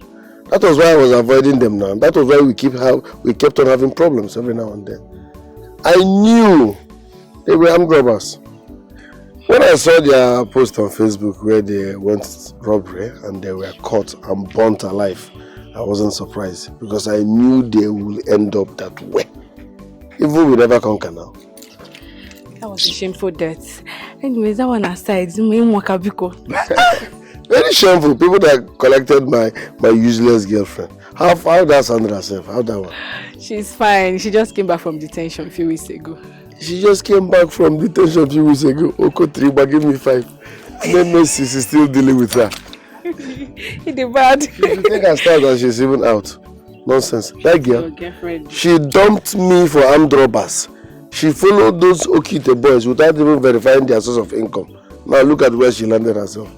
That was why I was avoiding them now. That was why we kept on having problems every now and then. I knew they were armed robbers. When I saw their post on Facebook where they went robbery and they were caught and burnt alive, I wasn't surprised because I knew they will end up that way. Even we never conquer now. That was a shameful death. Anyways, that one aside, very shameful. People that collected my useless girlfriend. How that Sandra herself? How that one? She's fine. She just came back from detention a few weeks ago. She just came back from detention a few weeks ago. Oko 3, but give me 5. Then Messi is still dealing with her. He did bad. If you think I started and she's even out. Nonsense. That girl, she dumped me for armed robbers. She followed those Okite boys without even verifying their source of income. Now look at where she landed herself.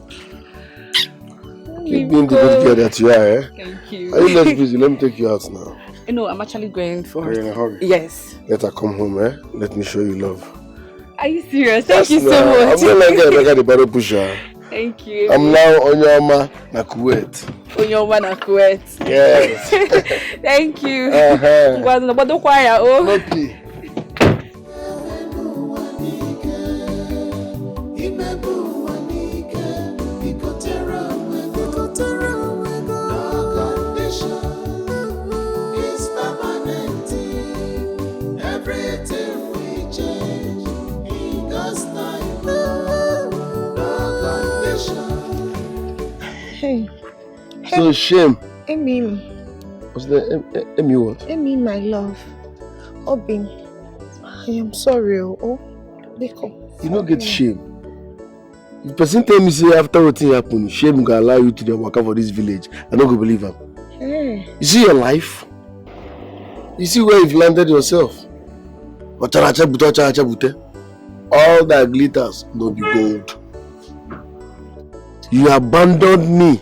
Keep being the good girl that you are, eh? Thank you. Are you not busy? Let me take you out now. No, I'm actually going for Are you in a hurry? Yes. Let her come home, eh? Let me show you love. Are you serious? Thank you so much. I'm not like the battle pusher. Thank you. I'm now Onyoma na Kuwait. Onyoma na Kuwait. Yes. Thank you. Okay. So shame. Amy. What's the Amy what? Amy, my love. Obin, I am sorry. Oh, Dikeh. You don't get shame. If person tell me say after what thing happen, shame will allow you to the work for this village. I don't go believe him. Hey. You see your life? You see where you've landed yourself? All that glitters no be gold. You abandoned me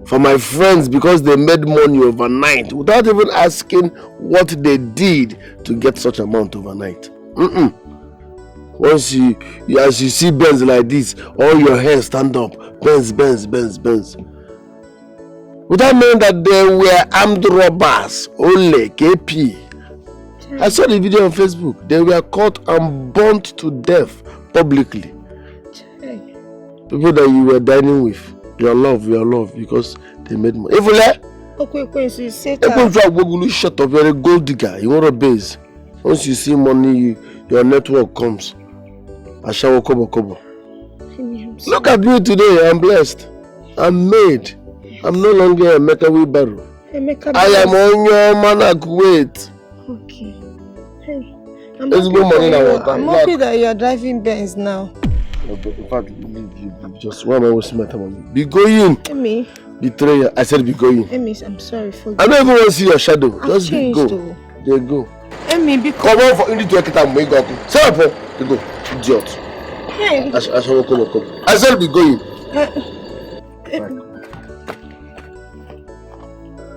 for my friends because they made money overnight without even asking what they did to get such amount overnight. Once as you see Benz like this, all your hair stand up. Benz. Without knowing that they were armed robbers, only KP. I saw the video on Facebook. They were caught and burnt to death publicly. People that you were dining with, your love, because they made money. If Okay, so you say that. Shut up, you're a gold digger, you want a base. Once you see money, your network comes. Ashawo kobo. Look at me today, I'm blessed. I'm made. I'm no longer a Emeka wheelbarrow. I am on your man Kuwait. Okay. Hey, I'm happy that you're driving Benz now. In fact, you just one hour wasting my time on you. Be going. Amy. Betrayer. I said be going. Amy, I'm sorry for you. I don't even want to see your shadow. Just changed, go. Though. They go. Amy, because come on for you to get time. Make up. Say up. They go. Idiot. Hey. I shall come. I said be going.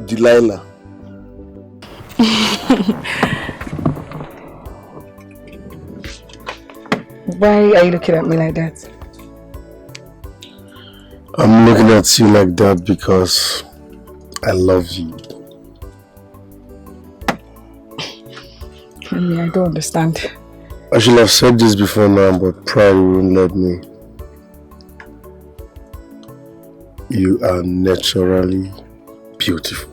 Delilah. Why are you looking at me like that? I'm looking at you like that because I love you. I mean, I don't understand. I should have said this before now, but pride won't let me. You are naturally beautiful.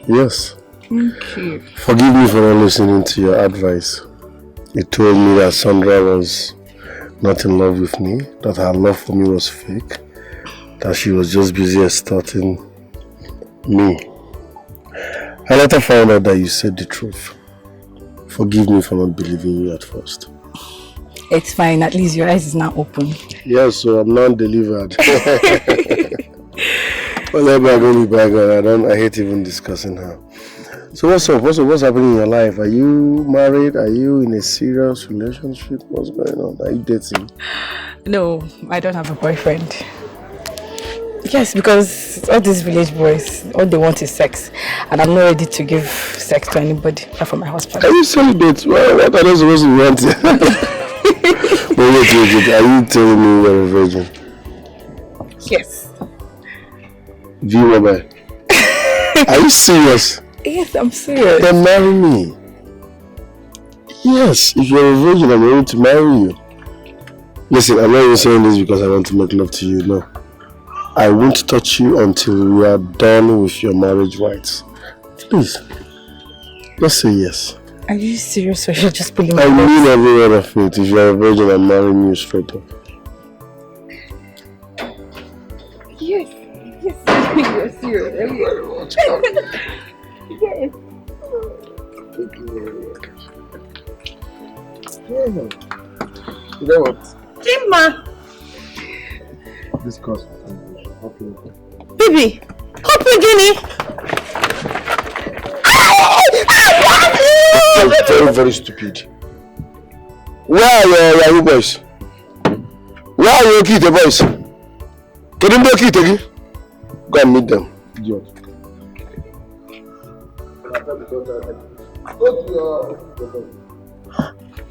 Yes. Thank you. Forgive me for not listening to your advice. You told me that Sandra was not in love with me, that her love for me was fake. that she was just busy extorting me. I later found out that you said the truth. Forgive me for not believing you at first. It's fine, at least your eyes is now open. Yes, so I'm not delivered. Whatever, I hate even discussing her. So what's up? What's happening in your life? Are you married? Are you in a serious relationship? What's going on? Are you dating? No, I don't have a boyfriend. Yes, because all these village boys, all they want is sex. And I'm not ready to give sex to anybody, not for my husband. Are you celibate? Well, what are they supposed to want? Wait. Are you telling me you're a virgin? Yes. Viewer, are you serious? Yes, I'm serious. Then marry me. Yes, if you're a virgin, I'm ready to marry you. Listen, I'm not even saying this because I want to make love to you, no. I won't touch you until we are done with your marriage rights. Please, just say yes. Are you serious or you're just pulling I mean every word of it. If you're a virgin, I'm marrying you straight up. Yes, you're serious. Thank you very much. Yes. Thank you very much. You know what? Chima! Discuss. Okay. Baby, hope you guinea. That's very, very stupid. Where are your Yahoo boys? Where are your Kita boys? Can you make it again? Go and meet them. Idiot.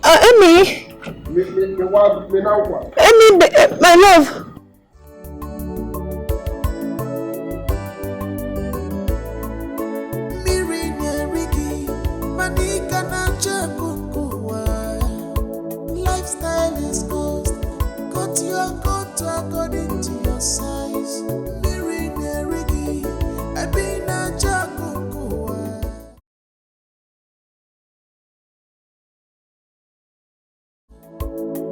Amy. Amy, my love. Lifestyle is cost. Cut your coat according to your size.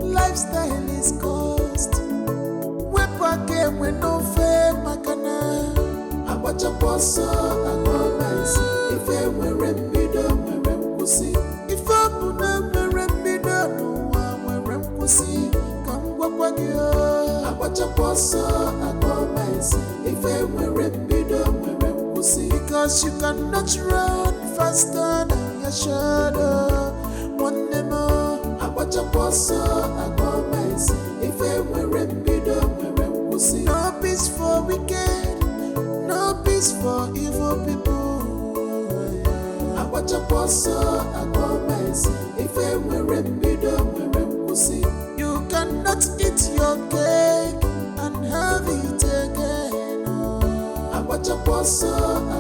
Lifestyle is cost. We pack it with no fair makana. I watch a boss, I go nice. If I were rembido, we're pussy. If I put them rembido, no one we're pussy. Come walk with you. I watch a boss, I go nice. If I were rembido, we're pussy. Because you cannot run faster than your shadow. One day more. I watch a boss, I go nice. If I were rembido, we're pussy. No peace for wicked, no peace for evil people. I watch a boss, I go nice. If I were rembido, we're pussy. You cannot eat your cake and have it again. I watch a boss, I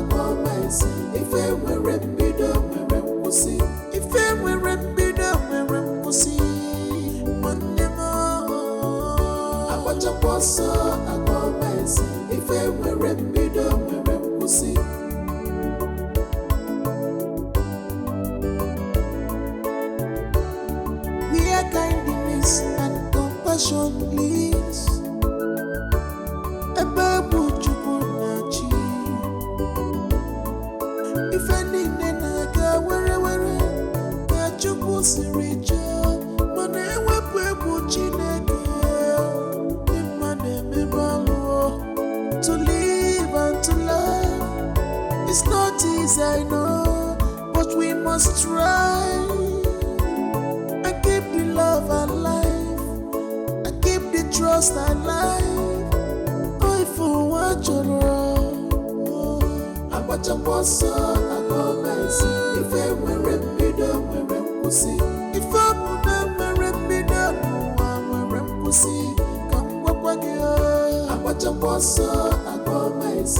go nice. If I were rembido, we're pussy. If I were rembido, we're pussy. One day more. I watch a boss, I go nice. If I were rembido, we're pussy. We are kindness and compassion leads. A babu chukunachi. If any nena where kachuku siricha. Mane wepu chineke. Imane mebalo. To live and to love. It's not easy, I know, but we must try. I keep the love alive. I keep the trust alive. I for what you know. I watch a boss, I go nice. If I were rembido, we're pussy. If I put them rembido, no, we're pussy. Come walk with you. I watch a boss, I go nice.